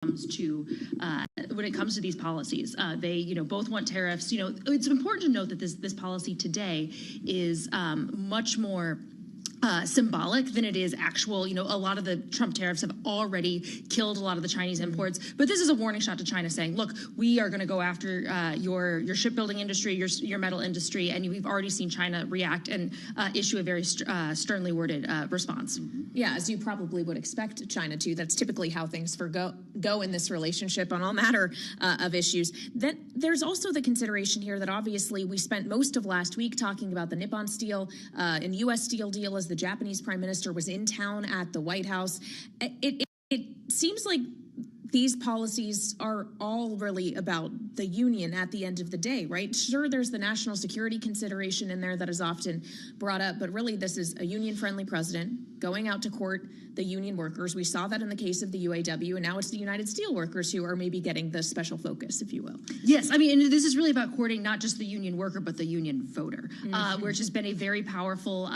when it comes to these policies. They, both want tariffs. It's important to note that this policy today is much more symbolic than it is actual. A lot of the Trump tariffs have already killed a lot of the Chinese imports. But this is a warning shot to China saying, look, we are going to go after your shipbuilding industry, your metal industry. And we've already seen China react and issue a very sternly worded response. Yeah, as you probably would expect China to. That's typically how things go in this relationship on all matter of issues. Then there's also the consideration here that obviously we spent most of last week talking about the Nippon Steel and U.S. Steel deal as the Japanese prime minister was in town at the White House. It seems like these policies are all really about the union at the end of the day, right? Sure, there's the national security consideration in there that is often brought up, but really this is a union-friendly president going out to court the union workers. We saw that in the case of the UAW, and now it's the United Steelworkers who are maybe getting the special focus, if you will. Yes, and this is really about courting not just the union worker, but the union voter, which has been a very powerful,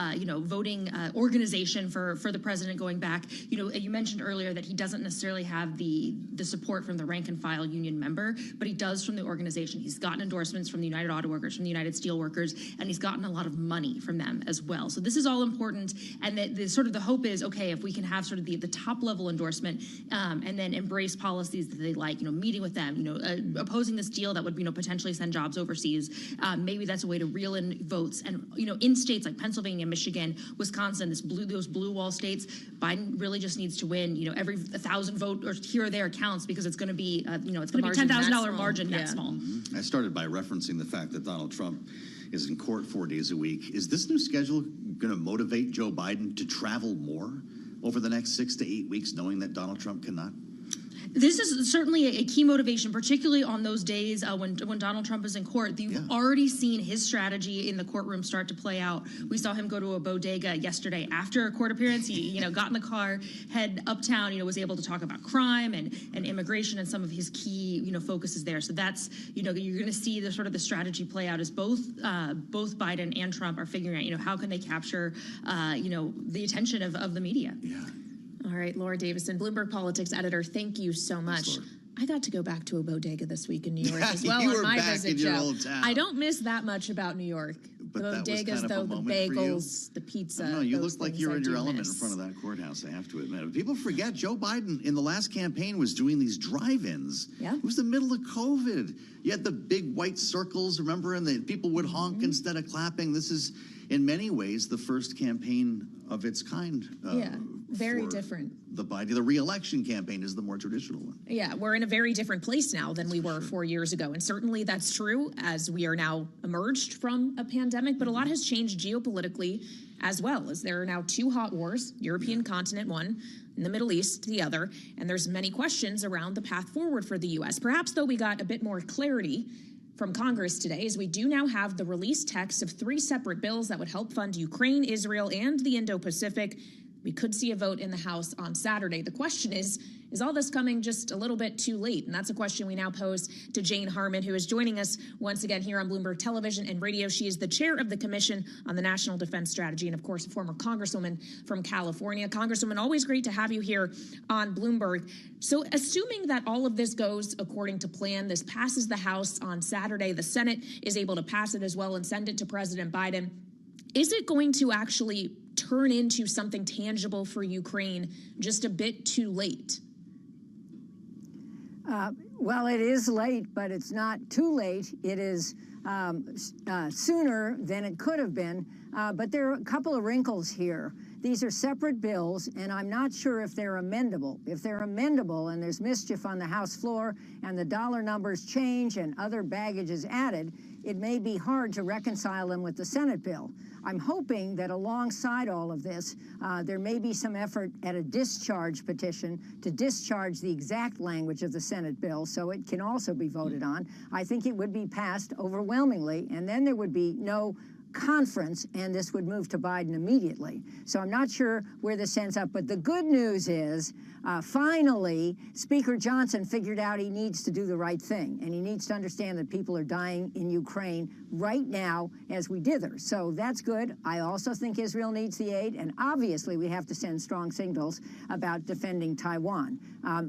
voting organization for the president going back. You mentioned earlier that he doesn't necessarily have the support from the rank and file union member, but he does from the organization. He's gotten endorsements from the United Auto Workers, from the United Steelworkers, and he's gotten a lot of money from them as well. So this is all important, and the hope is, okay, if we can have sort of the top level endorsement and then embrace policies that they like, meeting with them, opposing this deal that would, potentially send jobs overseas. Maybe that's a way to reel in votes. And, in states like Pennsylvania, Michigan, Wisconsin, those blue wall states, Biden really just needs to win, every 1,000 vote or here or there counts, because it's going to be, it's going to be $10,000 margin that small. I started by referencing the fact that Donald Trump is in court 4 days a week. Is this new schedule going to motivate Joe Biden to travel more over the next 6 to 8 weeks, knowing that Donald Trump cannot? This is certainly a key motivation, particularly on those days when Donald Trump is in court. You've already seen his strategy in the courtroom start to play out. We saw him go to a bodega yesterday after a court appearance. He, got in the car, head uptown, was able to talk about crime and immigration and some of his key, focuses there. So that's, you're going to see the sort of the strategy play out as both Biden and Trump are figuring out, how can they capture, the attention of the media. Yeah. All right, Laura Davison, Bloomberg Politics editor, thank you so much. Yes, I got to go back to a bodega this week in New York as well you on my were back visit, in your Joe. old town. I don't miss that much about New York. But the bodegas, that was kind though, of a the moment bagels, the pizza. No, you looked like you were in your element miss. in front of that courthouse, I have to admit. People forget Joe Biden in the last campaign was doing these drive-ins. Yeah. It was the middle of COVID. You had the big white circles, remember, and the people would honk instead of clapping. This is, in many ways, the first campaign of its kind. Very different. The re-election campaign is the more traditional one. Yeah, we're in a very different place now than we were 4 years ago. And certainly that's true as we are now emerged from a pandemic. But a lot has changed geopolitically as well, as there are now 2 hot wars, European continent one, in the Middle East the other. And there's many questions around the path forward for the U.S. Perhaps, though, we got a bit more clarity from Congress today, as we do now have the released text of 3 separate bills that would help fund Ukraine, Israel, and the Indo-Pacific. We could see a vote in the House on Saturday. The question is all this coming just a little bit too late? And that's a question we now pose to Jane Harman, who is joining us once again here on Bloomberg Television and Radio. She is the chair of the Commission on the National Defense Strategy and, of course, a former congresswoman from California. Congresswoman, always great to have you here on Bloomberg. So assuming that all of this goes according to plan, this passes the House on Saturday, the Senate is able to pass it as well and send it to President Biden. Is it going to actually turn into something tangible for Ukraine just a bit too late? Well, it is late, but it's not too late. It is sooner than it could have been. But there are a couple of wrinkles here. These are separate bills, and I'm not sure if they're amendable. If they're amendable and there's mischief on the House floor and the dollar numbers change and other baggage is added, it may be hard to reconcile them with the Senate bill. I'm hoping that alongside all of this, there may be some effort at a discharge petition to discharge the exact language of the Senate bill so it can also be voted on. I think it would be passed overwhelmingly, and then there would be no conference, and this would move to Biden immediately. So I'm not sure where this ends up, but the good news is Finally, Speaker Johnson figured out he needs to do the right thing, and he needs to understand that people are dying in Ukraine right now as we dither. So that's good. I also think Israel needs the aid, and obviously we have to send strong signals about defending Taiwan.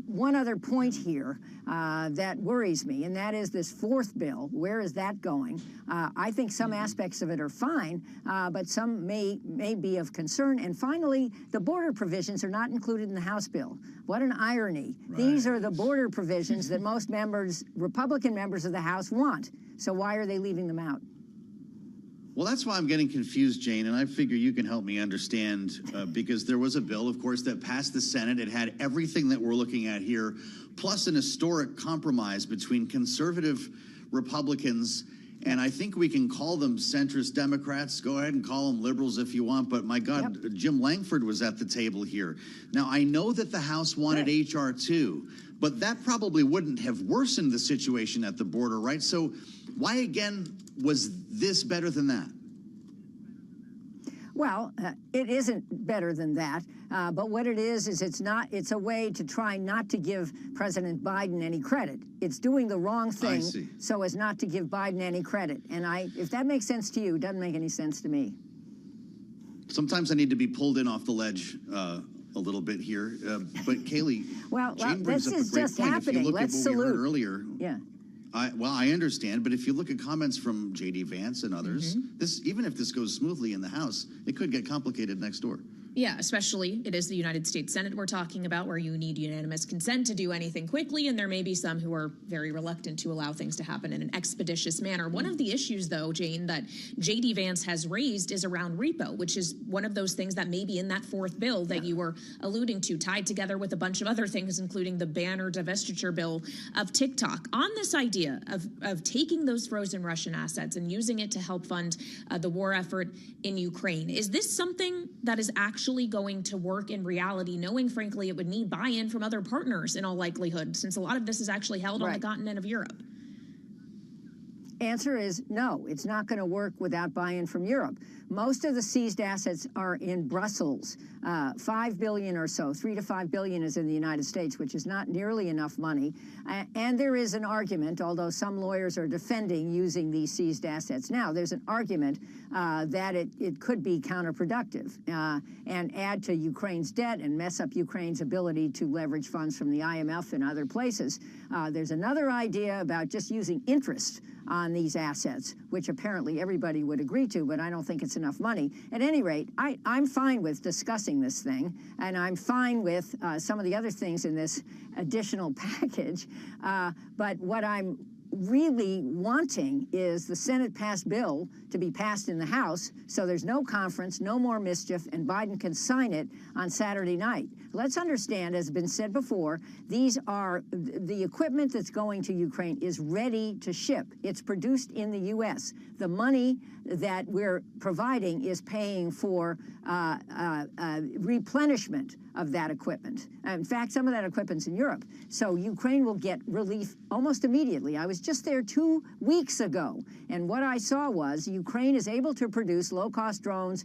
One other point here that worries me, and that is this fourth bill. Where is that going? I think some aspects of it are fine, but some may be of concern. And finally, the border provisions are not included in the House bill. What an irony. Right. These are the border provisions that most members, Republican members of the House, want. So why are they leaving them out? Well, that's why I'm getting confused, Jane, and I figure you can help me understand, because there was a bill, of course, that passed the Senate. It had everything that we're looking at here, plus an historic compromise between conservative Republicans, and I think we can call them centrist Democrats. Go ahead and call them liberals if you want, but my God, yep. Jim Langford was at the table here. Now, I know that the House wanted H.R. 2, but that probably wouldn't have worsened the situation at the border, right? So why, again, was this better than that? Well, it isn't better than that, but what it is it's a way to try not to give President Biden any credit. It's doing the wrong thing so as not to give Biden any credit. And if that makes sense to you, it doesn't make any sense to me. Sometimes I need to be pulled in off the ledge a little bit here, but Kayleigh, Jane brings up a great point. Happening. If you look Let's at what salute. we heard earlier, yeah. I understand, but if you look at comments from J.D. Vance and others, even if this goes smoothly in the House, it could get complicated next door. Yeah, especially it is the United States Senate we're talking about, where you need unanimous consent to do anything quickly, and there may be some who are very reluctant to allow things to happen in an expeditious manner. One of the issues, though, Jane, that J.D. Vance has raised is around repo, which is one of those things that may be in that fourth bill that you were alluding to, tied together with a bunch of other things, including the ban or divestiture bill of TikTok. On this idea of taking those frozen Russian assets and using it to help fund the war effort in Ukraine, is this something that is actually going to work in reality, knowing, frankly, it would need buy-in from other partners in all likelihood, since a lot of this is actually held on the continent of Europe? Answer is no, it's not going to work without buy-in from Europe. Most of the seized assets are in Brussels. 5 billion or so, 3 to 5 billion is in the United States, which is not nearly enough money. And there is an argument, although some lawyers are defending using these seized assets now, there's an argument that it could be counterproductive and add to Ukraine's debt and mess up Ukraine's ability to leverage funds from the IMF and other places. There's another idea about just using interest on these assets, which apparently everybody would agree to, but I don't think it's enough money. At any rate, I'm fine with discussing this thing, and I'm fine with some of the other things in this additional package, but what I'm really wanting is the Senate-passed bill to be passed in the House so there's no conference, no more mischief, and Biden can sign it on Saturday night. Let's understand, as has been said before, these are the equipment that's going to Ukraine is ready to ship. It's produced in the U.S. The money that we're providing is paying for replenishment of that equipment. In fact, some of that equipment's in Europe. So Ukraine will get relief almost immediately. I was just there 2 weeks ago, and what I saw was Ukraine is able to produce low-cost drones,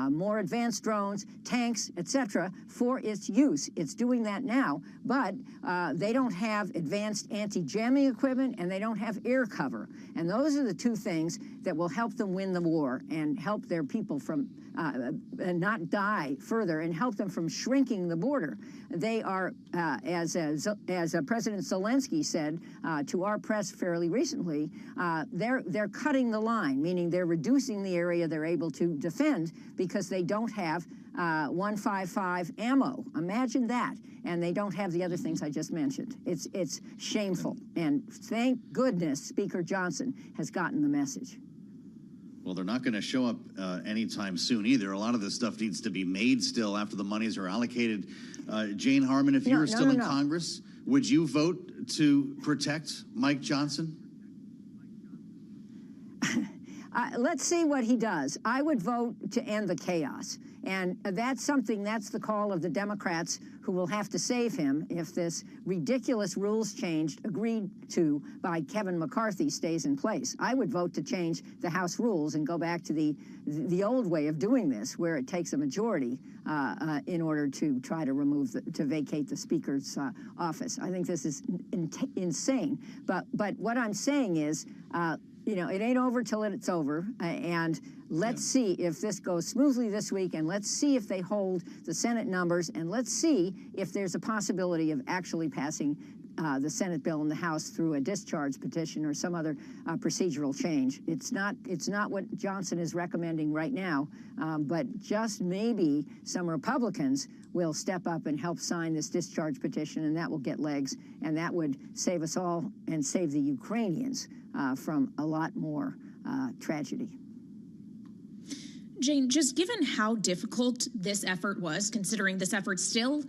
more advanced drones, tanks, etc., for its use. It's doing that now, but they don't have advanced anti-jamming equipment, and they don't have air cover. And those are the two things that will help them win the war and help their people from not die further and help them from shrinking the border. They are, as President Zelensky said to our press fairly recently, they're cutting the line, meaning they're reducing the area they're able to defend because they don't have 155 ammo. Imagine that. And they don't have the other things I just mentioned. It's shameful. And thank goodness Speaker Johnson has gotten the message. Well, they're not going to show up anytime soon either. A lot of this stuff needs to be made still after the monies are allocated. Jane Harman, if you were still in Congress, would you vote to protect Mike Johnson? Let's see what he does. I would vote to end the chaos. And that's the call of the Democrats who will have to save him if this ridiculous rules change agreed to by Kevin McCarthy stays in place. I would vote to change the House rules and go back to the old way of doing this, where it takes a majority in order to try to vacate the Speaker's office. I think this is insane. But what I'm saying is, it ain't over till it's over, and let's see if this goes smoothly this week, and let's see if they hold the Senate numbers, and let's see if there's a possibility of actually passing the Senate bill in the House through a discharge petition or some other procedural change. It's not what Johnson is recommending right now, but just maybe some Republicans will step up and help sign this discharge petition, and that will get legs, and that would save us all and save the Ukrainians from a lot more tragedy. Jane, just given how difficult this effort was, considering this effort still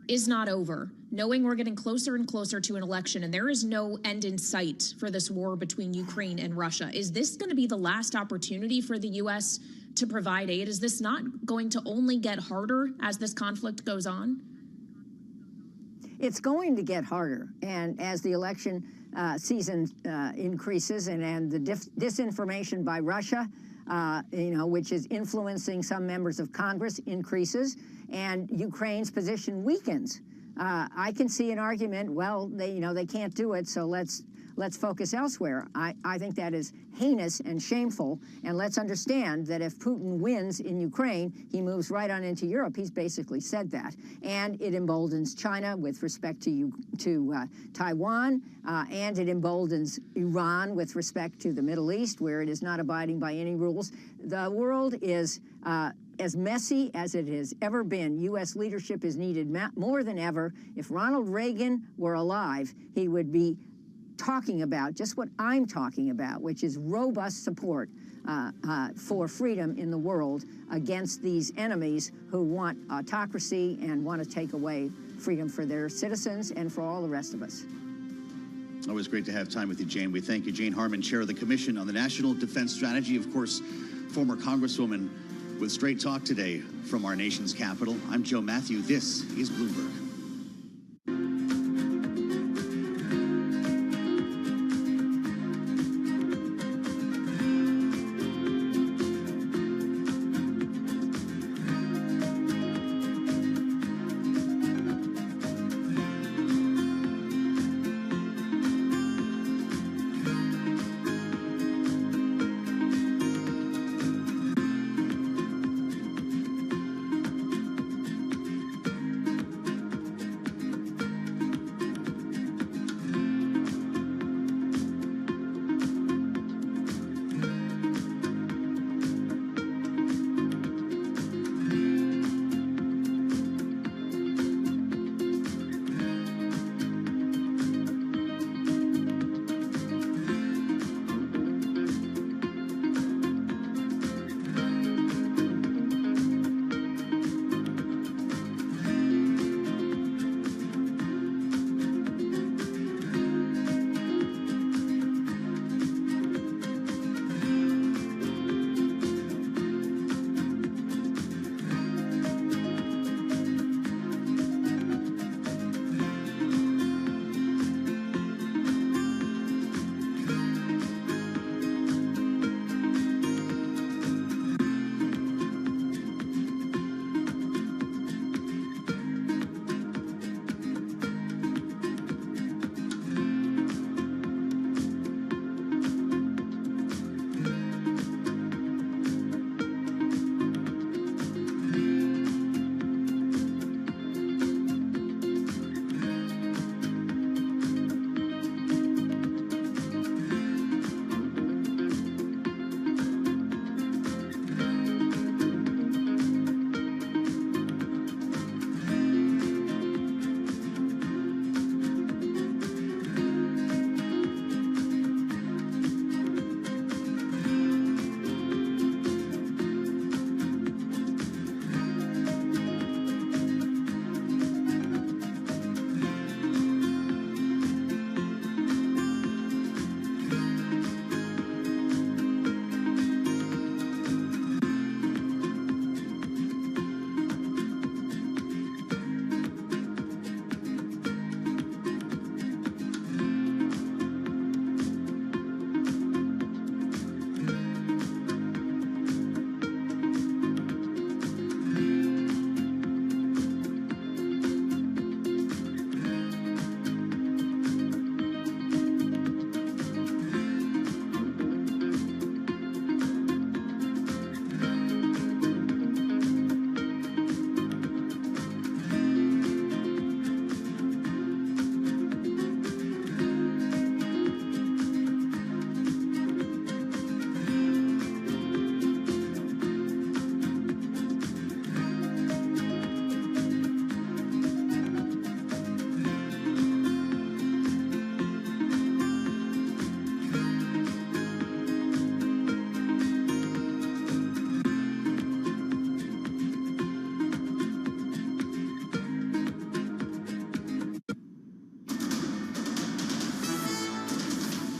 is not over, knowing we're getting closer and closer to an election and there is no end in sight for this war between Ukraine and Russia, is this going to be the last opportunity for the U.S. to provide aid? Is this not going to only get harder as this conflict goes on? It's going to get harder, and as the election season increases and the disinformation by Russia, which is influencing some members of Congress, increases, and Ukraine's position weakens. I can see an argument, well, they can't do it, so let's focus elsewhere. I think that is heinous and shameful, and let's understand that if Putin wins in Ukraine, he moves right on into Europe. He's basically said that, and it emboldens China with respect to Taiwan, and it emboldens Iran with respect to the Middle East, where it is not abiding by any rules. The world is as messy as it has ever been. U.S. leadership is needed more than ever. If Ronald Reagan were alive, he would be talking about just what I'm talking about, which is robust support for freedom in the world against these enemies who want autocracy and want to take away freedom for their citizens and for all the rest of us. Always great to have time with you, Jane. We thank you. Jane Harman, Chair of the Commission on the National Defense Strategy, of course, former Congresswoman, with Straight Talk today from our nation's capital. I'm Joe Matthew. This is Bloomberg.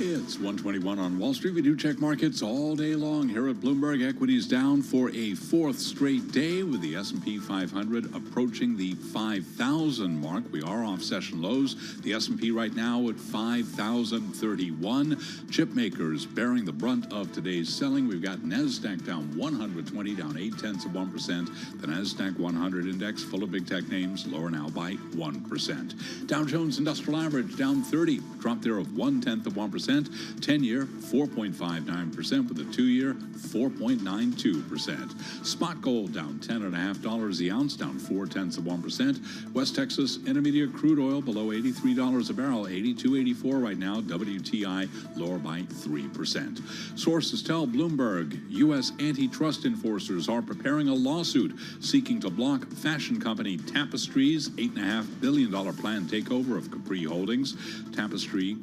It's 121 on Wall Street. We do check markets all day long here at Bloomberg. Equities down for a fourth straight day with the S&P 500 approaching the 5,000 mark. We are off session lows. The S&P right now at 5,031. Chip makers bearing the brunt of today's selling. We've got NASDAQ down 120, down 0.8%. The NASDAQ 100 index full of big tech names, lower now by 1%. Dow Jones Industrial Average down 30, drop there of 0.1%. 10-year, 4.59%, with a 2-year, 4.92%. Spot gold down $10.50 the ounce, down 0.4%. West Texas Intermediate crude oil below $83 a barrel, 82.84 right now. WTI lower by 3%. Sources tell Bloomberg U.S. antitrust enforcers are preparing a lawsuit seeking to block fashion company Tapestry's $8.5 billion planned takeover of Capri Holdings. Tapestry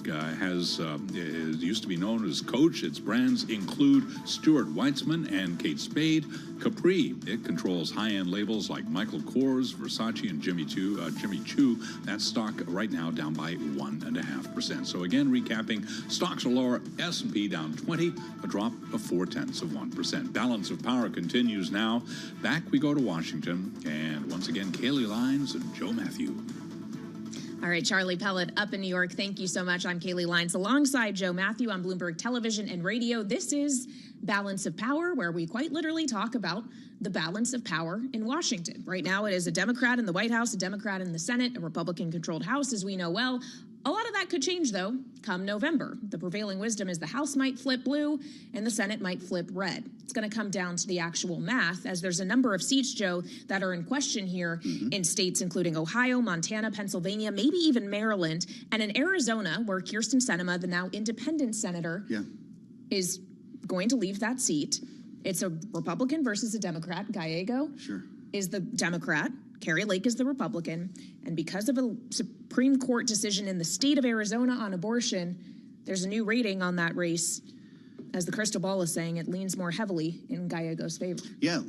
used to be known as Coach. Its brands include Stuart Weitzman and Kate Spade. Capri, it controls high-end labels like Michael Kors, Versace, and Jimmy Choo. That stock right now down by 1.5%. So again, recapping, stocks are lower. S&P down 20, a drop of 0.4%. Balance of power continues now. Back we go to Washington, and once again, Kaylee Lines and Joe Matthew. All right, Charlie Pellet up in New York. Thank you so much. I'm Kaylee Lines alongside Joe Matthew on Bloomberg Television and Radio. This is Balance of Power, where we quite literally talk about the balance of power in Washington. Right now, it is a Democrat in the White House, a Democrat in the Senate, a Republican-controlled House, as we know well. A lot of that could change, though, come November. The prevailing wisdom is the House might flip blue and the Senate might flip red. It's going to come down to the actual math, as there's a number of seats, Joe, that are in question here in states including Ohio, Montana, Pennsylvania, maybe even Maryland, and in Arizona, where Kyrsten Sinema, the now independent senator, is going to leave that seat. It's a Republican versus a Democrat. Gallego is the Democrat. Kari Lake is the Republican. And because of a Supreme Court decision in the state of Arizona on abortion, there's a new rating on that race. As the crystal ball is saying, it leans more heavily in Gallego's favor. Yeah,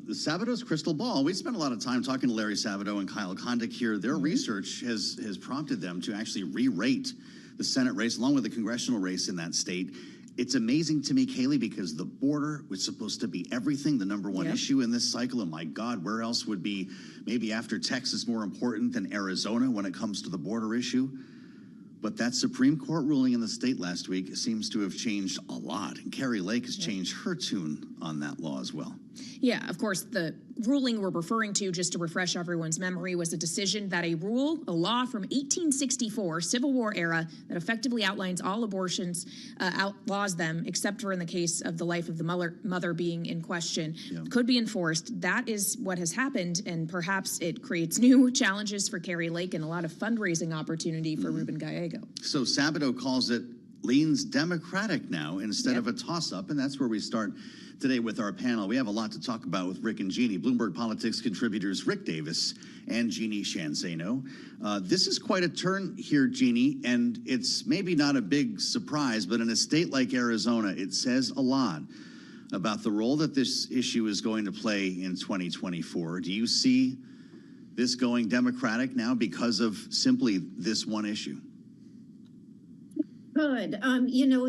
Sabato's crystal ball. We spent a lot of time talking to Larry Sabato and Kyle Kondik here. Their research has prompted them to actually re-rate the Senate race along with the congressional race in that state. It's amazing to me, Kaylee, because the border was supposed to be everything, the number one issue in this cycle. And my God, where else would be maybe after Texas more important than Arizona when it comes to the border issue? But that Supreme Court ruling in the state last week seems to have changed a lot. And Kari Lake has changed her tune on that law as well. Yeah, of course, the ruling we're referring to, just to refresh everyone's memory, was a decision that a law from 1864, Civil War era, that effectively outlines all abortions, outlaws them, except for in the case of the life of the mother being in question, could be enforced. That is what has happened, and perhaps it creates new challenges for Kari Lake and a lot of fundraising opportunity for Ruben Gallego. So Sabato calls it leans Democratic now instead of a toss-up, and that's where we start today with our panel. We have a lot to talk about with Rick and Jeannie, Bloomberg Politics contributors Rick Davis and Jeannie Shanzano. This is quite a turn here, Jeannie, and it's maybe not a big surprise, but in a state like Arizona, it says a lot about the role that this issue is going to play in 2024. Do you see this going Democratic now because of simply this one issue? Good.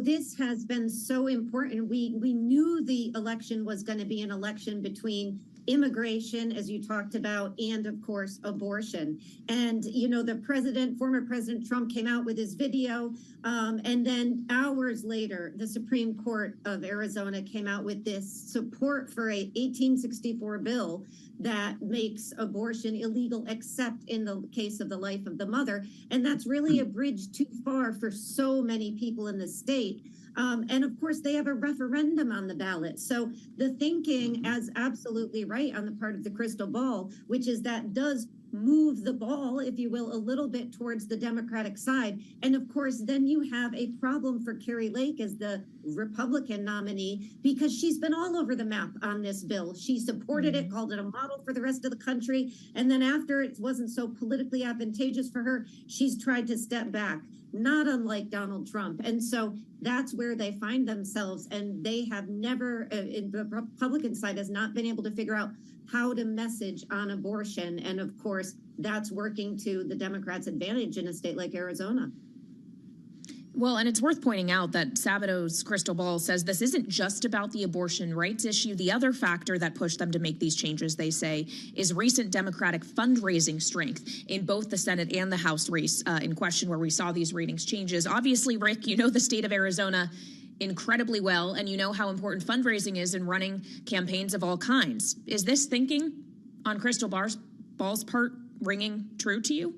This has been so important. We knew the election was going to be an election between immigration, as you talked about, and of course, abortion. And, the former President Trump came out with his video. And then hours later, the Supreme Court of Arizona came out with this support for a 1864 bill that makes abortion illegal except in the case of the life of the mother. And that's really a bridge too far for so many people in the state. And of course, they have a referendum on the ballot. So the thinking is absolutely right on the part of the crystal ball, which is that does move the ball, if you will, a little bit towards the Democratic side. And of course, then you have a problem for Kari Lake as the Republican nominee, because she's been all over the map on this bill. She supported it, called it a model for the rest of the country. And then after it wasn't so politically advantageous for her, she's tried to step back, not unlike Donald Trump. And so that's where they find themselves. And they have never, the Republican side has not been able to figure out how to message on abortion. And of course, that's working to the Democrats' advantage in a state like Arizona. Well, and it's worth pointing out that Sabato's crystal ball says this isn't just about the abortion rights issue. The other factor that pushed them to make these changes, they say, is recent Democratic fundraising strength in both the Senate and the House race in question, where we saw these ratings changes. Obviously, Rick, you know the state of Arizona incredibly well, and you know how important fundraising is in running campaigns of all kinds. Is this thinking on Crystal Ball's part ringing true to you?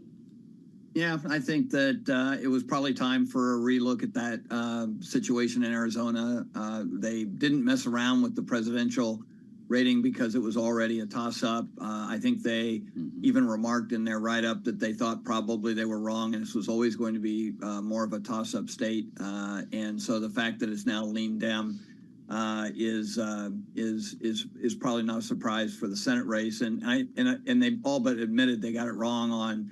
Yeah, I think that it was probably time for a relook at that situation in Arizona. They didn't mess around with the presidential rating because it was already a toss-up. I think they even remarked in their write-up that they thought probably they were wrong, and this was always going to be more of a toss-up state. And so the fact that it's now lean Dem is probably not a surprise for the Senate race. And they all but admitted they got it wrong on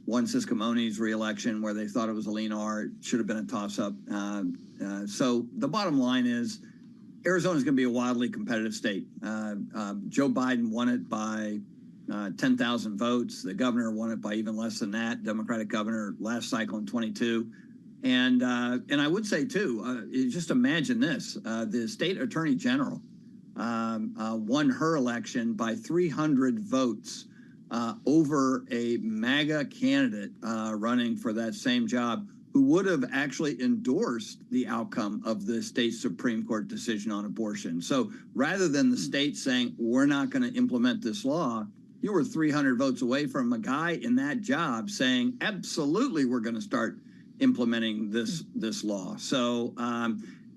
Juan Ciscamone's reelection, where they thought it was a lean R. It should have been a toss-up. So the bottom line is Arizona is going to be a wildly competitive state. Joe Biden won it by 10,000 votes. The governor won it by even less than that, Democratic governor last cycle in 22. And I would say, too, just imagine this. The state attorney general won her election by 300 votes over a MAGA candidate running for that same job, who would have actually endorsed the outcome of the state Supreme Court decision on abortion. So rather than the state saying, we're not going to implement this law, you were 300 votes away from a guy in that job saying, absolutely, we're going to start implementing this law. So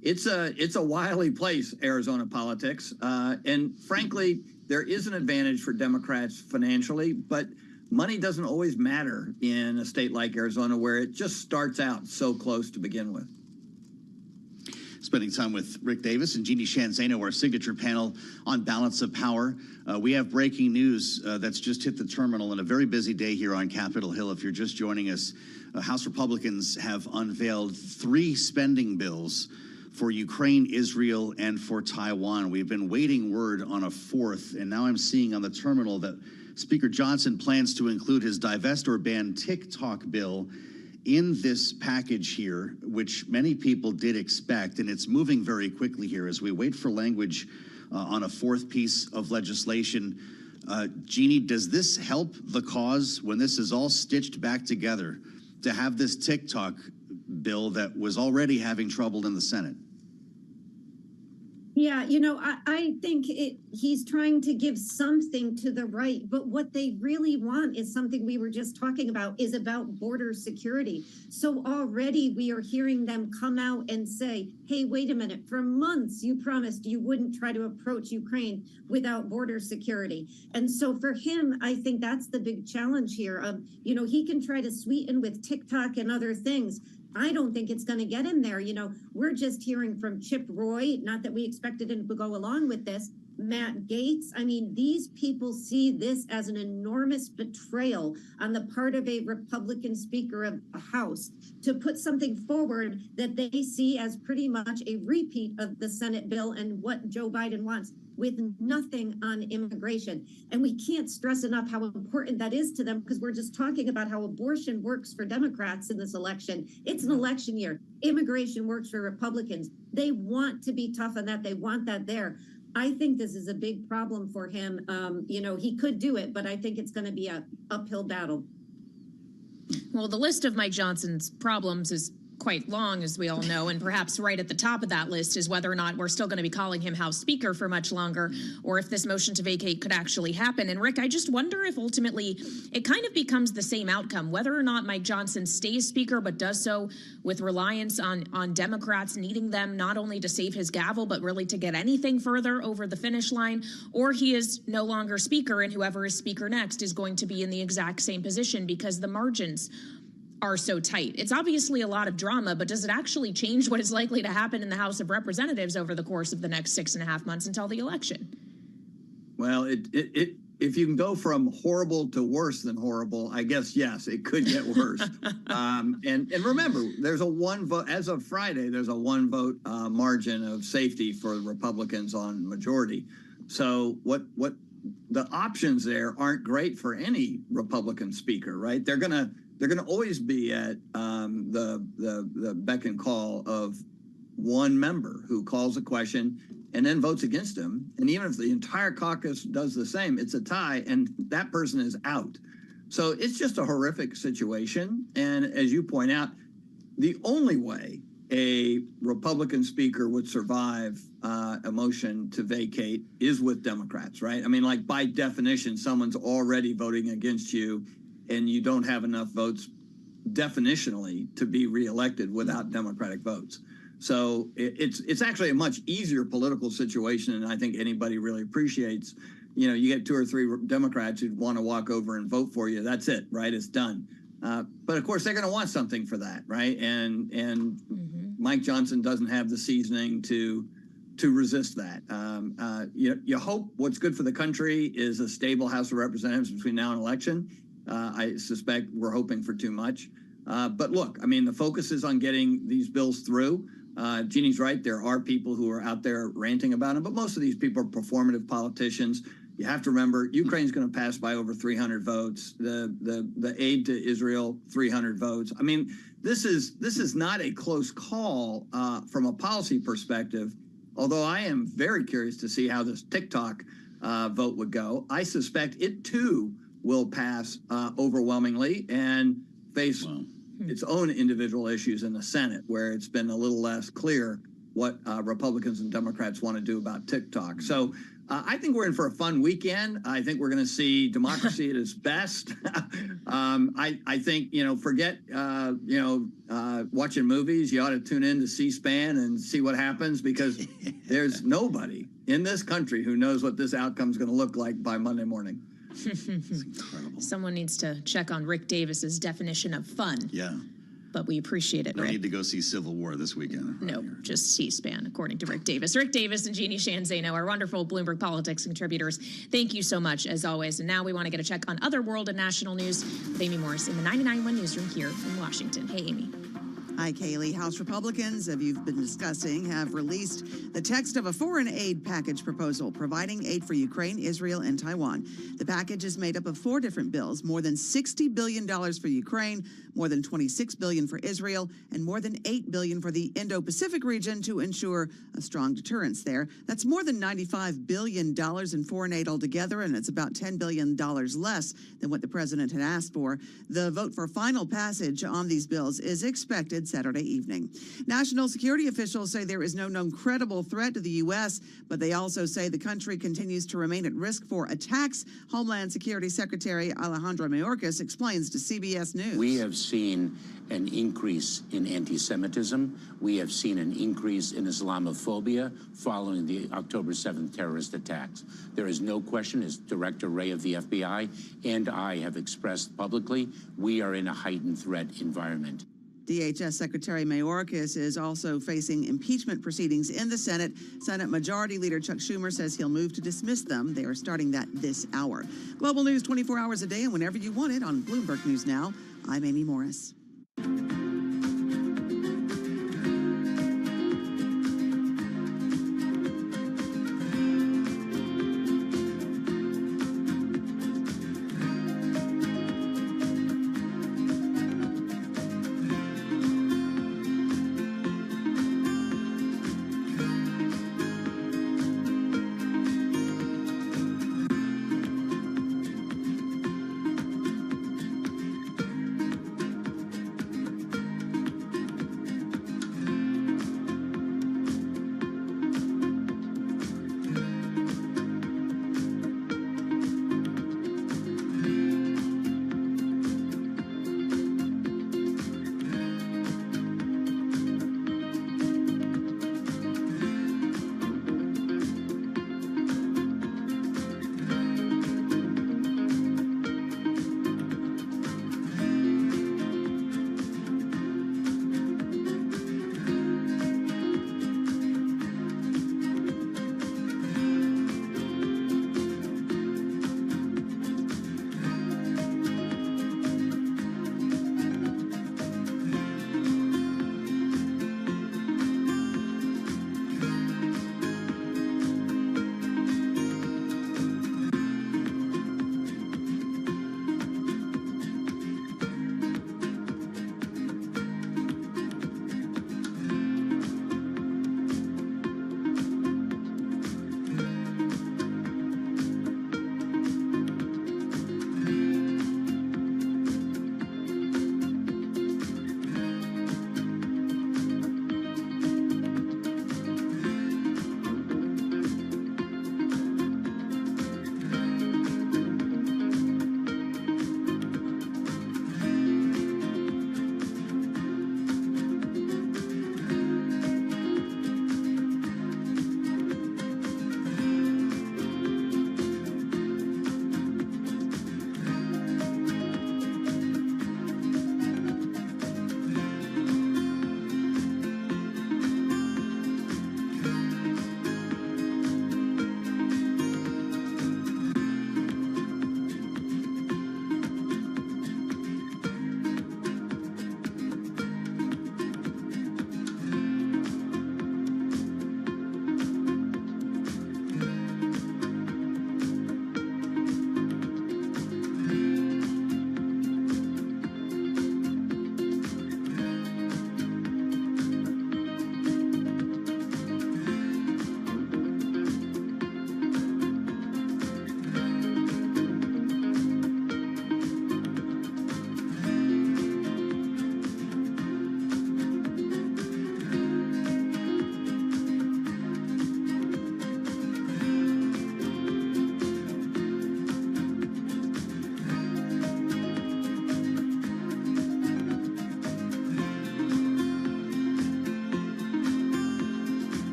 it's a wily place, Arizona politics. And frankly, there is an advantage for Democrats financially, but money doesn't always matter in a state like Arizona, where it just starts out so close to begin with. Spending time with Rick Davis and Jeannie Shanzano, our signature panel on balance of power. We have breaking news that's just hit the terminal in a very busy day here on Capitol Hill. If you're just joining us, House Republicans have unveiled 3 spending bills for Ukraine, Israel, and for Taiwan. We've been waiting word on a 4th, and now I'm seeing on the terminal that Speaker Johnson plans to include his divest or ban TikTok bill in this package here, which many people did expect, and it's moving very quickly here as we wait for language on a 4th piece of legislation. Jeannie, does this help the cause when this is all stitched back together to have this TikTok bill that was already having trouble in the Senate? Yeah, I think he's trying to give something to the right, but what they really want is something we were just talking about, is about border security. So already we are hearing them come out and say, hey, wait a minute, for months you promised you wouldn't try to approach Ukraine without border security. And so for him, I think that's the big challenge here. He can try to sweeten with TikTok and other things. I don't think it's going to get him there. We're just hearing from Chip Roy, not that we expected him to go along with this, Matt Gaetz. I mean, these people see this as an enormous betrayal on the part of a Republican Speaker of the House to put something forward that they see as pretty much a repeat of the Senate bill and what Joe Biden wants, with nothing on immigration. And we can't stress enough how important that is to them, because we're just talking about how abortion works for Democrats in this election. It's an election year. Immigration works for Republicans. They want to be tough on that. They want that there. I think this is a big problem for him. He could do it, but I think it's going to be an uphill battle. Well, the list of Mike Johnson's problems is quite long, as we all know, and perhaps right at the top of that list is whether or not we're still going to be calling him House Speaker for much longer, or if this motion to vacate could actually happen. And Rick, I just wonder if ultimately it kind of becomes the same outcome, whether or not Mike Johnson stays Speaker, but does so with reliance on Democrats needing them not only to save his gavel, but really to get anything further over the finish line, or he is no longer Speaker, and whoever is Speaker next is going to be in the exact same position because the margins are so tight. It's obviously a lot of drama, but does it actually change what is likely to happen in the House of Representatives over the course of the next 6.5 months until the election? Well, if you can go from horrible to worse than horrible, I guess, yes, it could get worse. And remember, there's a 1 vote, as of Friday, there's a 1 vote margin of safety for Republicans on majority. So what the options there aren't great for any Republican speaker, right? They're going to they're going to always be at the beck and call of one member who calls a question and then votes against him. And even if the entire caucus does the same, it's a tie, and that person is out. So it's just a horrific situation. And as you point out, the only way a Republican speaker would survive a motion to vacate is with Democrats, right? I mean, like by definition, someone's already voting against you and you don't have enough votes definitionally to be reelected without Democratic votes. So it's actually a much easier political situation than I think anybody really appreciates. You know, you get 2 or 3 Democrats who want to walk over and vote for you. That's it, right? It's done. But of course, they're going to want something for that, right? And Mike Johnson doesn't have the seasoning to resist that. You hope what's good for the country is a stable House of Representatives between now and election. I suspect we're hoping for too much. But look, I mean, the focus is on getting these bills through. Jeannie's right. There are people who are out there ranting about them, but most of these people are performative politicians. You have to remember, Ukraine's going to pass by over 300 votes. The aid to Israel, 300 votes. I mean, this is not a close call from a policy perspective. Although I am very curious to see how this TikTok vote would go. I suspect it too will pass overwhelmingly and face its own individual issues in the Senate, where it's been a little less clear what Republicans and Democrats want to do about TikTok. So I think we're in for a fun weekend. I think we're going to see democracy at its best. I think, forget, watching movies. You ought to tune in to C-SPAN and see what happens, because there's nobody in this country who knows what this outcome is going to look like by Monday morning. It's incredible. Someone needs to check on Rick Davis's definition of fun. Yeah. But we appreciate it, No Rick. need to go see Civil War this weekend. No, just C-SPAN, according to Rick Davis. Rick Davis and Jeannie Shanzano, our wonderful Bloomberg Politics contributors. Thank you so much, as always. And now we want to get a check on other world and national news with Amy Morris in the 99.1 newsroom here in Washington. Hey, Amy. Hi, Kaylee. House Republicans, as you've been discussing, have released the text of a foreign aid package proposal providing aid for Ukraine, Israel, and Taiwan. The package is made up of 4 different bills: more than $60 billion for Ukraine, more than $26 billion for Israel, and more than $8 billion for the Indo-Pacific region to ensure a strong deterrence there. That's more than $95 billion in foreign aid altogether, and it's about $10 billion less than what the president had asked for. The vote for final passage on these bills is expected Saturday evening. National security officials say there is no known credible threat to the U.S., but they also say the country continues to remain at risk for attacks. Homeland Security Secretary Alejandro Mayorkas explains to CBS News. We have seen an increase in anti-Semitism. We have seen an increase in Islamophobia following the October 7th terrorist attacks. There is no question, as Director Wray of the FBI and I have expressed publicly, we are in a heightened threat environment. DHS Secretary Mayorkas is also facing impeachment proceedings in the Senate. Senate Majority Leader Chuck Schumer says he'll move to dismiss them. They are starting that this hour. Global news 24 hours a day and whenever you want it on Bloomberg News Now. I'm Amy Morris.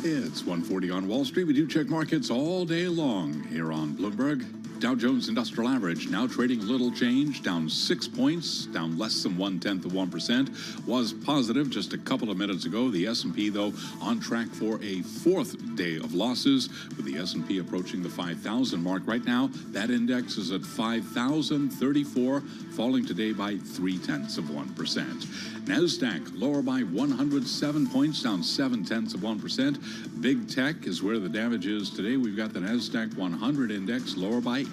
It's 1:40 on Wall Street. We do check markets all day long here on Bloomberg. Dow Jones Industrial Average now trading little change, down 6 points, down less than 0.1%. Was positive just a couple of minutes ago. The S&P, though, on track for a fourth day of losses, with the S&P approaching the 5,000 mark. Right now, that index is at 5,034, falling today by 0.3%. NASDAQ lower by 107 points, down 0.7%. Big tech is where the damage is today. We've got the NASDAQ 100 index lower by 0.8%.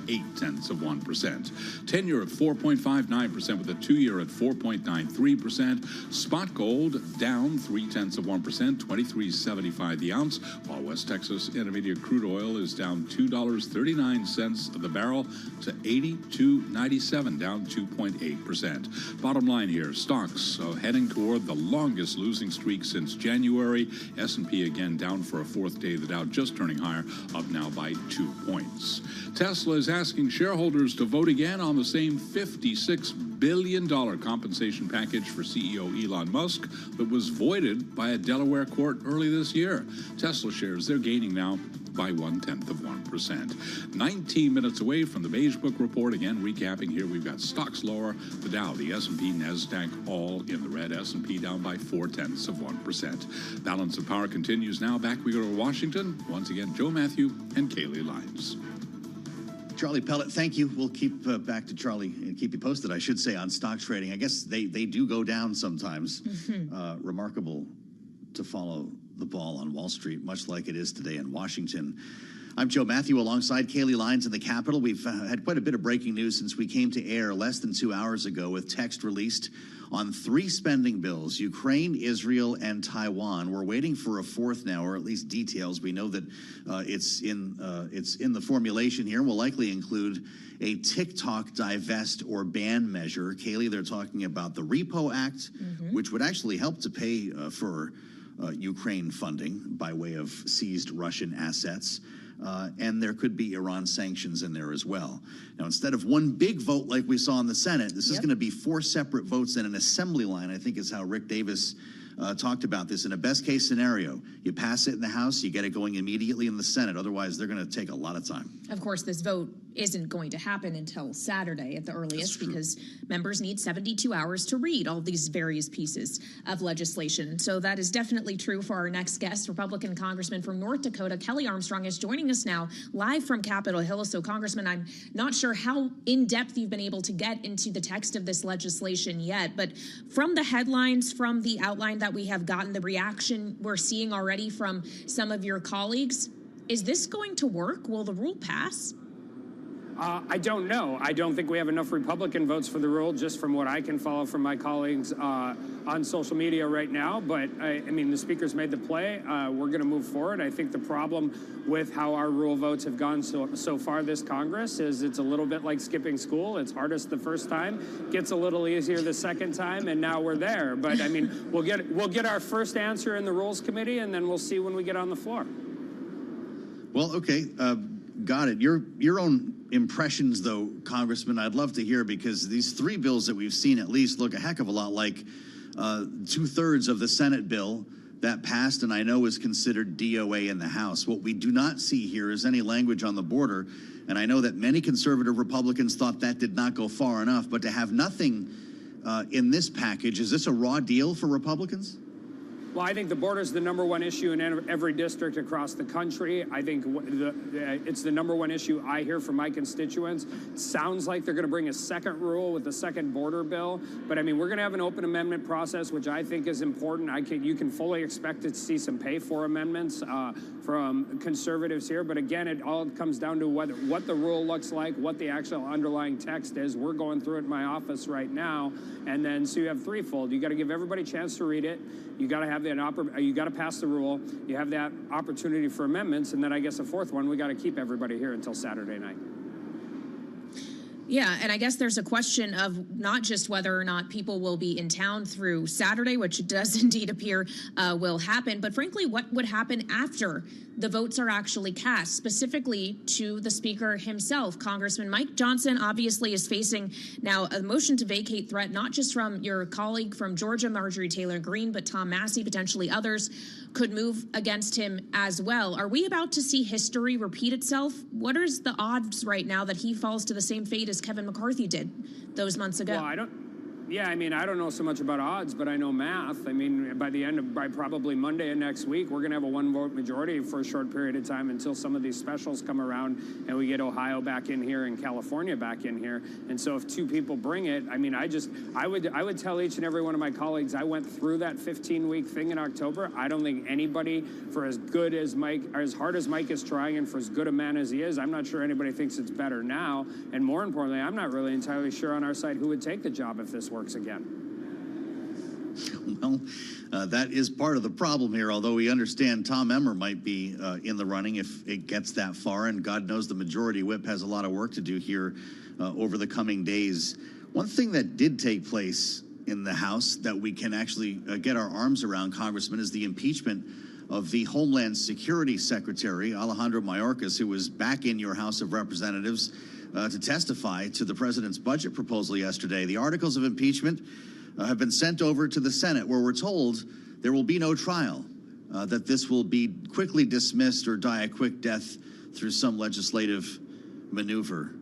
10-year at 4.59%, with the 2-year at 4.93%. Spot gold down 0.3%, $23.75 the ounce, while West Texas Intermediate crude oil is down $2.39 the barrel to $82.97, down 2.8%. Bottom line here, stocks heading toward the longest losing streak since January. S&P again down for a fourth day. The Dow just turning higher, up now by 2 points. Tesla is asking shareholders to vote again on the same $56 billion compensation package for CEO Elon Musk that was voided by a Delaware court early this year. Tesla shares, they're gaining now by 0.1%. 19 minutes away from the Beige Book report. Again, recapping here, we've got stocks lower. The Dow, the S&P, NASDAQ, all in the red. S&P down by 0.4%. Balance of power continues now. Back we go to Washington. Once again, Joe Matthew and Kaylee Lyons. Charlie Pellet, thank you. We'll keep back to Charlie and keep you posted, I should say, on stock trading. I guess they do go down sometimes. Remarkable to follow the ball on Wall Street, much like it is today in Washington. I'm Joe Matthew alongside Kaylee Lyons in the Capitol. We've had quite a bit of breaking news since we came to air less than 2 hours ago, with text released on 3 spending bills: Ukraine, Israel, and Taiwan. We're waiting for a fourth now, or at least details. We know that it's in the formulation here. Will likely include a TikTok divest or ban measure. Kaylee, they're talking about the Repo Act, which would actually help to pay for Ukraine funding by way of seized Russian assets. And there could be Iran sanctions in there as well. Now, instead of one big vote like we saw in the Senate, this is going to be 4 separate votes in an assembly line, I think is how Rick Davis talked about this. In a best case scenario, you pass it in the House, you get it going immediately in the Senate. Otherwise, they're going to take a lot of time. Of course, this vote isn't going to happen until Saturday at the earliest, because members need 72 hours to read all these various pieces of legislation. So that is definitely true for our next guest. Republican Congressman from North Dakota, Kelly Armstrong, is joining us now live from Capitol Hill. So, Congressman, I'm not sure how in-depth you've been able to get into the text of this legislation yet, but from the headlines, from the outline that we have gotten, the reaction we're seeing already from some of your colleagues, is this going to work? Will the rule pass? I don't know. I don't think we have enough Republican votes for the rule, just from what I can follow from my colleagues on social media right now. But, I mean, the Speaker's made the play. We're going to move forward. I think the problem with how our rule votes have gone so far this Congress is it's a little bit like skipping school. It's hardest the first time, gets a little easier the second time, and now we're there. But, I mean, we'll get our first answer in the Rules Committee, and then we'll see when we get on the floor. Well, okay. Got it. Your own impressions, though, Congressman, I'd love to hear, because these 3 bills that we've seen at least look a heck of a lot like 2/3 of the Senate bill that passed and I know is considered DOA in the House. What we do not see here is any language on the border, and I know that many conservative Republicans thought that did not go far enough, but to have nothing in this package, is this a raw deal for Republicans? Well, I think the border is the #1 issue in every district across the country. I think it's the #1 issue I hear from my constituents. It sounds like they're going to bring a second rule with the second border bill. But, I mean, we're going to have an open amendment process, which I think is important. You can fully expect to see some pay-for amendments from conservatives here. But, again, it all comes down to what the rule looks like, what the actual underlying text is. We're going through it in my office right now. And then so you have threefold. You got to give everybody a chance to read it. You got to have you got to pass the rule. You have that opportunity for amendments, and then I guess a fourth one, we got to keep everybody here until Saturday night. Yeah, and I guess there's a question of not just whether or not people will be in town through Saturday, which does indeed appear will happen, but frankly, what would happen after the votes are actually cast, specifically to the Speaker himself. Congressman Mike Johnson obviously is facing now a motion to vacate threat, not just from your colleague from Georgia, Marjorie Taylor Greene, but Tom Massey, potentially others. could move against him as well. Are we about to see history repeat itself? What are the odds right now that he falls to the same fate as Kevin McCarthy did those months ago? Well, I don't know so much about odds, but I know math. I mean, by probably Monday of next week, we're going to have a one-vote majority for a short period of time until some of these specials come around and we get Ohio back in here and California back in here. And so if two people bring it, I mean, I would tell each and every one of my colleagues, I went through that 15-week thing in October. I don't think anybody, for as good as Mike, or as hard as Mike is trying and for as good a man as he is, I'm not sure anybody thinks it's better now. And more importantly, I'm not really entirely sure on our side who would take the job if this works again. Well, that is part of the problem here, although we understand Tom Emmer might be in the running if it gets that far, and God knows the majority whip has a lot of work to do here over the coming days. One thing that did take place in the House that we can actually get our arms around, Congressman, is the impeachment of the Homeland Security Secretary, Alejandro Mayorkas, who was back in your House of Representatives to testify to the president's budget proposal yesterday. The articles of impeachment have been sent over to the Senate, where we're told there will be no trial, that this will be quickly dismissed or die a quick death through some legislative maneuver.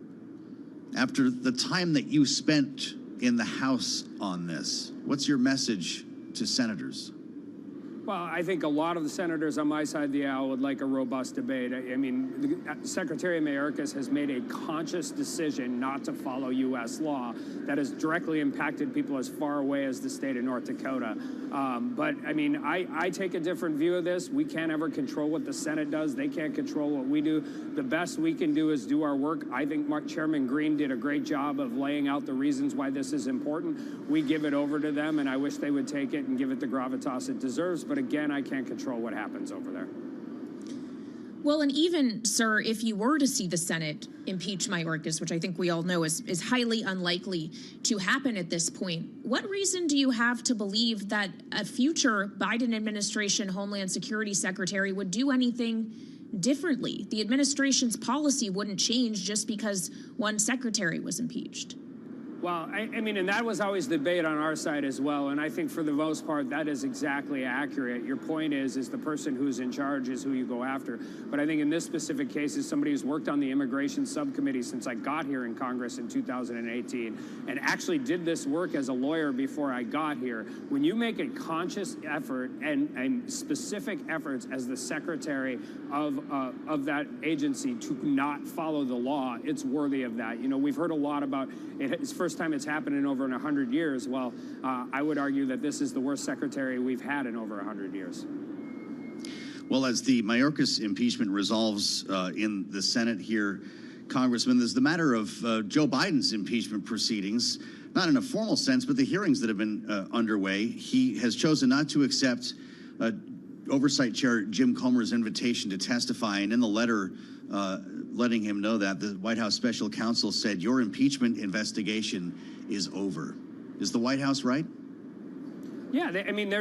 After the time that you spent in the House on this, what's your message to senators? Well, I think a lot of the senators on my side of the aisle would like a robust debate. I mean, Secretary Mayorkas has made a conscious decision not to follow U.S. law that has directly impacted people as far away as the state of North Dakota. But, I mean, I take a different view of this. We can't ever control what the Senate does. They can't control what we do. The best we can do is do our work. I think Chairman Green did a great job of laying out the reasons why this is important. We give it over to them, and I wish they would take it and give it the gravitas it deserves. But again, I can't control what happens over there. Well, and even, sir, if you were to see the Senate impeach Mayorkas, which I think we all know is highly unlikely to happen at this point, what reason do you have to believe that a future Biden administration Homeland Security Secretary would do anything differently? The administration's policy wouldn't change just because one secretary was impeached. Well, I mean, and that was always the debate on our side as well. And I think for the most part, that is exactly accurate. Your point is the person who's in charge is who you go after. But I think in this specific case, as somebody who's worked on the immigration subcommittee since I got here in Congress in 2018 and actually did this work as a lawyer before I got here, when you make a conscious effort and specific efforts as the secretary of that agency to not follow the law, it's worthy of that. You know, we've heard a lot about it. It's first time it's happened in over 100 years. Well, I would argue that this is the worst secretary we've had in over 100 years. Well, as the Mayorkas impeachment resolves in the Senate here, Congressman, there's the matter of Joe Biden's impeachment proceedings, not in a formal sense, but the hearings that have been underway. He has chosen not to accept Oversight Chair Jim Comer's invitation to testify, and in the letter letting him know that, the White House special counsel said, your impeachment investigation is over. Is the White House right? Yeah,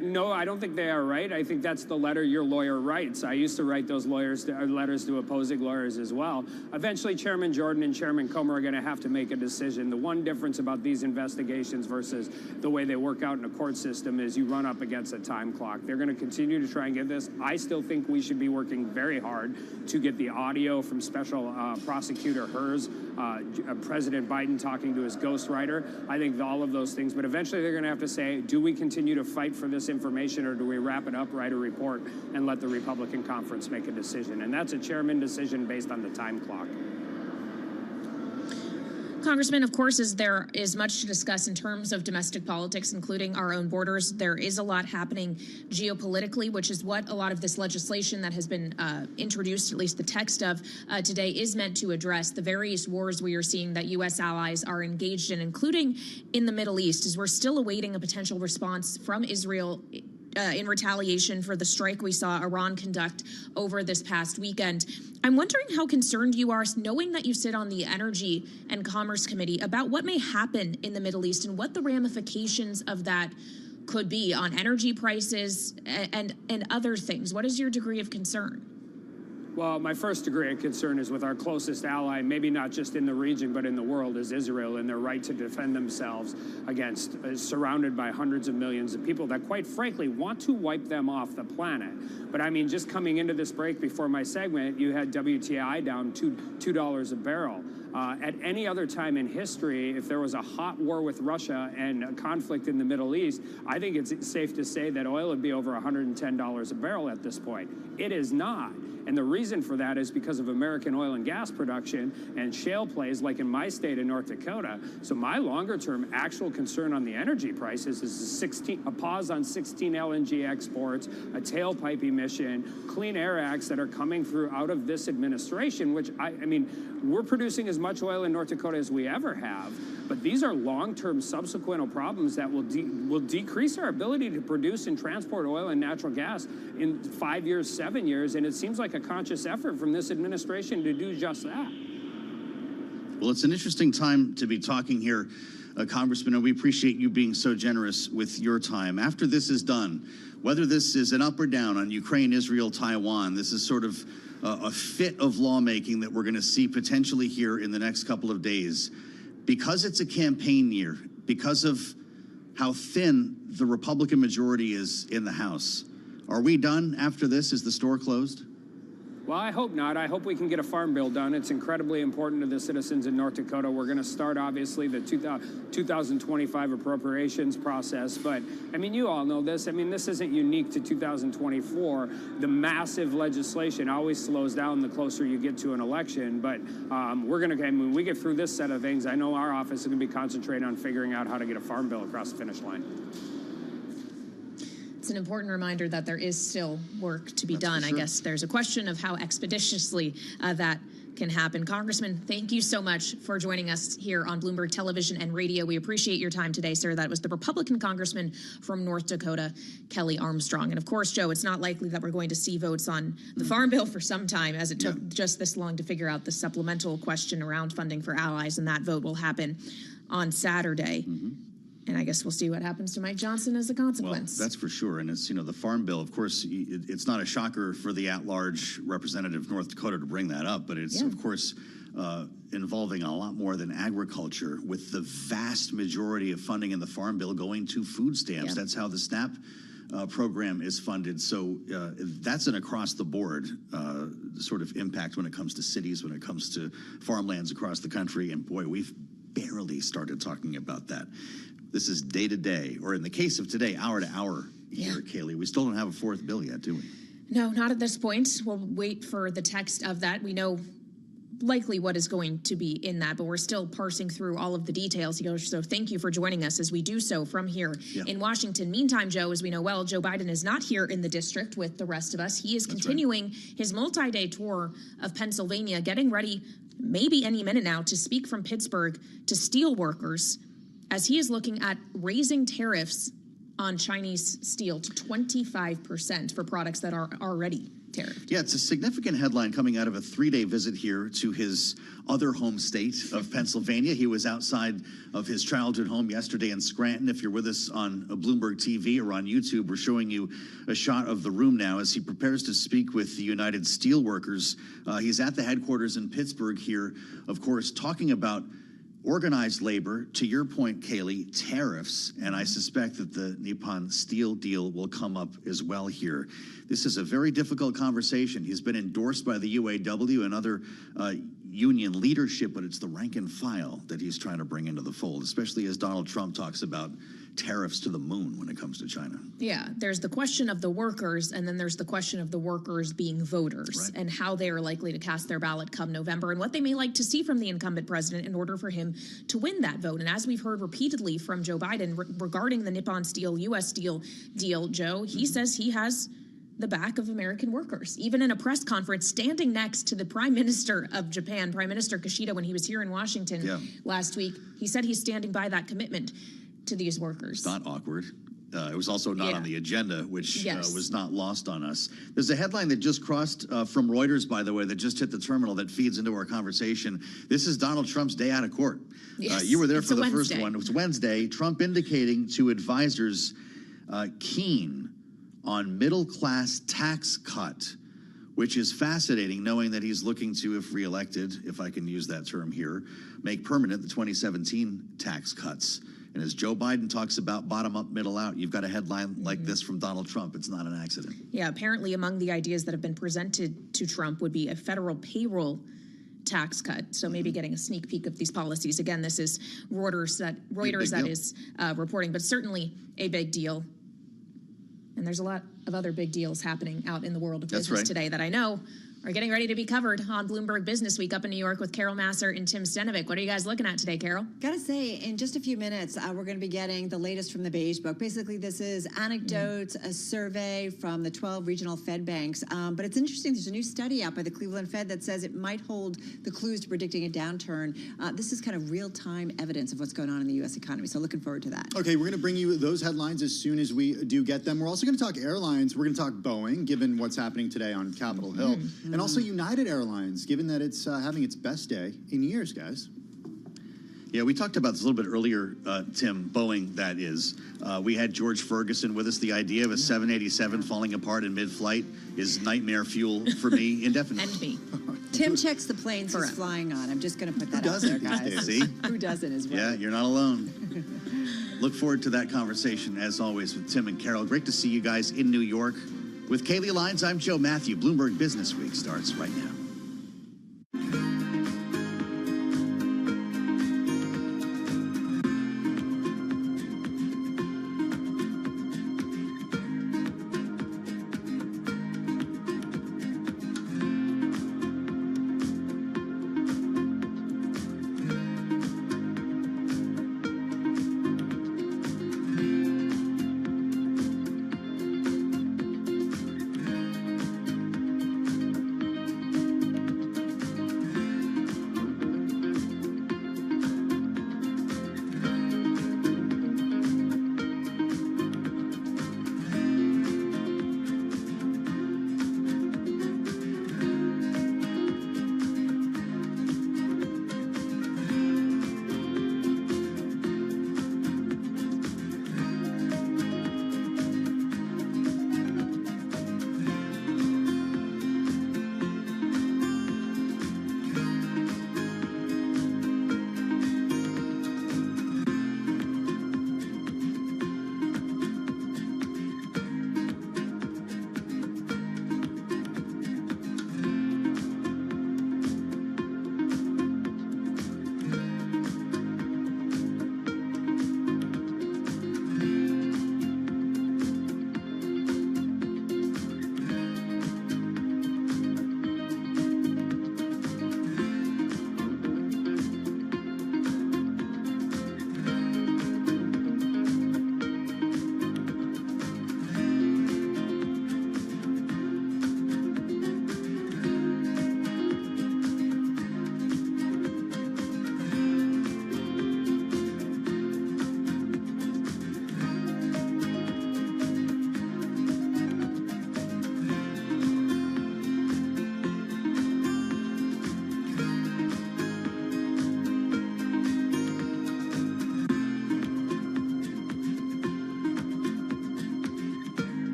no, I don't think they are right. I think that's the letter your lawyer writes. I used to write those letters to opposing lawyers as well. Eventually, Chairman Jordan and Chairman Comer are going to have to make a decision. The one difference about these investigations versus the way they work out in a court system is you run up against a time clock. They're going to continue to try and get this. I still think we should be working very hard to get the audio from Special Prosecutor Hers, President Biden talking to his ghostwriter. I think all of those things. But eventually, they're going to have to say, do we continue to fight for this information, or do we wrap it up, write a report, and let the Republican conference make a decision? And that's a chairman decision based on the time clock. Congressman, of course, as there is much to discuss in terms of domestic politics, including our own borders, there is a lot happening geopolitically, which is what a lot of this legislation that has been introduced, at least the text of today, is meant to address. The various wars we are seeing that U.S. allies are engaged in, including in the Middle East, as we're still awaiting a potential response from Israel in retaliation for the strike we saw Iran conduct over this past weekend. I'm wondering how concerned you are, knowing that you sit on the Energy and Commerce Committee, about what may happen in the Middle East and what the ramifications of that could be on energy prices and other things. What is your degree of concern? Well, my first degree of concern is with our closest ally, maybe not just in the region, but in the world, is Israel and their right to defend themselves against, surrounded by hundreds of millions of people that, quite frankly, want to wipe them off the planet. But I mean, just coming into this break before my segment, you had WTI down $2 a barrel. At any other time in history, if there was a hot war with Russia and a conflict in the Middle East, I think it's safe to say that oil would be over $110 a barrel at this point. It is not. And the reason for that is because of American oil and gas production and shale plays like in my state of North Dakota. So my longer term actual concern on the energy prices is a pause on 16 LNG exports, a tailpipe emission, Clean Air Acts that are coming through out of this administration, which I mean, we're producing as much oil in North Dakota as we ever have. But these are long-term subsequent problems that will decrease our ability to produce and transport oil and natural gas in 5 years, 7 years, and it seems like a conscious effort from this administration to do just that. Well, it's an interesting time to be talking here, Congressman, and we appreciate you being so generous with your time. After this is done, whether this is an up or down on Ukraine, Israel, Taiwan, this is sort of a fit of lawmaking that we're going to see potentially here in the next couple of days. Because it's a campaign year, because of how thin the Republican majority is in the House, are we done after this? Is the store closed? Well, I hope not. I hope we can get a farm bill done. It's incredibly important to the citizens in North Dakota. We're going to start, obviously, the 2025 appropriations process. But, I mean, you all know this. I mean, this isn't unique to 2024. The massive legislation always slows down the closer you get to an election. But we're going to, when we get through this set of things, I know our office is going to be concentrating on figuring out how to get a farm bill across the finish line. It's an important reminder that there is still work to be done. Sure. I guess there's a question of how expeditiously that can happen. Congressman, thank you so much for joining us here on Bloomberg Television and Radio. We appreciate your time today, sir. That was the Republican congressman from North Dakota, Kelly Armstrong. And of course, Joe, it's not likely that we're going to see votes on the farm bill for some time, as it took just this long to figure out the supplemental question around funding for allies, and that vote will happen on Saturday. And I guess we'll see what happens to Mike Johnson as a consequence. Well, that's for sure. And it's, the farm bill, of course, it's not a shocker for the at-large representative of North Dakota to bring that up, but it's, of course, involving a lot more than agriculture, with the vast majority of funding in the farm bill going to food stamps. That's how the SNAP program is funded. So that's an across-the-board sort of impact when it comes to cities, when it comes to farmlands across the country. And boy, we've barely started talking about that. This is day to day, or in the case of today, hour to hour here, Kaylee. We still don't have a fourth bill yet, do we? No, not at this point. We'll wait for the text of that. We know likely what is going to be in that, but we're still parsing through all of the details. So thank you for joining us as we do so from here in Washington. Meantime, Joe, as we know well, Joe Biden is not here in the district with the rest of us. He is continuing his multi-day tour of Pennsylvania, getting ready maybe any minute now to speak from Pittsburgh to steel workers, as he is looking at raising tariffs on Chinese steel to 25% for products that are already tariffed. Yeah, it's a significant headline coming out of a 3-day visit here to his other home state of Pennsylvania. He was outside of his childhood home yesterday in Scranton. If you're with us on Bloomberg TV or on YouTube, we're showing you a shot of the room now as he prepares to speak with the United Steelworkers. He's at the headquarters in Pittsburgh here, of course, talking about organized labor, to your point, Kaylee, tariffs, and I suspect that the Nippon Steel deal will come up as well here. This is a very difficult conversation. He's been endorsed by the UAW and other union leadership, but it's the rank and file that he's trying to bring into the fold, especially as Donald Trump talks about tariffs to the moon when it comes to China. Yeah, there's the question of the workers, and then there's the question of the workers being voters and how they are likely to cast their ballot come November, and what they may like to see from the incumbent president in order for him to win that vote. And as we've heard repeatedly from Joe Biden regarding the Nippon Steel, U.S. Steel deal, Joe, he says he has the back of American workers. Even in a press conference, standing next to the Prime Minister of Japan, Prime Minister Kishida, when he was here in Washington last week, he said he's standing by that commitment to these workers. It's not awkward. It was also not on the agenda, which was not lost on us. There's a headline that just crossed from Reuters, by the way, that just hit the terminal that feeds into our conversation. This is Donald Trump's day out of court. You were there for the first one. It was Wednesday. Trump indicating to advisors keen on middle-class tax cut which is fascinating, knowing that he's looking to, if reelected, if I can use that term here, make permanent the 2017 tax cuts. And as Joe Biden talks about bottom up, middle out, you've got a headline like this from Donald Trump. It's not an accident. Yeah, apparently among the ideas that have been presented to Trump would be a federal payroll tax cut. So maybe getting a sneak peek of these policies. Again, this is Reuters that is reporting, but certainly a big deal. And there's a lot of other big deals happening out in the world of business today that I know are getting ready to be covered on Bloomberg Business Week up in New York with Carol Masser and Tim Stenovic. What are you guys looking at today, Carol? Gotta say, in just a few minutes, we're going to be getting the latest from the Beige Book. Basically, this is anecdotes, a survey from the 12 regional Fed banks. But it's interesting, there's a new study out by the Cleveland Fed that says it might hold the clues to predicting a downturn. This is kind of real-time evidence of what's going on in the U.S. economy. So looking forward to that. Okay, we're going to bring you those headlines as soon as we do get them. We're also going to talk airlines. We're going to talk Boeing, given what's happening today on Capitol Hill. And also United Airlines, given that it's having its best day in years, guys. Yeah, we talked about this a little bit earlier, Tim, Boeing, that is. We had George Ferguson with us. The idea of a 787 falling apart in mid-flight is nightmare fuel for me indefinitely. And me. Tim checks the planes he's flying on. I'm just going to put that out there, guys. See? Who doesn't as well? Yeah, you're not alone. Look forward to that conversation, as always, with Tim and Carol. Great to see you guys in New York. With Kaylee Lyons, I'm Joe Matthew. Bloomberg Business Week starts right now.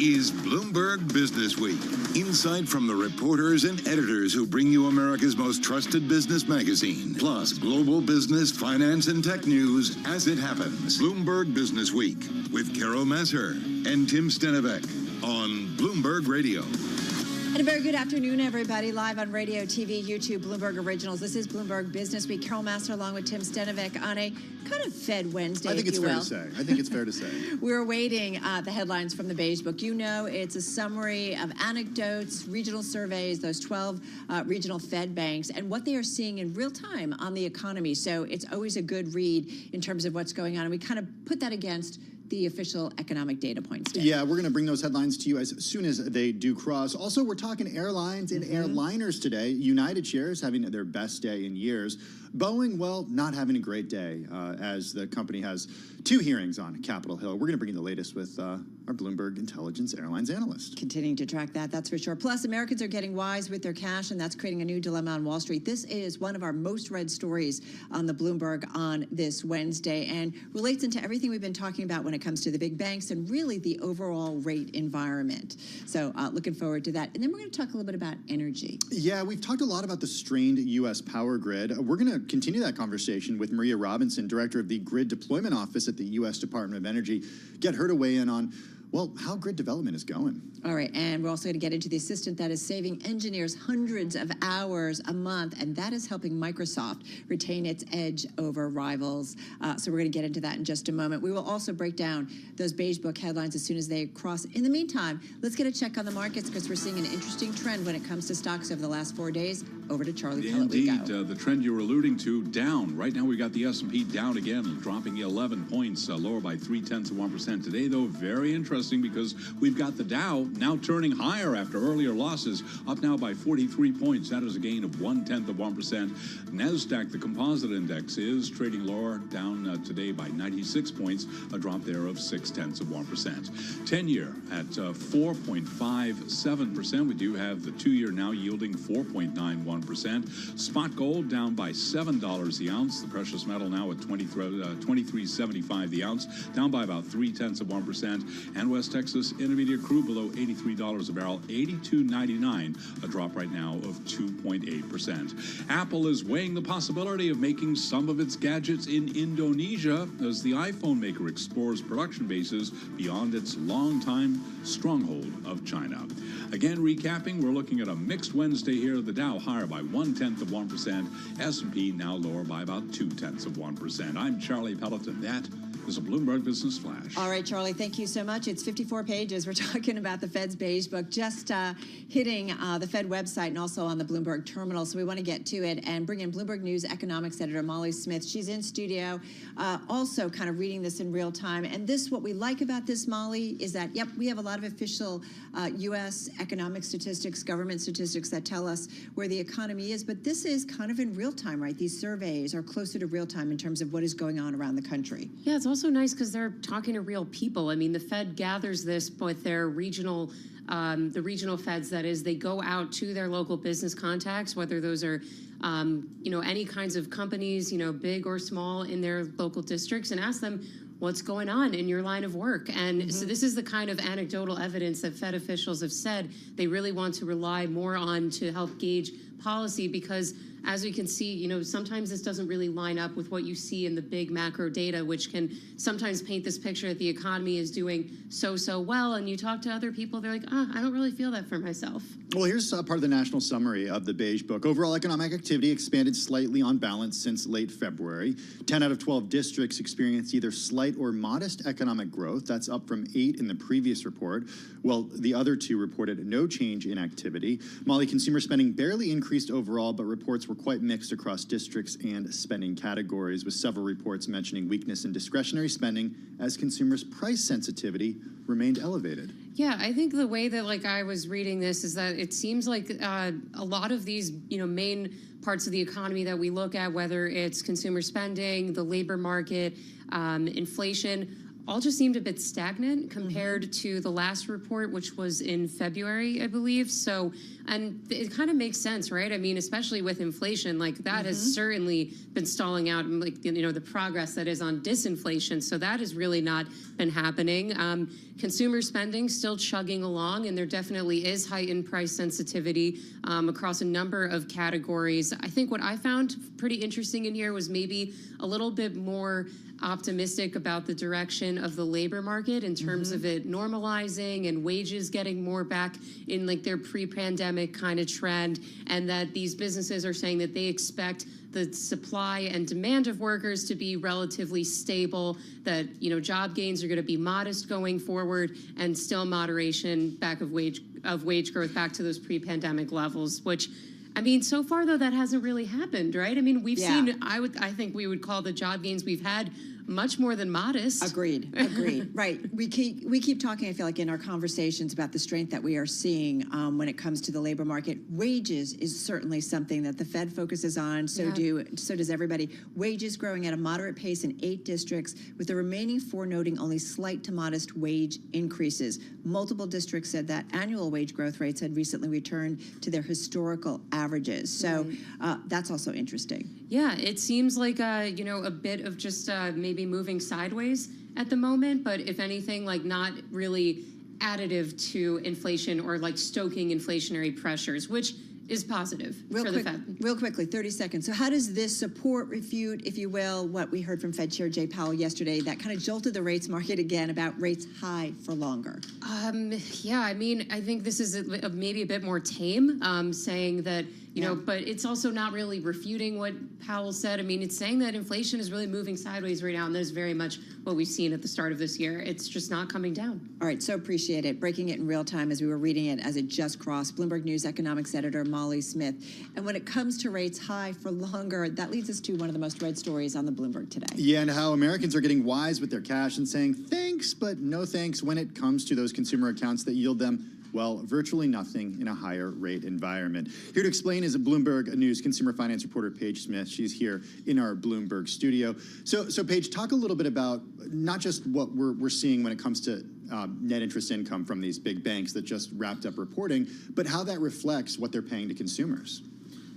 is Bloomberg Business Week. Insight from the reporters and editors who bring you America's most trusted business magazine. Plus, global business, finance, and tech news as it happens. Bloomberg Business Week with Carol Masser and Tim Stenivek on Bloomberg Radio. And a very good afternoon, everybody. Live on radio, TV, YouTube, Bloomberg Originals. This is Bloomberg Business Week. Carol Master along with Tim Stenivek on a kind of Fed Wednesday, I think it's fair to say. I think it's fair to say. We're awaiting the headlines from the Beige Book. You know, it's a summary of anecdotes, regional surveys, those 12 regional Fed banks, and what they are seeing in real time on the economy. So it's always a good read in terms of what's going on. And we kind of put that against the official economic data points. Yeah, we're going to bring those headlines to you as soon as they do cross. Also, we're talking airlines and airliners today. United shares having their best day in years. Boeing, well, not having a great day as the company has 2 hearings on Capitol Hill. We're going to bring you the latest with our Bloomberg Intelligence Airlines analyst. Continuing to track that, that's for sure. Plus, Americans are getting wise with their cash, and that's creating a new dilemma on Wall Street. This is one of our most read stories on the Bloomberg on this Wednesday and relates into everything we've been talking about when it comes to the big banks and really the overall rate environment. So looking forward to that. And then we're going to talk a little bit about energy. Yeah, we've talked a lot about the strained U.S. power grid. We're going to continue that conversation with Maria Robinson, director of the Grid Deployment Office at the U.S. Department of Energy. Get her to weigh in on, well, how grid development is going. All right, and we're also going to get into the assistant that is saving engineers hundreds of hours a month, and that is helping Microsoft retain its edge over rivals. So we're going to get into that in just a moment. We will also break down those Beige Book headlines as soon as they cross. In the meantime, let's get a check on the markets because we're seeing an interesting trend when it comes to stocks over the last 4 days. Over to Charlie Pellet. Indeed, the trend you were alluding to, down. Right now we got the S&P down again, dropping 11 points, lower by 0.3% today, though. Very interesting because we've got the Dow now turning higher after earlier losses, up now by 43 points. That is a gain of 0.1%. NASDAQ, the composite index, is trading lower, down today by 96 points, a drop there of 0.6%. 10-year at 4.57%. We do have the 2-year now yielding 4.91%. Spot gold down by $7 the ounce. The precious metal now at $23.75 the ounce, down by about 0.3%. And West Texas Intermediate crude below $83 a barrel, $82.99, a drop right now of 2.8%. Apple is weighing the possibility of making some of its gadgets in Indonesia as the iPhone maker explores production bases beyond its longtime stronghold of China. Again, recapping, we're looking at a mixed Wednesday here. The Dow higher by 0.1%. S&P now lower by about 0.2%. I'm Charlie Pelleton. That is a Bloomberg Business Flash. All right, Charlie, thank you so much. It's 54 pages. We're talking about the Fed's Beige Book, just hitting the Fed website and also on the Bloomberg terminal. So we want to get to it and bring in Bloomberg News economics editor Molly Smith. She's in studio, also kind of reading this in real time. And this, what we like about this, Molly, is that, yep, we have a lot of official U.S. economic statistics, government statistics that tell us where the economy is. But this is kind of in real time, right? These surveys are closer to real time in terms of what is going on around the country. Yeah, it's also nice because they're talking to real people. I mean, the Fed gathers this with their regional, the regional Feds, that is, they go out to their local business contacts, whether those are, any kinds of companies, big or small in their local districts, and ask them, what's going on in your line of work? And so this is the kind of anecdotal evidence that Fed officials have said they really want to rely more on to help gauge policy because, as we can see, sometimes this doesn't really line up with what you see in the big macro data, which can sometimes paint this picture that the economy is doing so well. And you talk to other people, they're like, I don't really feel that for myself. Well, here's part of the national summary of the Beige Book. Overall economic activity expanded slightly on balance since late February. 10 out of 12 districts experienced either slight or modest economic growth. That's up from 8 in the previous report. Well, the other 2 reported no change in activity. Molly, consumer spending barely increased overall, but reports were quite mixed across districts and spending categories, with several reports mentioning weakness in discretionary spending as consumers' price sensitivity remained elevated. Yeah, I think the way that I was reading this is that it seems like a lot of these main parts of the economy that we look at, whether it's consumer spending, the labor market, inflation, all just seemed a bit stagnant compared to the last report, which was in February, I believe. So, and it kind of makes sense, right? I mean, especially with inflation, like that has certainly been stalling out, and like, you know, the progress that is on disinflation. So that has really not been happening. Consumer spending still chugging along, and there definitely is heightened price sensitivity across a number of categories. I think what I found pretty interesting in here was maybe a little bit more optimistic about the direction of the labor market in terms of it normalizing and wages getting more back in like their pre-pandemic kind of trend, and that these businesses are saying that they expect the supply and demand of workers to be relatively stable, that, you know, job gains are going to be modest going forward, and still moderation back of wage growth back to those pre-pandemic levels, which, I mean, so far though that hasn't really happened, right? I mean, we've seen, I think we would call the job gains we've had much more than modest. Agreed. Right. We keep talking, I feel like, in our conversations about the strength that we are seeing when it comes to the labor market. Wages is certainly something that the Fed focuses on. So does everybody. Wages growing at a moderate pace in 8 districts, with the remaining 4 noting only slight to modest wage increases. Multiple districts said that annual wage growth rates had recently returned to their historical averages. So that's also interesting. Yeah, it seems like you know, a bit of just maybe moving sideways at the moment, but if anything, like not really additive to inflation or like stoking inflationary pressures, which is positive for the Fed. Real quickly, 30 seconds. So how does this support, refute, if you will, what we heard from Fed Chair Jay Powell yesterday that kind of jolted the rates market again about rates high for longer? Yeah, I mean, I think this is maybe a bit more tame, saying that, you know, but it's also not really refuting what Powell said. I mean, it's saying that inflation is really moving sideways right now, and that is very much what we've seen at the start of this year. It's just not coming down. All right, so appreciate it. Breaking it in real time as we were reading it as it just crossed. Bloomberg News economics editor Molly Smith. And when it comes to rates high for longer, that leads us to one of the most read stories on the Bloomberg today. Yeah, and how Americans are getting wise with their cash and saying thanks, but no thanks when it comes to those consumer accounts that yield them, well, virtually nothing in a higher rate environment. Here to explain is a Bloomberg News consumer finance reporter, Paige Smith. She's here in our Bloomberg studio. So Paige, talk a little bit about not just what we're seeing when it comes to net interest income from these big banks that just wrapped up reporting, but how that reflects what they're paying to consumers.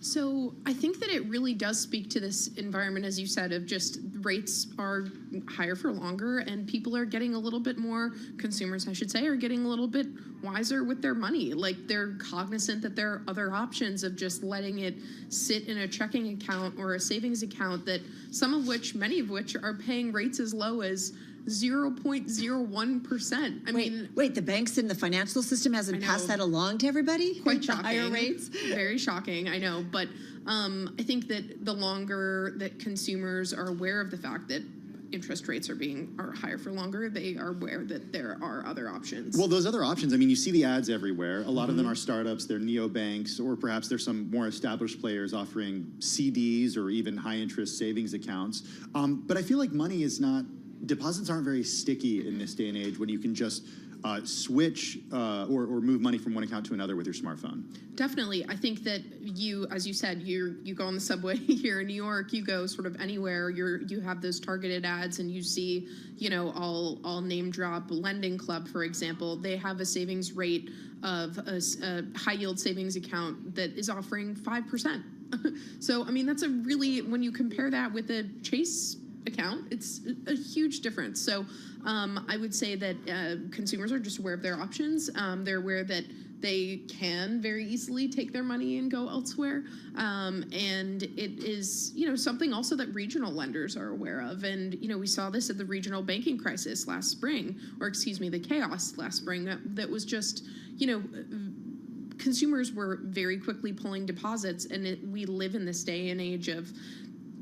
So I think that it really does speak to this environment, as you said, of just rates are higher for longer, and people are getting a little bit more, consumers I should say, are getting a little bit wiser with their money. Like, they're cognizant that there are other options of just letting it sit in a checking account or a savings account, that many of which are paying rates as low as 0.01%. I mean, wait, the banks and the financial system hasn't passed that along to everybody? Quite shocking. Higher rates? Very shocking, I know. But I think that the longer that consumers are aware of the fact that interest rates are higher for longer, they are aware that there are other options. Well, those other options, I mean, you see the ads everywhere. A lot of them are startups, they're neobanks, or perhaps there's some more established players offering CDs or even high interest savings accounts. But I feel like deposits aren't very sticky in this day and age when you can just switch or move money from one account to another with your smartphone. Definitely. I think that you, as you said, you go on the subway here in New York, you go sort of anywhere, you have those targeted ads, and you see, you know, I'll name drop Lending Club, for example. They have a savings rate of a high yield savings account that is offering 5%. So, I mean, that's when you compare that with a Chase account, it's a huge difference. So I would say that consumers are just aware of their options. They're aware that they can very easily take their money and go elsewhere. And it is, you know, something also that regional lenders are aware of. And, you know, we saw this at the regional banking crisis last spring, the chaos last spring that was just, you know, consumers were very quickly pulling deposits, and we live in this day and age of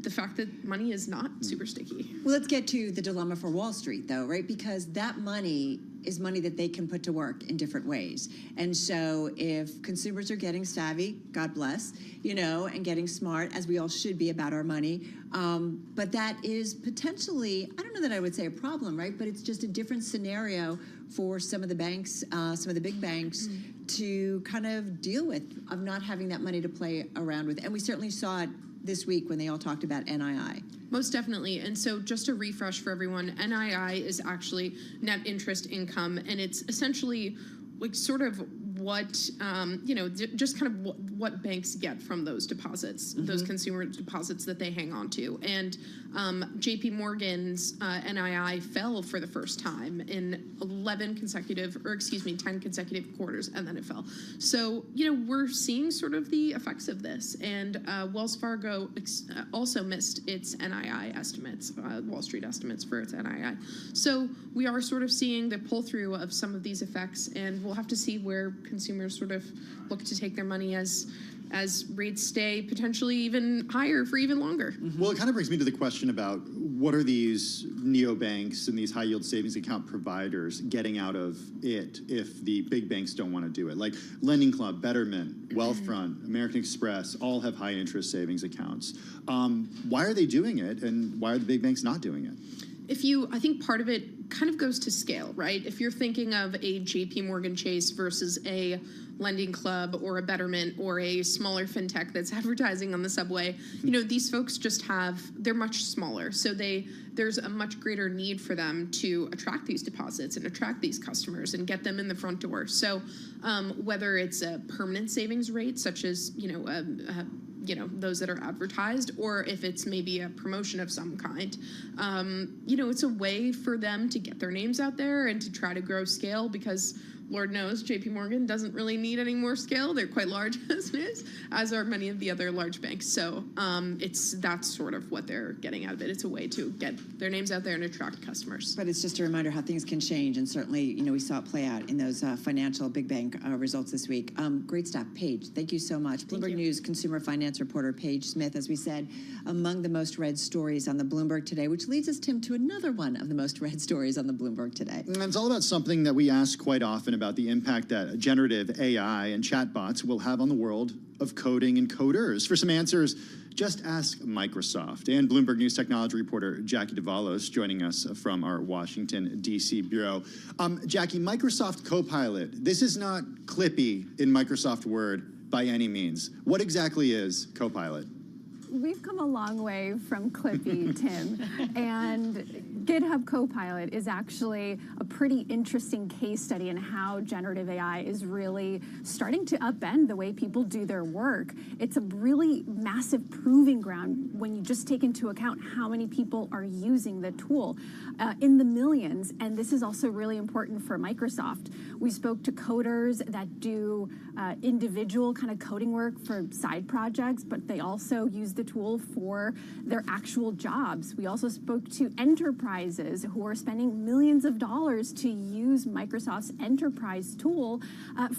the fact that money is not super sticky. Well, let's get to the dilemma for Wall Street, though, right? Because that money is money that they can put to work in different ways. And so if consumers are getting savvy, God bless, you know, and getting smart, as we all should be about our money, but that is potentially, I don't know that I would say a problem, right? But it's just a different scenario for some of the banks, some of the big banks, to kind of deal with, of not having that money to play around with. And we certainly saw it this week when they all talked about NII. Most definitely. And so just a refresh for everyone, NII is actually net interest income, and it's essentially like sort of what, just kind of what banks get from those deposits, those consumer deposits that they hang on to. And JP Morgan's NII fell for the first time in 10 consecutive quarters, and then it fell. So, we're seeing sort of the effects of this. And Wells Fargo also missed its NII estimates, Wall Street estimates for its NII. So we are sort of seeing the pull through of some of these effects, and we'll have to see where consumers sort of look to take their money as rates stay potentially even higher for even longer. Well, it kind of brings me to the question about what are these neobanks and these high yield savings account providers getting out of it if the big banks don't want to do it? Like Lending Club, Betterment, Wealthfront, American Express, all have high interest savings accounts. Why are they doing it, and why are the big banks not doing it? I think part of it kind of goes to scale, right? If you're thinking of a JP Morgan Chase versus a Lending Club or a Betterment or a smaller fintech that's advertising on the subway, these folks they're much smaller. So there's a much greater need for them to attract these deposits and attract these customers and get them in the front door. So whether it's a permanent savings rate, such as, those that are advertised, or if it's maybe a promotion of some kind, it's a way for them to get their names out there and to try to grow scale, because Lord knows JP Morgan doesn't really need any more scale. They're quite large as it is, as are many of the other large banks. So that's sort of what they're getting out of it. It's a way to get their names out there and attract customers. But it's just a reminder how things can change, and certainly, we saw it play out in those financial big bank results this week. Great stuff. Paige, thank you so much. Bloomberg News consumer finance reporter Paige Smith, as we said, among the most read stories on the Bloomberg today, which leads us, Tim, to another one of the most read stories on the Bloomberg today. And it's all about something that we ask quite often about the impact that generative AI and chatbots will have on the world of coding and coders. For some answers, just ask Microsoft. And Bloomberg News technology reporter Jackie Davalos joining us from our Washington, D.C. bureau. Jackie, Microsoft Copilot. This is not Clippy in Microsoft Word by any means. What exactly is Copilot? We've come a long way from Clippy, Tim, and GitHub Copilot is actually a pretty interesting case study in how generative AI is really starting to upend the way people do their work. It's a really massive proving ground when you just take into account how many people are using the tool, in the millions, and this is also really important for Microsoft. We spoke to coders that do individual kind of coding work for side projects, but they also use the tool for their actual jobs. We also spoke to enterprises who are spending millions of dollars to use Microsoft's enterprise tool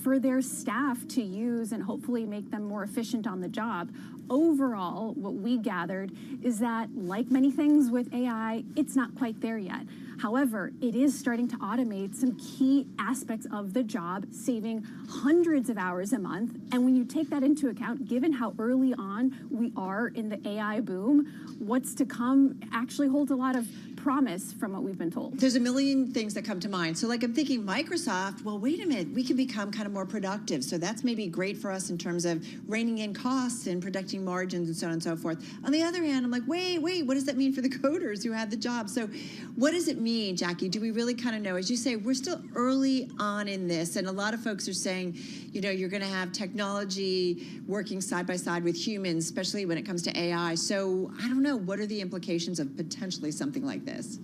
for their staff to use and hopefully make them more efficient on the job. Overall, what we gathered is that, like many things with AI, it's not quite there yet. However, it is starting to automate some key aspects of the job, saving hundreds of hours a month. And when you take that into account, given how early on we are in the AI boom, what's to come actually holds a lot of promise from what we've been told. There's a million things that come to mind. So I'm thinking Microsoft, well, wait a minute, we can become kind of more productive. So that's maybe great for us in terms of reining in costs and protecting margins and so on and so forth. On the other hand, I'm like, wait, what does that mean for the coders who have the job? So what does it mean, Jackie? Do we really kind of know? As you say, we're still early on in this, and a lot of folks are saying, you're going to have technology working side by side with humans, especially when it comes to AI. So I don't know, what are the implications of potentially something like this?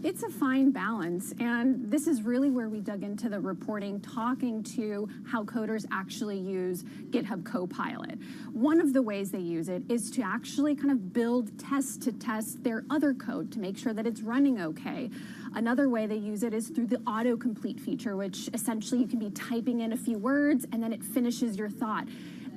It's a fine balance, and this is really where we dug into the reporting, talking to how coders actually use GitHub Copilot. One of the ways they use it is to actually kind of build tests to test their other code to make sure that it's running okay. Another way they use it is through the autocomplete feature, which essentially you can be typing in a few words and then it finishes your thought.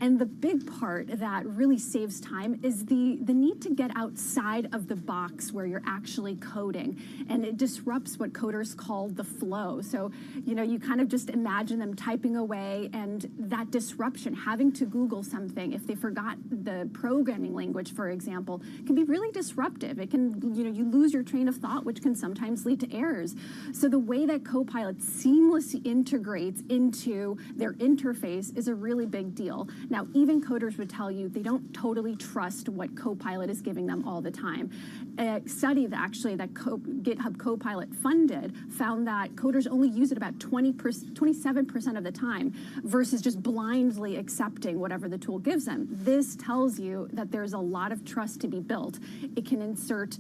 And the big part that really saves time is the need to get outside of the box where you're actually coding. And it disrupts what coders call the flow. So, you kind of just imagine them typing away, and that disruption, having to Google something if they forgot the programming language, for example, can be really disruptive. It can, you lose your train of thought, which can sometimes lead to errors. So the way that Copilot seamlessly integrates into their interface is a really big deal. Now, even coders would tell you they don't totally trust what Copilot is giving them all the time. A study that GitHub Copilot funded found that coders only use it about 27% of the time versus just blindly accepting whatever the tool gives them. This tells you that there's a lot of trust to be built. It can insert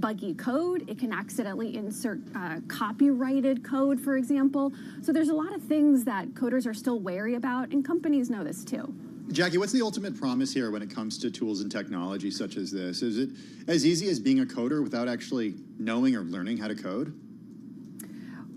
buggy code. It can accidentally insert copyrighted code, for example. So there's a lot of things that coders are still wary about, and companies know this too. Jackie, what's the ultimate promise here when it comes to tools and technology such as this? Is it as easy as being a coder without actually knowing or learning how to code?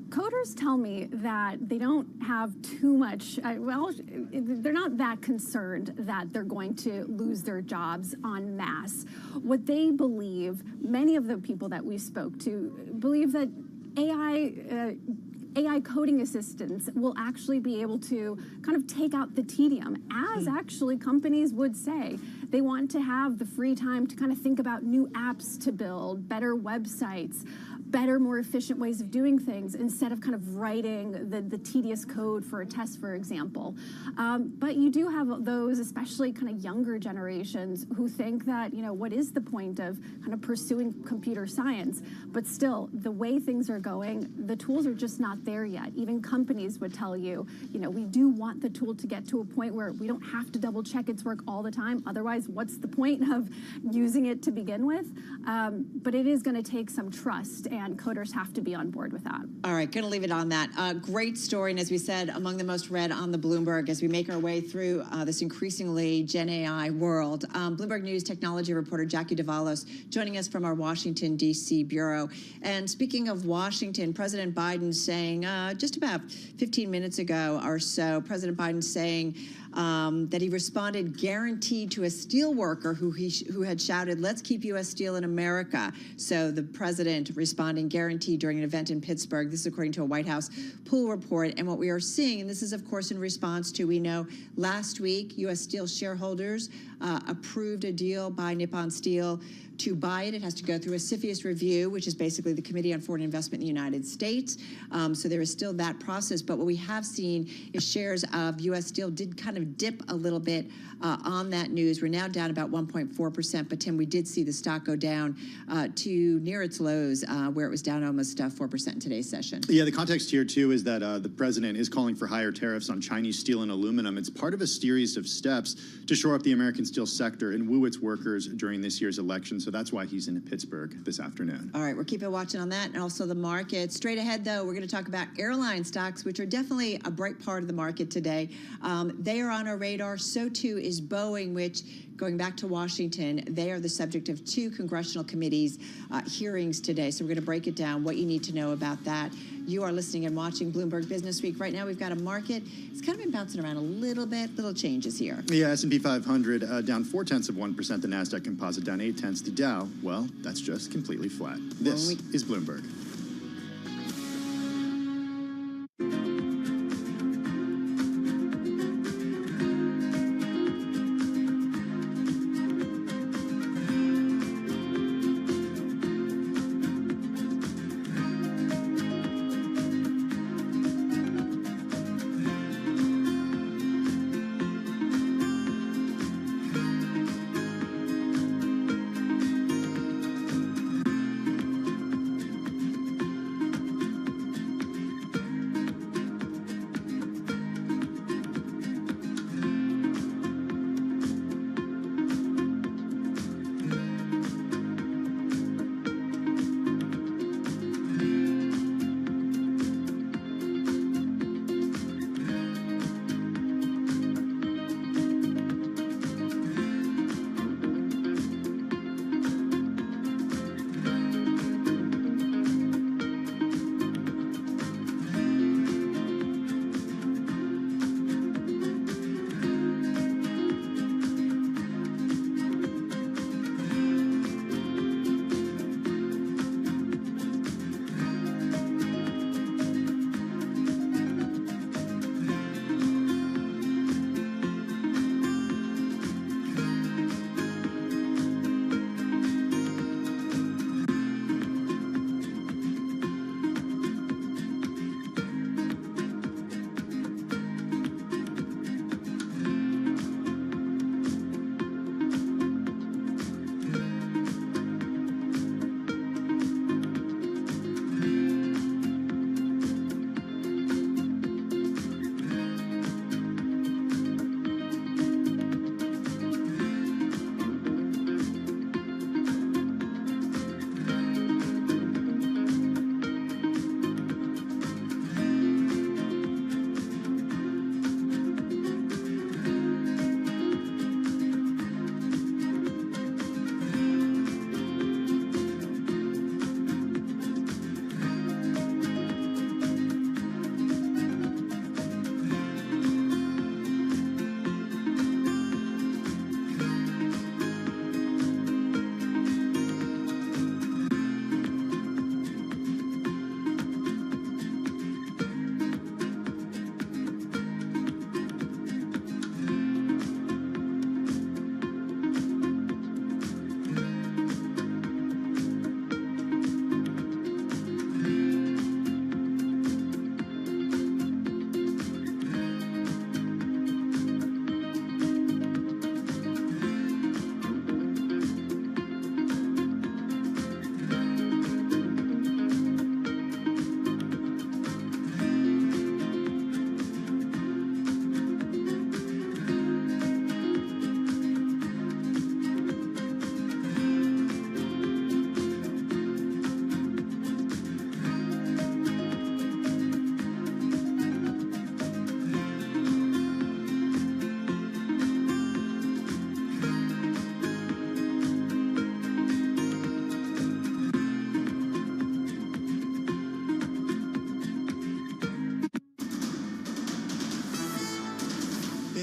Coders tell me that they don't have too much, they're not that concerned that they're going to lose their jobs en masse. What they believe, many of the people that we spoke to, believe that AI coding assistants will actually be able to kind of take out the tedium, as actually companies would say. They want to have the free time to kind of think about new apps to build, better websites, better, more efficient ways of doing things instead of kind of writing the tedious code for a test, for example. But you do have those, especially kind of younger generations, who think that, what is the point of kind of pursuing computer science? But still, the way things are going, the tools are just not there yet. Even companies would tell you, we do want the tool to get to a point where we don't have to double check its work all the time. Otherwise, what's the point of using it to begin with? But it is going to take some trust, and coders have to be on board with that. All right, going to leave it on that. Great story, and as we said, among the most read on the Bloomberg as we make our way through this increasingly Gen AI world. Bloomberg News technology reporter Jackie Davalos joining us from our Washington, D.C. bureau. And speaking of Washington, President Biden saying just about 15 minutes ago or so, President Biden saying that he responded guaranteed to a steel worker who had shouted, "Let's keep U.S. steel in America." So the president responding guaranteed during an event in Pittsburgh. This is according to a White House pool report. And what we are seeing, and this is, of course, in response to, we know last week, U.S. Steel shareholders approved a deal by Nippon Steel to buy it. It has to go through a CFIUS review, which is basically the Committee on Foreign Investment in the United States. So there is still that process. But what we have seen is shares of U.S. Steel did kind of dip a little bit on that news. We're now down about 1.4%. But, Tim, we did see the stock go down to near its lows, where it was down almost 4% in today's session. Yeah, the context here, too, is that the president is calling for higher tariffs on Chinese steel and aluminum. It's part of a series of steps to shore up the American steel sector and woo its workers during this year's election. So that's why he's in Pittsburgh this afternoon. All right, we're keeping watching on that and also the market. Straight ahead, though, we're going to talk about airline stocks, which are definitely a bright part of the market today. They are on our radar. So, too, is Boeing, which, going back to Washington, they are the subject of 2 congressional committees hearings today. So we're going to break it down, what you need to know about that. You are listening and watching Bloomberg Business Week. Right now, we've got a market. It's kind of been bouncing around a little bit, little changes here. Yeah, S&P 500 down 0.4%. The NASDAQ Composite down 0.8. The Dow, well, that's just completely flat. This is Bloomberg.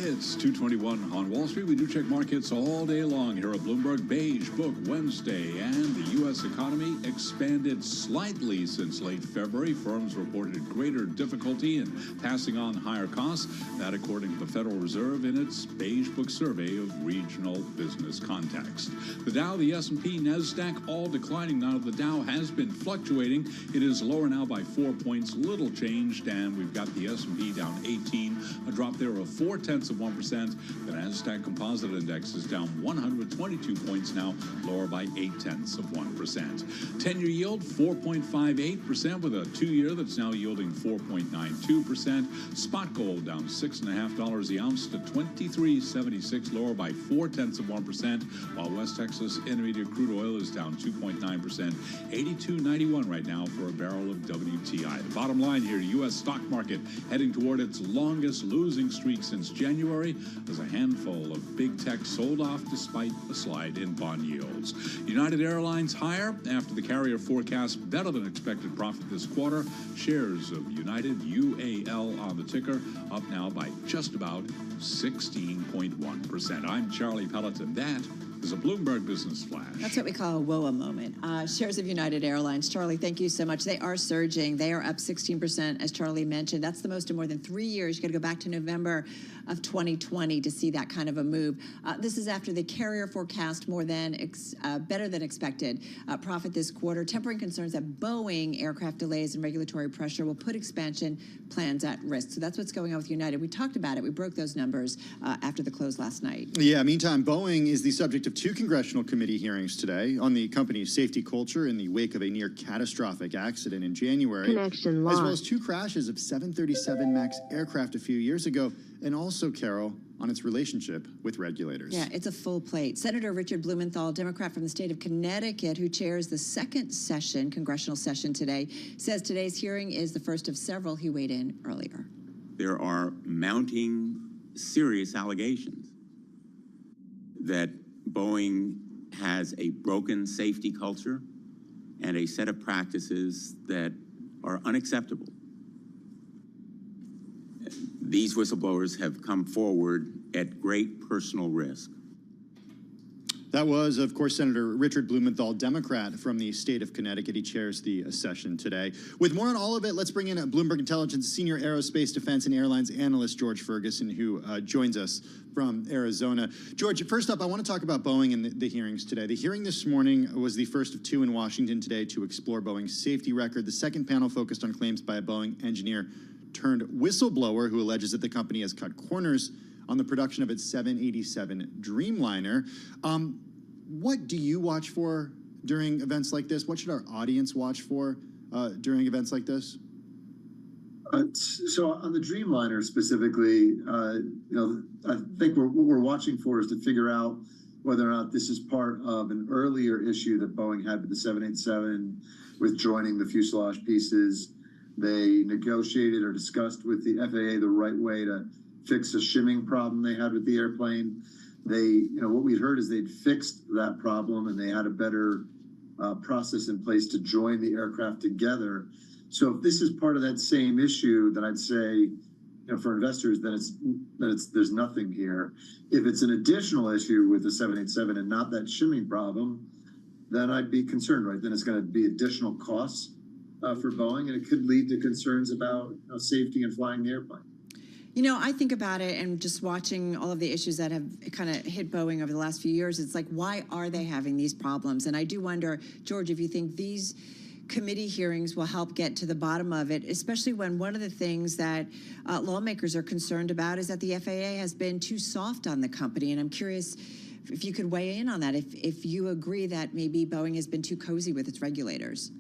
It's 2:21 on Wall Street. We do check markets all day long here at Bloomberg. Beige Book Wednesday, and the U.S. economy expanded slightly since late February. Firms reported greater difficulty in passing on higher costs. That, according to the Federal Reserve in its Beige Book survey of regional business context. The Dow, the S&P, NASDAQ all declining. Now the Dow has been fluctuating. It is lower now by 4 points, little changed, and we've got the S&P down 18, a drop there of 0.4%. The Nasdaq Composite Index is down 122 points now, lower by 0.8%. 10-year yield 4.58%, with a 2-year that's now yielding 4.92%. Spot gold down $6.50 the ounce to $23.76, lower by 0.4%. While West Texas Intermediate crude oil is down 2.9%, $82.91 right now for a barrel of WTI. The bottom line here: U.S. stock market heading toward its longest losing streak since January, as a handful of big tech sold off despite a slide in bond yields. United Airlines higher after the carrier forecast better than expected profit this quarter. Shares of United, UAL on the ticker, up now by just about 16.1%. I'm Charlie Pelleton. That is a Bloomberg Business Flash. That's what we call a WOA moment. Shares of United Airlines. Charlie, thank you so much. They are surging. They are up 16%, as Charlie mentioned. That's the most in more than 3 years. You got to go back to November of 2020 to see that kind of a move. This is after the carrier forecast better than expected profit this quarter, tempering concerns that Boeing aircraft delays and regulatory pressure will put expansion plans at risk. So that's what's going on with United. We talked about it. We broke those numbers after the close last night. Yeah, meantime, Boeing is the subject of 2 congressional committee hearings today on the company's safety culture in the wake of a near catastrophic accident in January, as well as 2 crashes of 737 MAX aircraft a few years ago, and also, Carol, on its relationship with regulators. Yeah, it's a full plate. Senator Richard Blumenthal, Democrat from the state of Connecticut, who chairs the second congressional session today, says today's hearing is the first of several. He weighed in earlier. There are mounting serious allegations that Boeing has a broken safety culture and a set of practices that are unacceptable. These whistleblowers have come forward at great personal risk. That was, of course, Senator Richard Blumenthal, Democrat from the state of Connecticut. He chairs the session today. With more on all of it, let's bring in Bloomberg Intelligence senior aerospace, defense, and airlines analyst George Ferguson, who joins us from Arizona. George, first up, I want to talk about Boeing and the hearings today. The hearing this morning was the first of 2 in Washington today to explore Boeing's safety record. The second panel focused on claims by a Boeing engineer turned whistleblower who alleges that the company has cut corners on the production of its 787 Dreamliner. What do you watch for during events like this? What should our audience watch for during events like this? So on the Dreamliner specifically, I think what we're watching for is to figure out whether or not this is part of an earlier issue that Boeing had with the 787, with joining the fuselage pieces. They negotiated or discussed with the FAA the right way to fix a shimming problem they had with the airplane. What we'd heard is they'd fixed that problem and they had a better process in place to join the aircraft together. So if this is part of that same issue, then I'd say, for investors, then there's nothing here. If it's an additional issue with the 787 and not that shimming problem, then I'd be concerned, right? Then it's going to be additional costs for Boeing, and it could lead to concerns about safety and flying the airplane. I think about it and just watching all of the issues that have kind of hit Boeing over the last few years, it's like, why are they having these problems? And I do wonder, George, if you think these committee hearings will help get to the bottom of it, especially when one of the things that lawmakers are concerned about is that the FAA has been too soft on the company. And I'm curious if you could weigh in on that, if you agree that maybe Boeing has been too cozy with its regulators.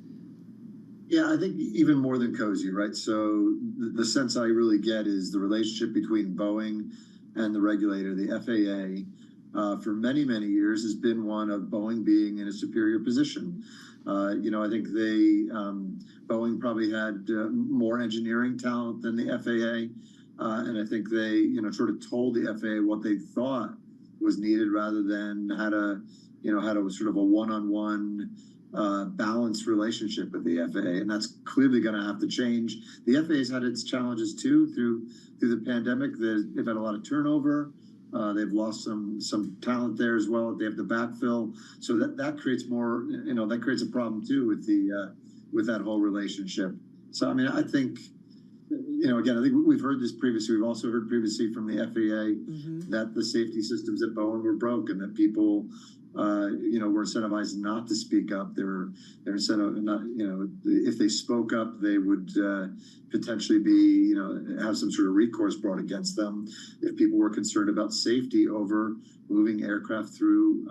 Yeah, I think even more than cozy, right? So the sense I really get is the relationship between Boeing and the regulator, the FAA, for many, many years has been one of Boeing being in a superior position. I think Boeing probably had more engineering talent than the FAA, and I think they, sort of told the FAA what they thought was needed rather than had a sort of a one-on-one balanced relationship with the FAA, and that's clearly going to have to change. The FAA's had its challenges too through the pandemic. They've had a lot of turnover. They've lost some talent there as well. They have to backfill, so that creates more. That creates a problem too with that whole relationship. So I mean, I think. Again, I think we've heard this previously. We've also heard previously from the FAA that the safety systems at Boeing were broken, that people, were incentivized not to speak up. They're incentivized not, if they spoke up, they would potentially be, have some sort of recourse brought against them if people were concerned about safety over moving aircraft through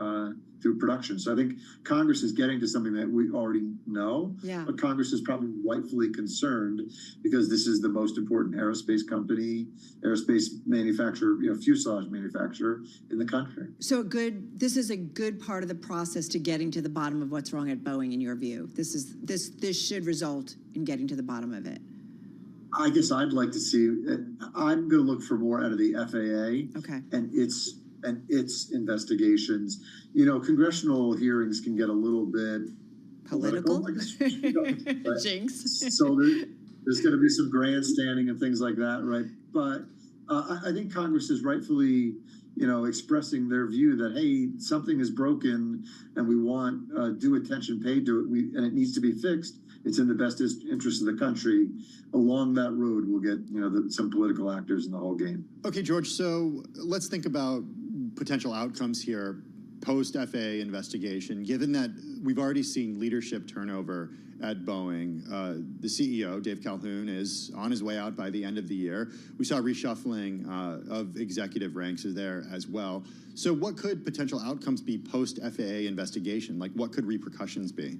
production. So I think Congress is getting to something that we already know, but Congress is probably rightfully concerned because this is the most important aerospace manufacturer, fuselage manufacturer in the country. So this is a good part of the process to getting to the bottom of what's wrong at Boeing, in your view. This should result in getting to the bottom of it. I guess I'd like to see. I'm going to look for more out of the FAA. Okay. And its investigations. Congressional hearings can get a little bit political. I guess, Jinx. So there's going to be some grandstanding and things like that, right? But I think Congress is rightfully, expressing their view that, hey, something is broken and we want due attention paid to it, and it needs to be fixed. It's in the best interest of the country. Along that road, we'll get, some political actors in the whole game. Okay, George, so let's think about potential outcomes here post-FAA investigation, given that we've already seen leadership turnover at Boeing. The CEO, Dave Calhoun, is on his way out by the end of the year. We saw reshuffling of executive ranks there as well. So what could potential outcomes be post-FAA investigation? Like, what could repercussions be?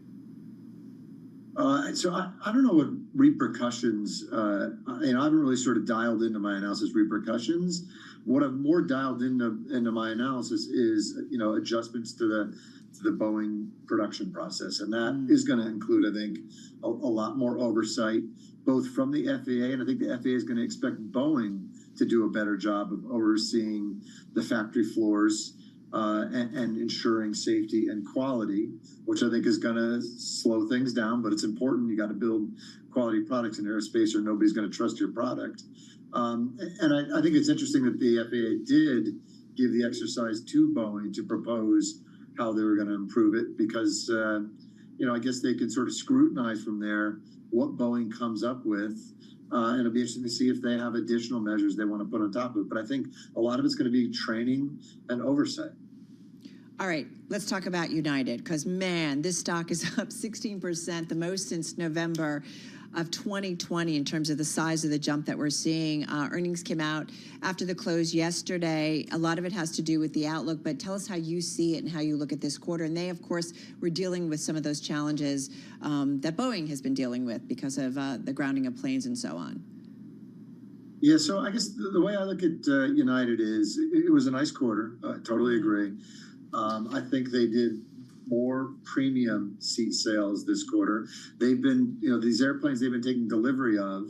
So I don't know what repercussions, I haven't really sort of dialed into my analysis repercussions. What I've more dialed into my analysis is, adjustments to the Boeing production process. And that is going to include, I think, a lot more oversight, both from the FAA, and I think the FAA is going to expect Boeing to do a better job of overseeing the factory floors, and ensuring safety and quality, which I think is going to slow things down, but it's important. You got to build quality products in aerospace or nobody's going to trust your product. And I think it's interesting that the FAA did give the exercise to Boeing to propose how they were going to improve it because, I guess they can sort of scrutinize from there what Boeing comes up with. And it'll be interesting to see if they have additional measures they want to put on top of it. But I think a lot of it's going to be training and oversight. All right, let's talk about United, because, man, this stock is up 16%, the most since November of 2020 in terms of the size of the jump that we're seeing. Earnings came out after the close yesterday. A lot of it has to do with the outlook, but tell us how you see it and how you look at this quarter. And they, of course, were dealing with some of those challenges that Boeing has been dealing with because of the grounding of planes and so on. Yeah, so I guess the way I look at United is it was a nice quarter. I totally agree. I think they did more premium seat sales this quarter. They've been, these airplanes they've been taking delivery of,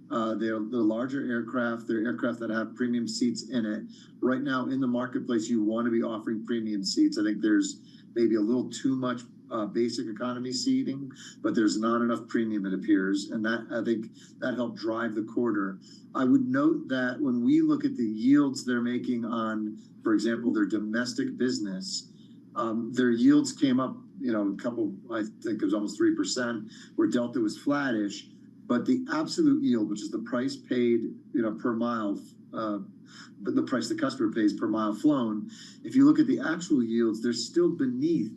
they're the larger aircraft. They're aircraft that have premium seats in it. Right now in the marketplace, you want to be offering premium seats. I think there's maybe a little too much basic economy seating, but there's not enough premium, it appears. And that, I think that helped drive the quarter. I would note that when we look at the yields they're making on, for example, their domestic business, their yields came up, a couple, I think it was almost 3%, where Delta was flattish, but the absolute yield, which is the price paid, per mile, but the price the customer pays per mile flown, if you look at the actual yields, they're still beneath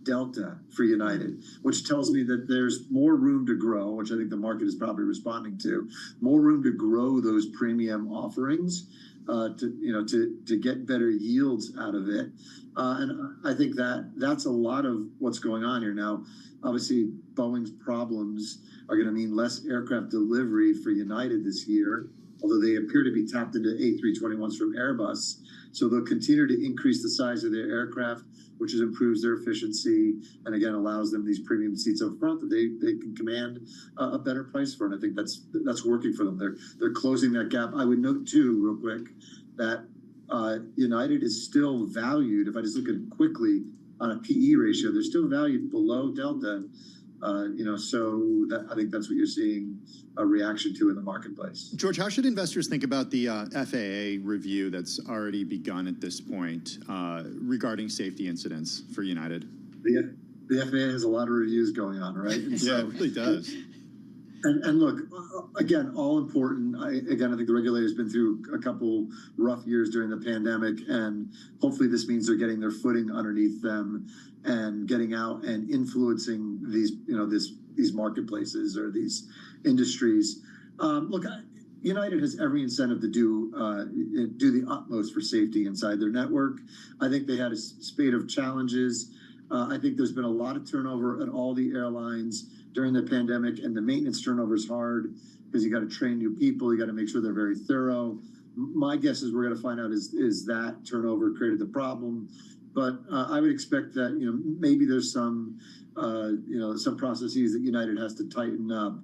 Delta for United, which tells me that there's more room to grow, which I think the market is probably responding to, more room to grow those premium offerings, to get better yields out of it. And I think that's a lot of what's going on here. Now, obviously, Boeing's problems are going to mean less aircraft delivery for United this year, although they appear to be tapped into A321s from Airbus. So they'll continue to increase the size of their aircraft, which improves their efficiency and, again, allows them these premium seats up front that they can command a better price for. And I think that's working for them. They're closing that gap. I would note, too, real quick, that United is still valued, if I just look at it quickly, on a PE ratio. They're still valued below Delta. So that, I think that's what you're seeing a reaction to in the marketplace. George, how should investors think about the FAA review that's already begun at this point regarding safety incidents for United? The FAA has a lot of reviews going on, right? And yeah, it really does. And look, again, all important. I think the regulator's been through a couple rough years during the pandemic, and hopefully this means they're getting their footing underneath them and getting out and influencing these, these marketplaces or these industries. Look, United has every incentive to do the utmost for safety inside their network. I think they had a spate of challenges. I think there's been a lot of turnover at all the airlines during the pandemic, and the maintenance turnover is hard because you got to train new people. You got to make sure they're very thorough. My guess is we're going to find out is that turnover created the problem. But I would expect that, maybe there's some processes that United has to tighten up.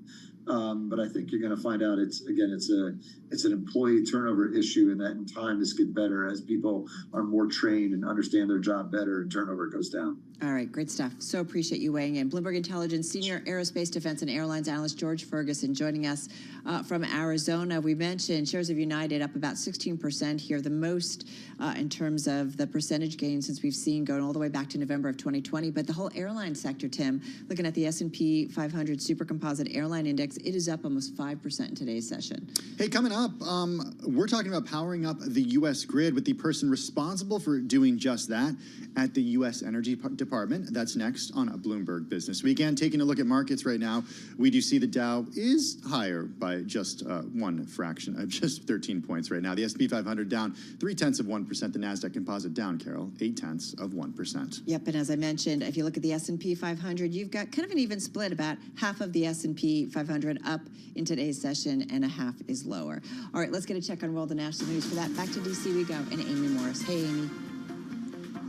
But I think you're going to find out it's an employee turnover issue, and that in time this gets better as people are more trained and understand their job better and turnover goes down. All right, great stuff. So appreciate you weighing in. Bloomberg Intelligence Senior Aerospace, Defense, and Airlines Analyst George Ferguson joining us from Arizona. We mentioned shares of United up about 16% here, the most in terms of the percentage gain since we've seen going all the way back to November of 2020. But the whole airline sector, Tim, looking at the S&P 500 Super Composite Airline Index, it is up almost 5% in today's session. Hey, coming up, we're talking about powering up the U.S. grid with the person responsible for doing just that at the U.S. Energy Department. That's next on a Bloomberg Business Weekend. Taking a look at markets right now, we do see the Dow is higher by just one fraction, just 13 points right now. The S&P 500 down 0.3%. The Nasdaq Composite down, Carol, 0.8%. Yep, and as I mentioned, if you look at the S&P 500, you've got kind of an even split. About half of the S&P 500 up in today's session, and a half is lower. All right, let's get a check on world and national news. For that, back to D.C. we go, and Amy Morris. Hey, Amy.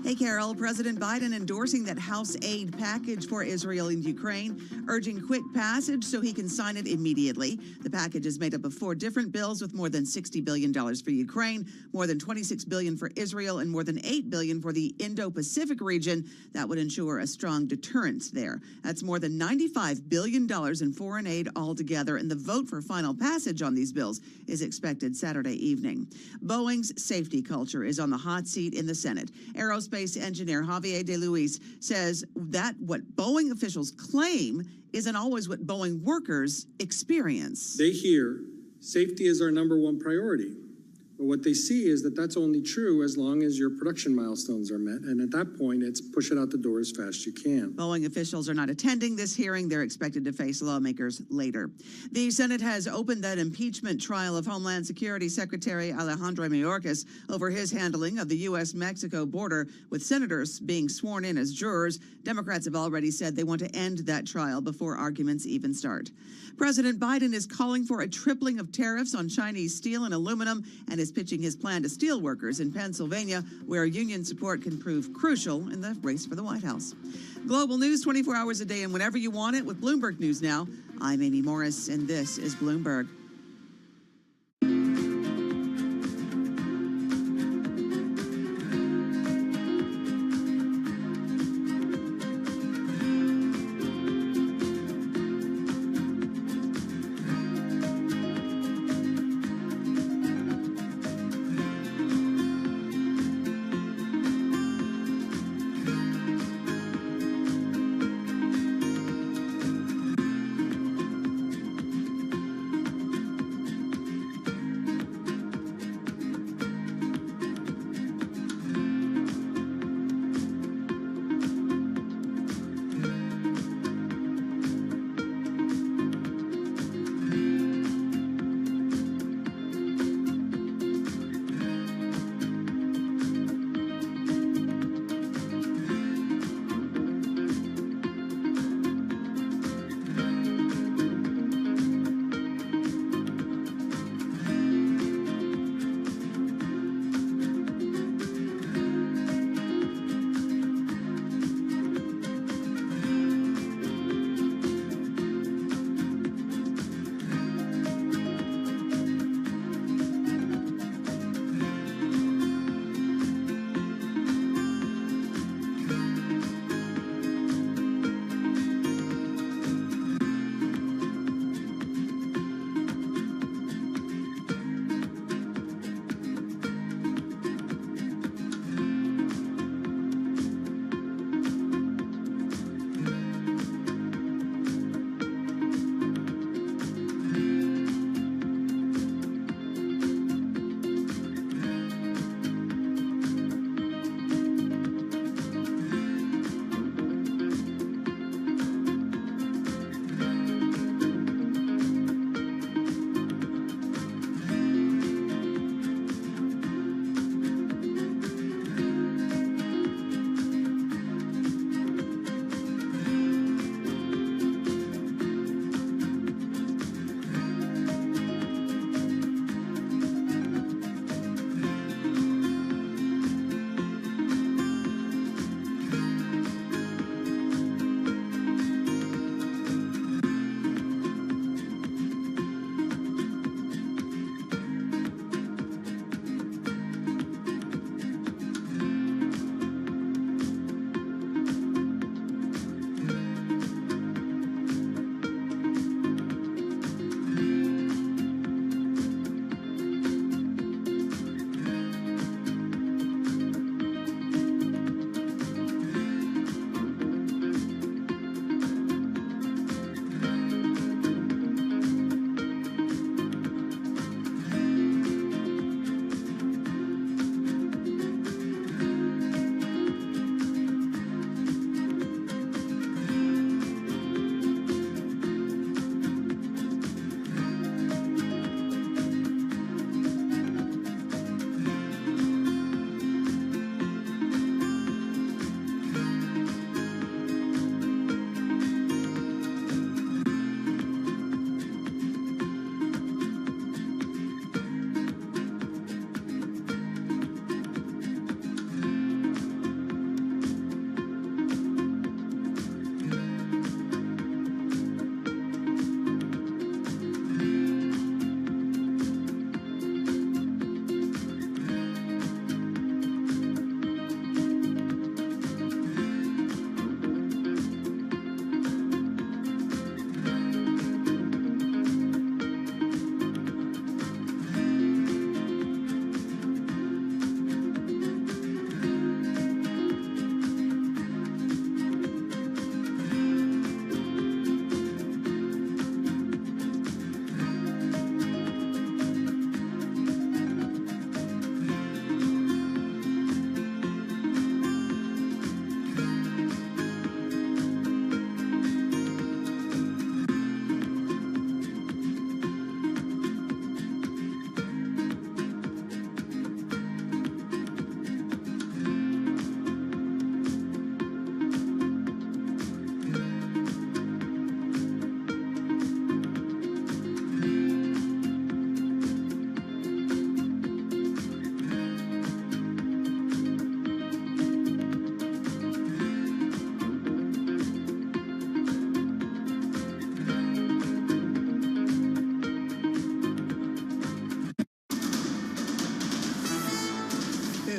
Hey, Carol. President Biden endorsing that House aid package for Israel and Ukraine, urging quick passage so he can sign it immediately. The package is made up of 4 different bills with more than $60 billion for Ukraine, more than $26 billion for Israel, and more than $8 billion for the Indo-Pacific region. That would ensure a strong deterrence there. That's more than $95 billion in foreign aid altogether, and the vote for final passage on these bills is expected Saturday evening. Boeing's safety culture is on the hot seat in the Senate. Aerospace engineer Javier De Luis says that what Boeing officials claim isn't always what Boeing workers experience. They hear safety is our #1 priority. But what they see is that that's only true as long as your production milestones are met. And at that point, it's push it out the door as fast as you can. Boeing officials are not attending this hearing. They're expected to face lawmakers later. The Senate has opened that impeachment trial of Homeland Security Secretary Alejandro Mayorkas over his handling of the U.S.-Mexico border, with senators being sworn in as jurors. Democrats have already said they want to end that trial before arguments even start. President Biden is calling for a tripling of tariffs on Chinese steel and aluminum, and is pitching his plan to steel workers in Pennsylvania, where union support can prove crucial in the race for the White House. Global news 24 hours a day and whenever you want it with Bloomberg News Now. I'm Amy Morris, and this is Bloomberg.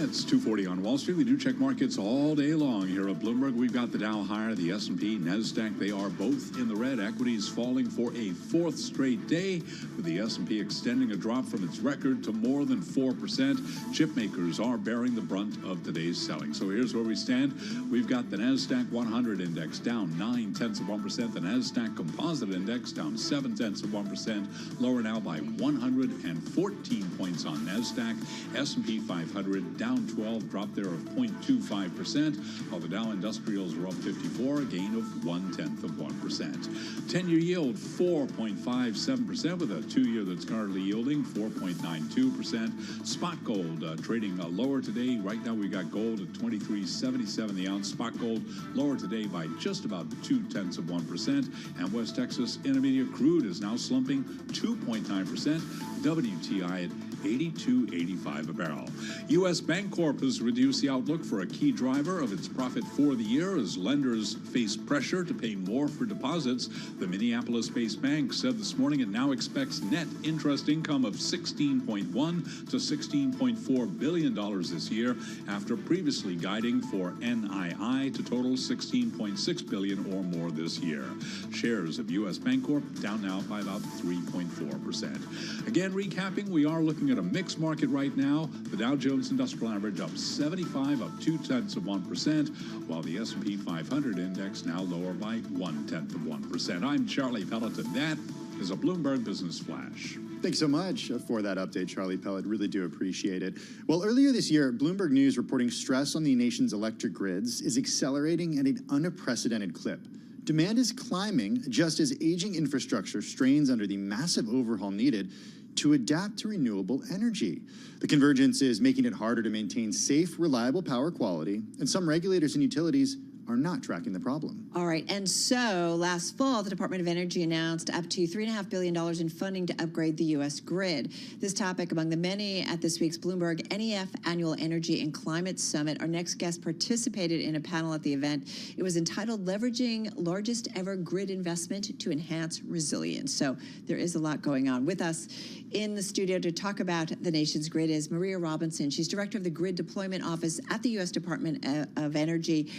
It's 2:40 on Wall Street. We do check markets all day long here at Bloomberg. We've got the Dow higher, the S&P, NASDAQ. They are both in the red. Equities falling for a fourth straight day, with the S&P extending a drop from its record to more than 4%. Chip makers are bearing the brunt of today's selling. So here's where we stand. We've got the NASDAQ 100 index down 0.9%. The NASDAQ Composite Index down 0.7%. Lower now by 114 points on NASDAQ. S&P 500 down 12, drop there of 0.25%, while the Dow Industrials are up 54, a gain of 0.1%. 10-year yield 4.57%, with a 2-year that's currently yielding 4.92%. Spot gold trading lower today. Right now we got gold at $23.77 the ounce. Spot gold lower today by just about 0.2%. And West Texas Intermediate crude is now slumping 2.9%. WTI at $82.85 a barrel. U.S. Bancorp has reduced the outlook for a key driver of its profit for the year as lenders face pressure to pay more for deposits. The Minneapolis-based bank said this morning it now expects net interest income of $16.1 to $16.4 billion this year, after previously guiding for NII to total $16.6 billion or more this year. Shares of U.S. Bancorp down now by about 3.4%. Again, recapping, we are looking at a mixed market right now. The Dow Jones Industrial Average up 75, up 0.2%, while the S&P 500 index now lower by 0.1%. I'm Charlie Pelleton. That is a Bloomberg Business Flash. Thanks so much for that update, Charlie Pellet. Really do appreciate it. Well, earlier this year, Bloomberg News reporting stress on the nation's electric grids is accelerating at an unprecedented clip. Demand is climbing just as aging infrastructure strains under the massive overhaul needed to adapt to renewable energy. The convergence is making it harder to maintain safe, reliable power quality, and some regulators and utilities are not tracking the problem. All right, and so last fall, the Department of Energy announced up to $3.5 billion in funding to upgrade the U.S. grid. This topic among the many at this week's Bloomberg NEF Annual Energy and Climate Summit. Our next guest participated in a panel at the event. It was entitled Leveraging Largest Ever Grid Investment to Enhance Resilience. So there is a lot going on. With us in the studio to talk about the nation's grid is Maria Robinson. She's director of the Grid Deployment Office at the U.S. Department of Energy.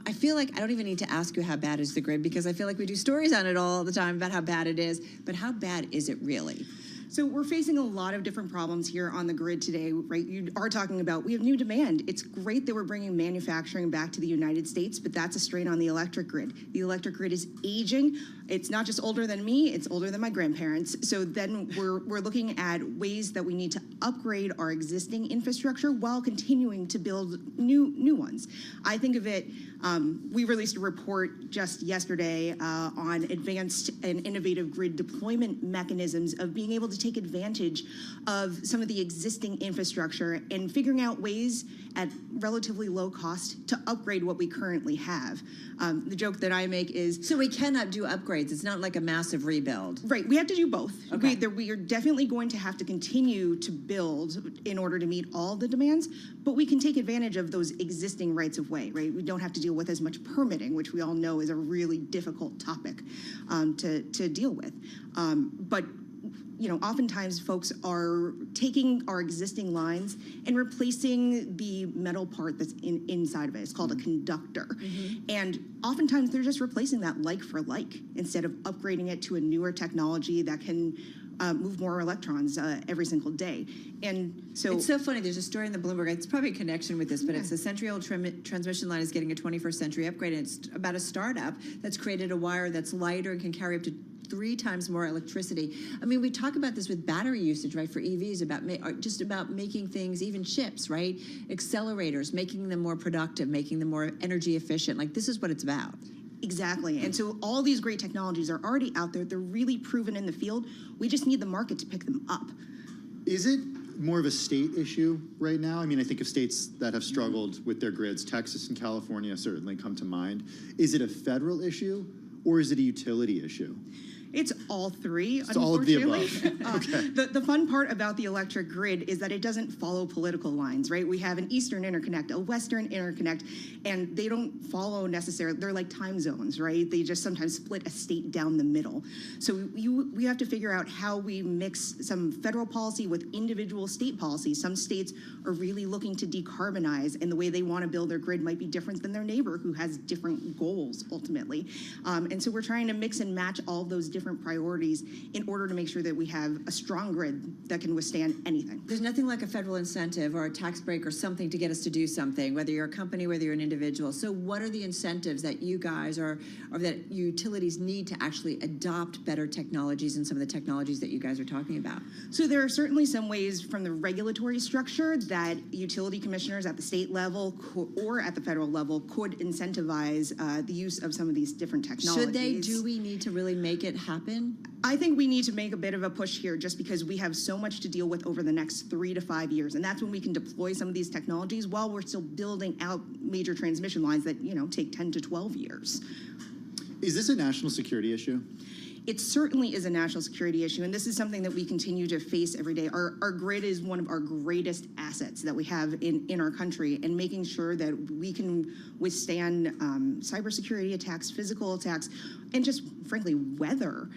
I feel like I don't even need to ask you how bad is the grid, because I feel like we do stories on it all the time about how bad it is, but how bad is it really? So we're facing a lot of different problems here on the grid today, right? You are talking about, we have new demand. It's great that we're bringing manufacturing back to the United States, but that's a strain on the electric grid. The electric grid is aging. It's not just older than me, it's older than my grandparents. So then we're looking at ways that we need to upgrade our existing infrastructure while continuing to build new ones. I think of it, we released a report just yesterday on advanced and innovative grid deployment mechanisms of being able to take advantage of some of the existing infrastructure and figuring out ways at relatively low cost to upgrade what we currently have. The joke that I make is... So we cannot do upgrades. It's not like a massive rebuild. Right. We have to do both. Okay. We are definitely going to have to continue to build in order to meet all the demands, but we can take advantage of those existing rights of way, right? We don't have to deal with as much permitting, which we all know is a really difficult topic to deal with. But you know, oftentimes folks are taking our existing lines and replacing the metal part that's inside of it. It's called a conductor. And oftentimes they're just replacing that like for like instead of upgrading it to a newer technology that can move more electrons every single day. And so it's so funny. There's a story in the Bloomberg. It's probably a connection with this, but it's the century-old transmission line is getting a 21st century upgrade, and it's about a startup that's created a wire that's lighter and can carry up to 3 times more electricity. I mean, we talk about this with battery usage, right, for EVs, about just about making things, even chips, right, accelerators, making them more productive, making them more energy efficient. Like, this is what it's about. Exactly. And so all these great technologies are already out there. They're really proven in the field. We just need the market to pick them up. Is it more of a state issue right now? I mean, I think of states that have struggled with their grids. Texas and California certainly come to mind. Is it a federal issue, or is it a utility issue? It's all three, It's all of the unfortunately. above. Okay. The fun part about the electric grid is that it doesn't follow political lines, right? We have an Eastern interconnect, a Western interconnect, and they don't follow necessarily, they're like time zones, right? They just sometimes split a state down the middle. So we have to figure out how we mix some federal policy with individual state policy. Some states are really looking to decarbonize, and the way they want to build their grid might be different than their neighbor who has different goals ultimately. And so we're trying to mix and match all of those different priorities in order to make sure that we have a strong grid that can withstand anything. There's nothing like a federal incentive or a tax break or something to get us to do something, whether you're a company, whether you're an individual. So what are the incentives that you guys or that utilities need to actually adopt better technologies and some of the technologies that you guys are talking about? So there are certainly some ways from the regulatory structure that utility commissioners at the state level or at the federal level could incentivize the use of some of these different technologies. Should they? Do we need to really make it happen? I think we need to make a bit of a push here just because we have so much to deal with over the next 3 to 5 years. And that's when we can deploy some of these technologies while we're still building out major transmission lines that, take 10 to 12 years. Is this a national security issue? It certainly is a national security issue, and this is something that we continue to face every day. Our grid is one of our greatest assets that we have in our country, and making sure that we can withstand cybersecurity attacks, physical attacks, and just, frankly, weather.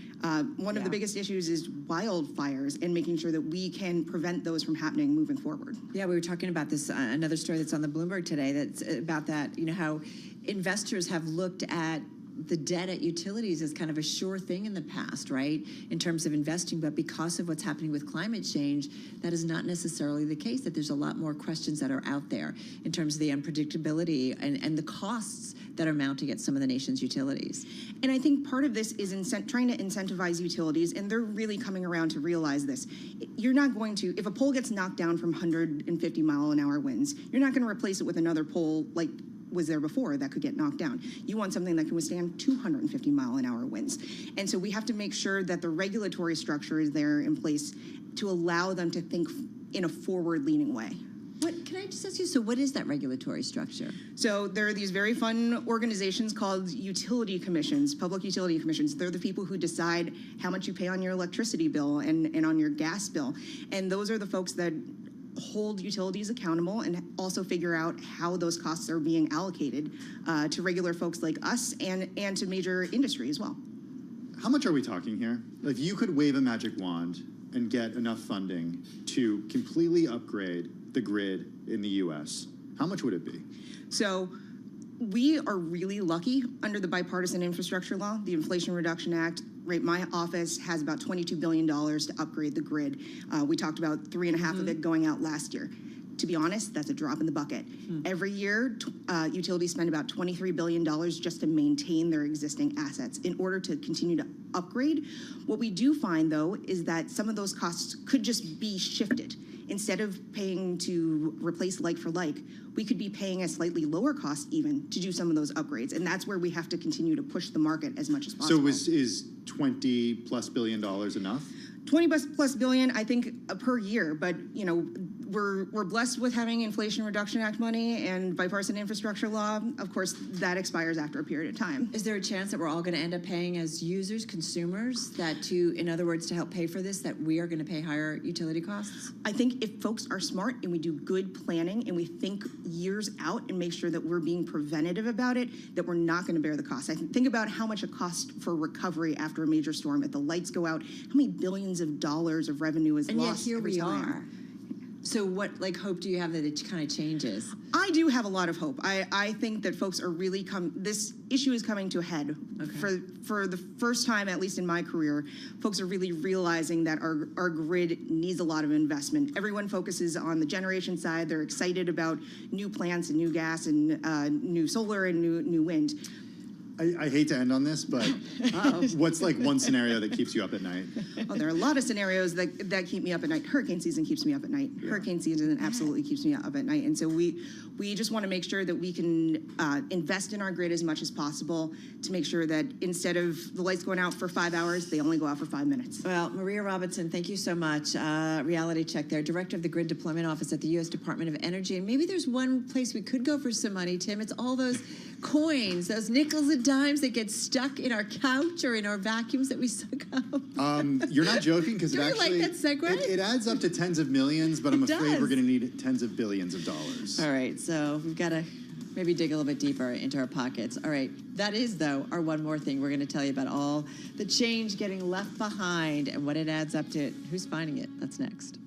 One of the biggest issues is wildfires, and making sure that we can prevent those from happening moving forward. Yeah, we were talking about this, another story that's on the Bloomberg today that's about that, how investors have looked at the debt at utilities is kind of a sure thing in the past, right, in terms of investing. But because of what's happening with climate change, that is not necessarily the case, that there's a lot more questions that are out there in terms of the unpredictability and the costs that are mounting at some of the nation's utilities. And I think part of this is trying to incentivize utilities, and they're really coming around to realize this. You're not going to, if a pole gets knocked down from 150-mile-an-hour winds, you're not going to replace it with another pole like was there before that could get knocked down. You want something that can withstand 250-mile-an-hour winds. And so we have to make sure that the regulatory structure is there in place to allow them to think in a forward-leaning way. Can I just ask you, so what is that regulatory structure? So there are these very fun organizations called utility commissions, public utility commissions. They're the people who decide how much you pay on your electricity bill and on your gas bill. And those are the folks that hold utilities accountable and also figure out how those costs are being allocated to regular folks like us and to major industry as well. How much are we talking here? If you could wave a magic wand and get enough funding to completely upgrade the grid in the U.S., how much would it be? So we are really lucky under the bipartisan infrastructure law, the Inflation Reduction Act. Right, my office has about $22 billion to upgrade the grid. We talked about 3.5 of it going out last year. To be honest, that's a drop in the bucket. Every year, utilities spend about $23 billion just to maintain their existing assets in order to continue to upgrade. What we do find, though, is that some of those costs could just be shifted. Instead of paying to replace like for like, we could be paying a slightly lower cost even to do some of those upgrades. And that's where we have to continue to push the market as much as possible. So is $20+ billion enough? 20+ billion, I think, per year. But, we're blessed with having Inflation Reduction Act money and bipartisan infrastructure law. Of course, that expires after a period of time. Is there a chance that we're all going to end up paying as users, consumers, in other words, to help pay for this, that we are going to pay higher utility costs? I think if folks are smart and we do good planning and we think years out and make sure that we're being preventative about it, that we're not going to bear the cost. I think about how much it costs for recovery after a major storm. If the lights go out, how many billions of dollars of revenue is lost every time? And yet here we are. So what hope do you have that it kind of changes? I do have a lot of hope. I think that folks are really this issue is coming to a head. Okay. For the first time, at least in my career, folks are really realizing that our grid needs a lot of investment. Everyone focuses on the generation side. They're excited about new plants and new gas and new solar and new wind. I hate to end on this, but what's one scenario that keeps you up at night? Oh, there are a lot of scenarios that keep me up at night. Hurricane season keeps me up at night. Yeah. Hurricane season absolutely keeps me up at night. And so we just want to make sure that we can invest in our grid as much as possible to make sure that instead of the lights going out for 5 hours, they only go out for 5 minutes. Well, Maria Robinson, thank you so much. Reality check there, Director of the Grid Deployment Office at the U.S. Department of Energy. And maybe there's one place we could go for some money, Tim. It's all those coins, those nickels and dimes that get stuck in our couch or in our vacuums that we suck up? You're not joking, because it Don't you actually like that segue? it adds up to tens of millions, but I'm It afraid we're does. going to need tens of billions of dollars. All right, so we've got to maybe dig a little bit deeper into our pockets. All right, that is, though, our one more thing. We're going to tell you about all the change getting left behind and what it adds up to. Who's finding it? That's next.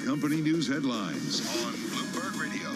company news headlines on Bloomberg Radio.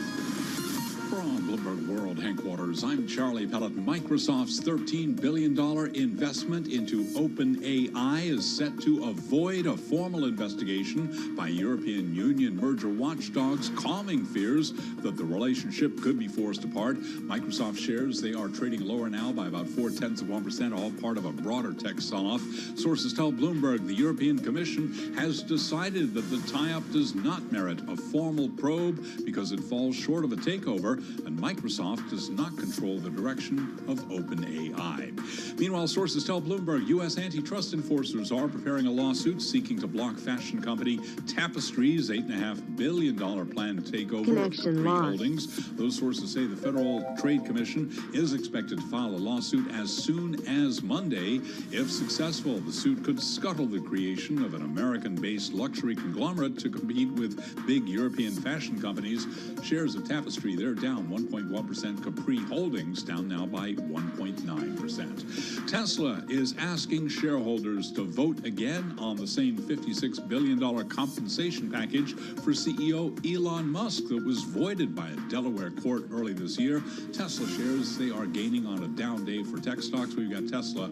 From Bloomberg World headquarters, I'm Charlie Pellet. Microsoft's $13 billion investment into OpenAI is set to avoid a formal investigation by European Union merger watchdogs, calming fears that the relationship could be forced apart. Microsoft shares, they are trading lower now by about 0.4%, all part of a broader tech sell-off. Sources tell Bloomberg the European Commission has decided that the tie-up does not merit a formal probe because it falls short of a takeover, and Microsoft does not control the direction of OpenAI. Meanwhile, sources tell Bloomberg U.S. antitrust enforcers are preparing a lawsuit seeking to block fashion company Tapestry's $8.5 billion planned takeover Connection of Capri lost. Holdings. Those sources say the Federal Trade Commission is expected to file a lawsuit as soon as Monday. If successful, the suit could scuttle the creation of an American-based luxury conglomerate to compete with big European fashion companies. Shares of Tapestry, they're down 1.1%. Capri Holdings down now by 1.9%. Tesla is asking shareholders to vote again on the same $56 billion compensation package for CEO Elon Musk that was voided by a Delaware court early this year. Tesla shares, they are gaining on a down day for tech stocks. We've got Tesla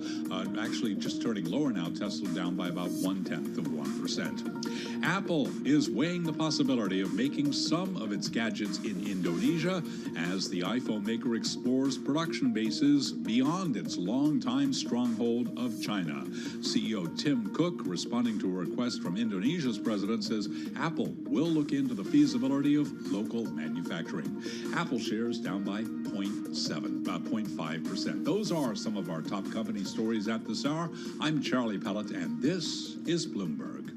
actually just turning lower now. Tesla down by about 0.1%. Apple is weighing the possibility of making some of its gadgets in Indonesia as the iPhone maker explores production bases beyond its longtime stronghold of China. CEO Tim Cook, responding to a request from Indonesia's president, says Apple will look into the feasibility of local manufacturing. Apple shares down by 0.5%. Those are some of our top company stories at this hour. I'm Charlie Pellet, and this is Bloomberg.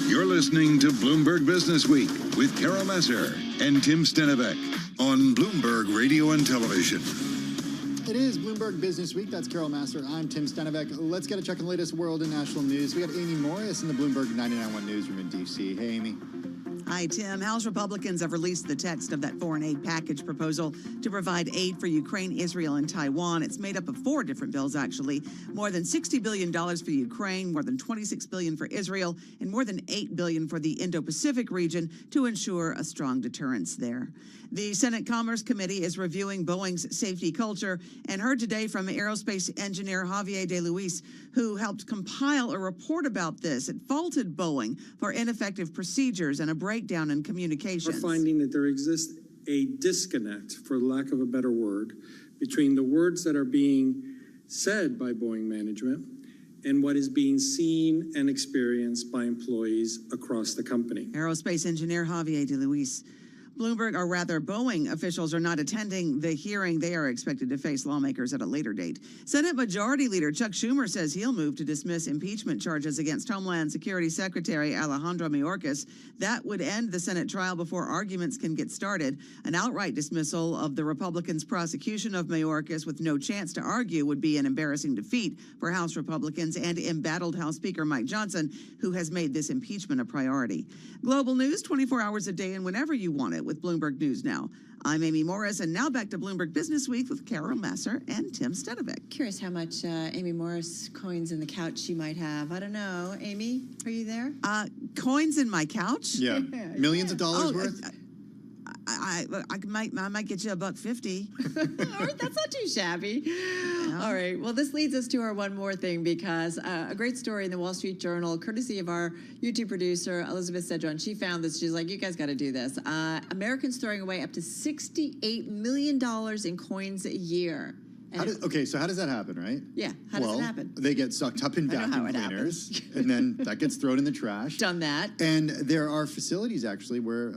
You're listening to Bloomberg Business Week with Carol Messer and Tim Stenivek on Bloomberg Radio and Television. It is Bloomberg Business Week. That's Carol Master. I'm Tim Stenivek. Let's get a check on the latest world and national news. We got Amy Morris in the Bloomberg 99.1 newsroom in D.C. Hey, Amy. Hi, Tim. House Republicans have released the text of that foreign aid package proposal to provide aid for Ukraine, Israel, and Taiwan. It's made up of 4 different bills, actually. More than $60 billion for Ukraine, more than $26 billion for Israel, and more than $8 billion for the Indo-Pacific region to ensure a strong deterrence there. The Senate Commerce Committee is reviewing Boeing's safety culture and heard today from aerospace engineer Javier De Luis, who helped compile a report about this. It faulted Boeing for ineffective procedures and a breakdown in communications. We're finding that there exists a disconnect, for lack of a better word, between the words that are being said by Boeing management and what is being seen and experienced by employees across the company. Aerospace engineer Javier De Luis. Boeing officials are not attending the hearing. They are expected to face lawmakers at a later date. Senate Majority Leader Chuck Schumer says he'll move to dismiss impeachment charges against Homeland Security Secretary Alejandro Mayorkas. That would end the Senate trial before arguments can get started. An outright dismissal of the Republicans' prosecution of Mayorkas with no chance to argue would be an embarrassing defeat for House Republicans and embattled House Speaker Mike Johnson, who has made this impeachment a priority. Global news 24 hours a day and whenever you want it with Bloomberg News Now. I'm Amy Morris, and now back to Bloomberg Business Week with Carol Messer and Tim Stenivek. Curious how much Amy Morris coins in the couch she might have. I don't know. Amy, are you there? Coins in my couch? Yeah. Millions of dollars worth? I might get you $1.50. All right, that's not too shabby. Yeah. All right. Well, this leads us to our one more thing, because a great story in the Wall Street Journal, courtesy of our YouTube producer, Elizabeth Cedron. She found this. She's like, you guys got to do this. Americans throwing away up to $68 million in coins a year. So how does that happen, right? Yeah, how does it happen? They get sucked up in vacuum cleaners, and then that gets thrown in the trash. Done that. And there are facilities, actually, where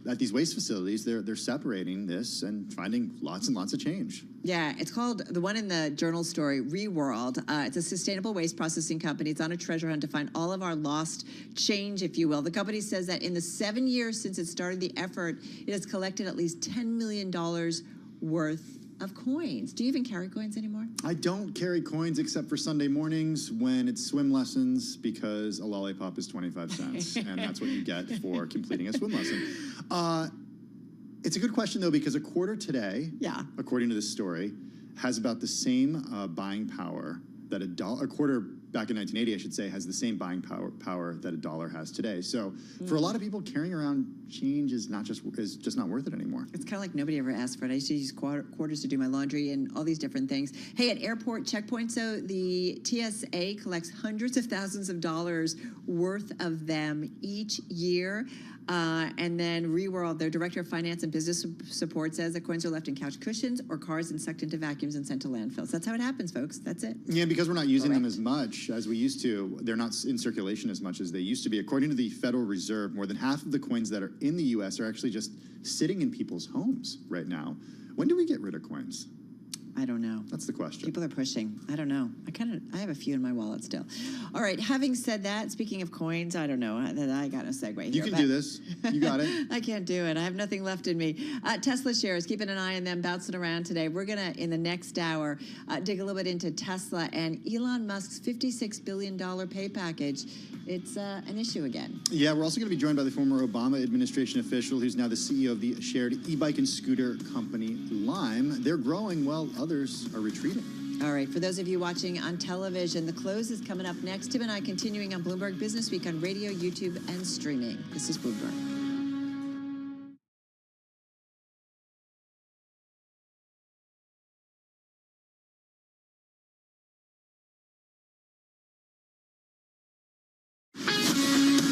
at these waste facilities, they're separating this and finding lots and lots of change. Yeah, it's called, the one in the Journal story, Reworld. It's a sustainable waste processing company. It's on a treasure hunt to find all of our lost change, if you will. The company says that in the 7 years since it started the effort, it has collected at least $10 million worth of coins. Do you even carry coins anymore? I don't carry coins except for Sunday mornings when it's swim lessons, because a lollipop is 25 cents, and that's what you get for completing a swim lesson. It's a good question, though, because a quarter today, according to this story, has about the same buying power that a quarter back in 1980, I should say, has the same buying power that a dollar has today. So for a lot of people, carrying around change is just not worth it anymore. It's kind of like nobody ever asked for it. I used to use quarters to do my laundry and all these different things. Hey, at airport checkpoints, though, the TSA collects hundreds of thousands of dollars worth of them each year. And then Reworld, their director of finance and business support, says that coins are left in couch cushions or cars and sucked into vacuums and sent to landfills. That's how it happens, folks. That's it. Yeah, because we're not using them as much as we used to. They're not in circulation as much as they used to be. According to the Federal Reserve, more than half of the coins that are in the U.S. are actually just sitting in people's homes right now. When do we get rid of coins? I don't know. That's the question. People are pushing. I don't know. I have a few in my wallet still. All right. Having said that, speaking of coins, I don't know. I got a segue here. You can do this. You got it. I can't do it. I have nothing left in me. Tesla shares, keeping an eye on them bouncing around today. We're going to, in the next hour, dig a little bit into Tesla and Elon Musk's $56 billion pay package. It's an issue again. Yeah, we're also going to be joined by the former Obama administration official who's now the CEO of the shared e-bike and scooter company Lime. They're growing while others are retreating. All right, for those of you watching on television, the close is coming up next. Tim and I continuing on Bloomberg Business Week on radio, YouTube, and streaming. This is Bloomberg.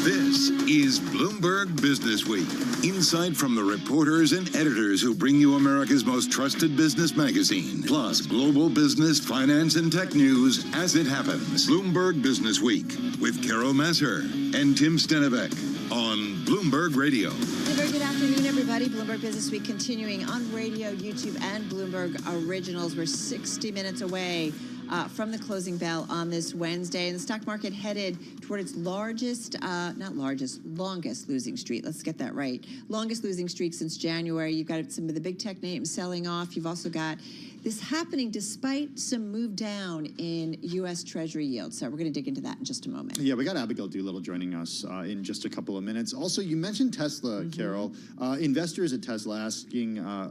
This is Bloomberg Business Week. Insight from the reporters and editors who bring you America's most trusted business magazine. Plus, global business, finance, and tech news as it happens. Bloomberg Business Week with Carol Masser and Tim Stenevec on Bloomberg Radio. Very good afternoon, everybody. Bloomberg Business Week continuing on radio, YouTube, and Bloomberg Originals. We're 60 minutes away from the closing bell on this Wednesday, and the stock market headed toward its longest losing streak. Let's get that right. Longest losing streak since January. You've got some of the big tech names selling off. You've also got this happening despite some move down in U.S. Treasury yields. So we're going to dig into that in just a moment. Yeah, we got Abigail Doolittle joining us in just a couple of minutes. Also, you mentioned Tesla, Carol. Investors at Tesla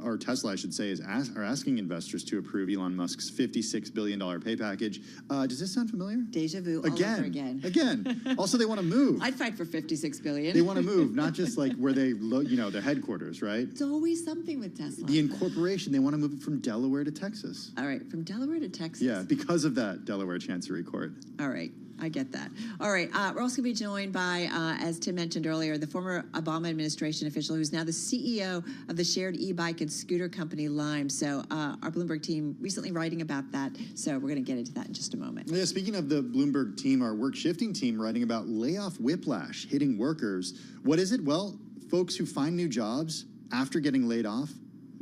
or Tesla, I should say, are asking investors to approve Elon Musk's $56 billion pay package. Does this sound familiar? Deja vu all over again. Again. Also, they want to move. I'd fight for $56 billion. They want to move, not just like where they, their headquarters, right? It's always something with Tesla. The incorporation, they want to move it from Delaware to Texas. All right, from Delaware to Texas. Yeah, because of that Delaware Chancery Court. All right, I get that. All right, we're also going to be joined by, as Tim mentioned earlier, the former Obama administration official who's now the CEO of the shared e-bike and scooter company Lime. So our Bloomberg team recently writing about that. So we're going to get into that in just a moment. Yeah, speaking of the Bloomberg team, our work shifting team writing about layoff whiplash hitting workers. What is it? Well, folks who find new jobs after getting laid off,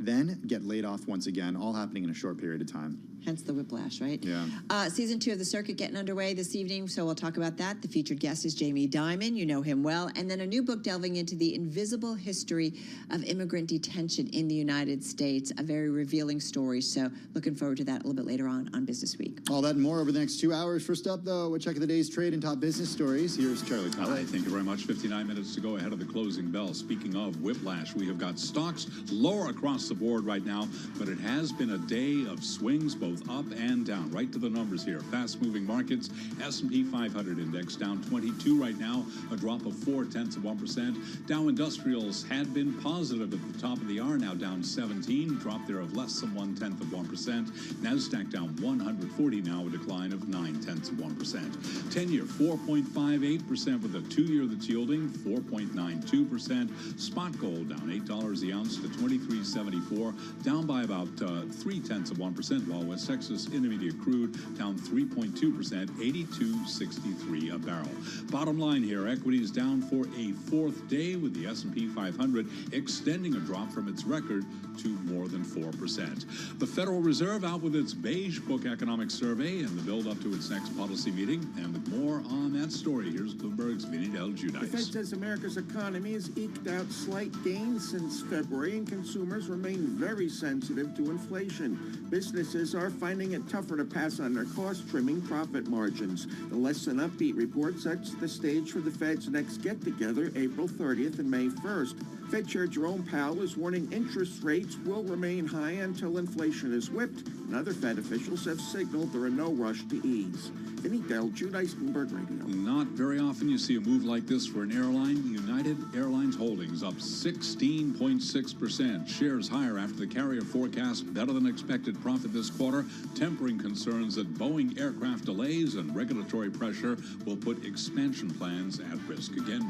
then get laid off once again, all happening in a short period of time. Hence the whiplash, right? Yeah. Season 2 of The Circuit getting underway this evening, so we'll talk about that. The featured guest is Jamie Dimon. You know him well. And then a new book delving into the invisible history of immigrant detention in the United States. A very revealing story, so looking forward to that a little bit later on Business Week. All that and more over the next 2 hours. First up, though, we'll check the day's trade and top business stories. Here's Charlie Pellet. All right, thank you very much. 59 minutes to go ahead of the closing bell. Speaking of whiplash, we have got stocks lower across the board right now, but it has been a day of swings both up and down. Right to the numbers here. Fast-moving markets. S&P 500 index down 22 right now, a drop of 0.4%. Dow Industrials had been positive at the top of the hour, now down 17, drop there of less than 0.1%. Nasdaq down 140 now, a decline of 0.9%. 10-year 4.58% with a 2-year that's yielding 4.92%. Spot gold down $8 the ounce to $23.74, down by about 0.3%. While West Texas Intermediate crude down 3.2%, 82.63 a barrel. Bottom line here, equities down for a fourth day with the S&P 500 extending a drop from its record to more than 4%. The Federal Reserve out with its Beige Book economic survey and the build up to its next policy meeting. And with more on that story, here's Bloomberg's Vinny Del Giudice. The Fed says America's economy has eked out slight gains since February, and consumers remain very sensitive to inflation. Businesses are finding it tougher to pass on their cost, trimming profit margins. The less than upbeat report sets the stage for the Fed's next get-together, April 30th and May 1st. Fed Chair Jerome Powell is warning interest rates will remain high until inflation is whipped, and other Fed officials have signaled there are no rush to ease. Vinny Del Giudice, Bloomberg Radio. Not very often you see a move like this for an airline. United Airlines Holdings up 16.6%. Shares higher after the carrier forecast better than expected profit this quarter, tempering concerns that Boeing aircraft delays and regulatory pressure will put expansion plans at risk. Again,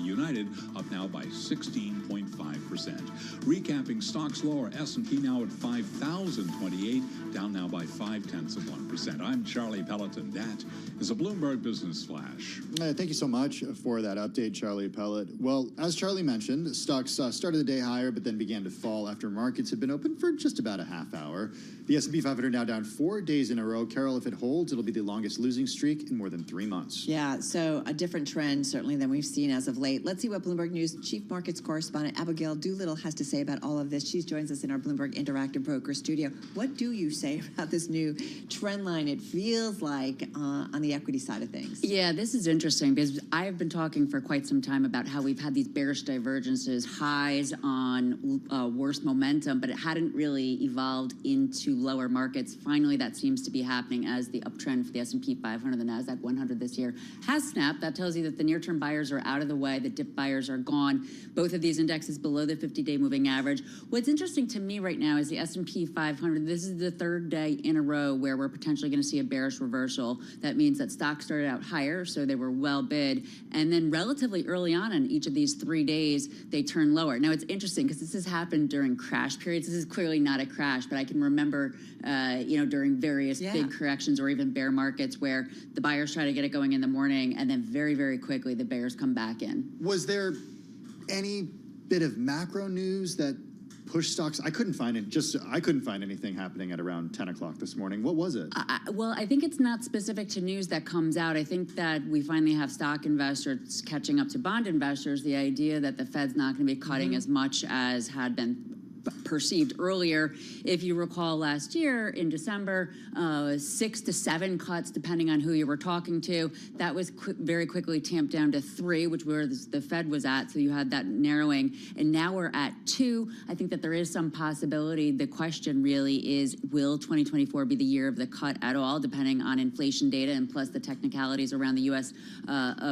United up now by 16.5%. Recapping stocks lower, S&P now at 5,028, down now by 0.5%. I'm Charlie Pelleton. That is a Bloomberg Business Flash. Thank you so much for that update, Charlie Pellet. Well, as Charlie mentioned, stocks started the day higher, but then began to fall after markets had been open for just about a half hour. The S&P 500 now down 4 days in a row. Carol, if it holds, it'll be the longest losing streak in more than 3 months. Yeah, so a different trend, certainly, than we've seen as of late. Let's see what Bloomberg News Chief Markets Correspondent Abigail Doolittle has to say about all of this. She joins us in our Bloomberg Interactive Broker studio. What do you say about this new trend line? It feels like on the equity side of things. Yeah, this is interesting because I've been talking for quite some time about how we've had these bearish divergences, highs on worse momentum, but it hadn't really evolved into lower markets markets. Finally, that seems to be happening as the uptrend for the S&P 500, the NASDAQ 100 this year has snapped. That tells you that the near-term buyers are out of the way, the dip buyers are gone. Both of these indexes below the 50-day moving average. What's interesting to me right now is the S&P 500. This is the third day in a row where we're potentially going to see a bearish reversal. That means that stocks started out higher, so they were well bid, and then relatively early on in each of these 3 days, they turn lower. Now, it's interesting because this has happened during crash periods. This is clearly not a crash, but I can remember, during various big corrections or even bear markets where the buyers try to get it going in the morning, and then very, very quickly the bears come back in. Was there any bit of macro news that pushed stocks? I couldn't find anything happening at around 10 o'clock this morning. What was it? Well, I think it's not specific to news that comes out. I think that we finally have stock investors catching up to bond investors. The idea that the Fed's not going to be cutting as much as had been perceived earlier. If you recall last year in December, 6 to 7 cuts, depending on who you were talking to. That was very quickly tamped down to 3, which where the Fed was at. So you had that narrowing. And now we're at 2. I think that there is some possibility. The question really is, will 2024 be the year of the cut at all, depending on inflation data and plus the technicalities around the U.S.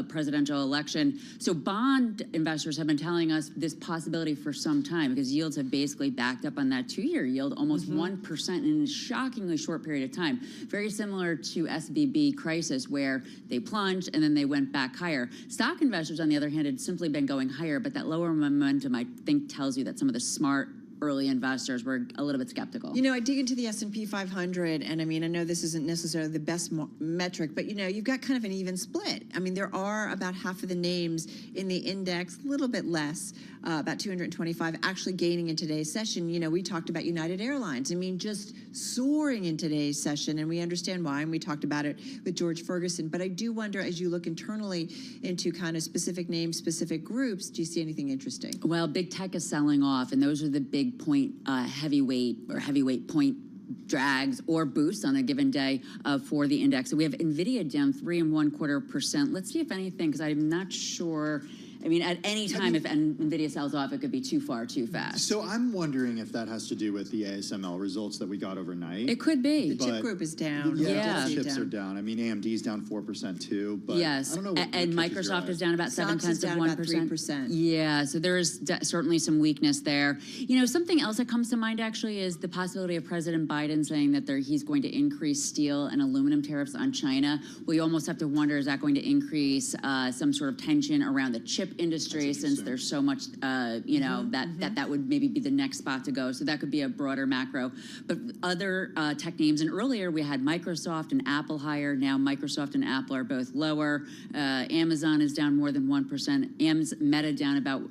Presidential election. So bond investors have been telling us this possibility for some time because yields have basically backed up on that 2-year yield, almost 1% in a shockingly short period of time. Very similar to SVB crisis where they plunged and then they went back higher. Stock investors, on the other hand, had simply been going higher, but that lower momentum, I think, tells you that some of the smart early investors were a little bit skeptical. I dig into the S&P 500, and I know this isn't necessarily the best metric, but you've got kind of an even split. There are about half of the names in the index, a little bit less, about 225, actually gaining in today's session. We talked about United Airlines. Just soaring in today's session, and we understand why, and we talked about it with George Ferguson. But I do wonder, as you look internally into kind of specific names, specific groups, do you see anything interesting? Well, big tech is selling off, and those are the big point heavyweight point drags or boosts on a given day for the index. So we have NVIDIA down 3 1/4%. Let's see if anything, because I'm not sure. At any time, if NVIDIA sells off, it could be too far, too fast. So I'm wondering if that has to do with the ASML results that we got overnight. It could be. The chip group is down. Yeah, chips are down. AMD's down 4% too. But yes, I don't know and Microsoft is down about 0.7%. Yeah, so there is certainly some weakness there. Something else that comes to mind actually is the possibility of President Biden saying that he's going to increase steel and aluminum tariffs on China. We almost have to wonder, is that going to increase some sort of tension around the chip industry, since there's so much, that would maybe be the next spot to go. So that could be a broader macro. But other tech names, and earlier we had Microsoft and Apple higher. Now Microsoft and Apple are both lower. Amazon is down more than 1%. Meta down about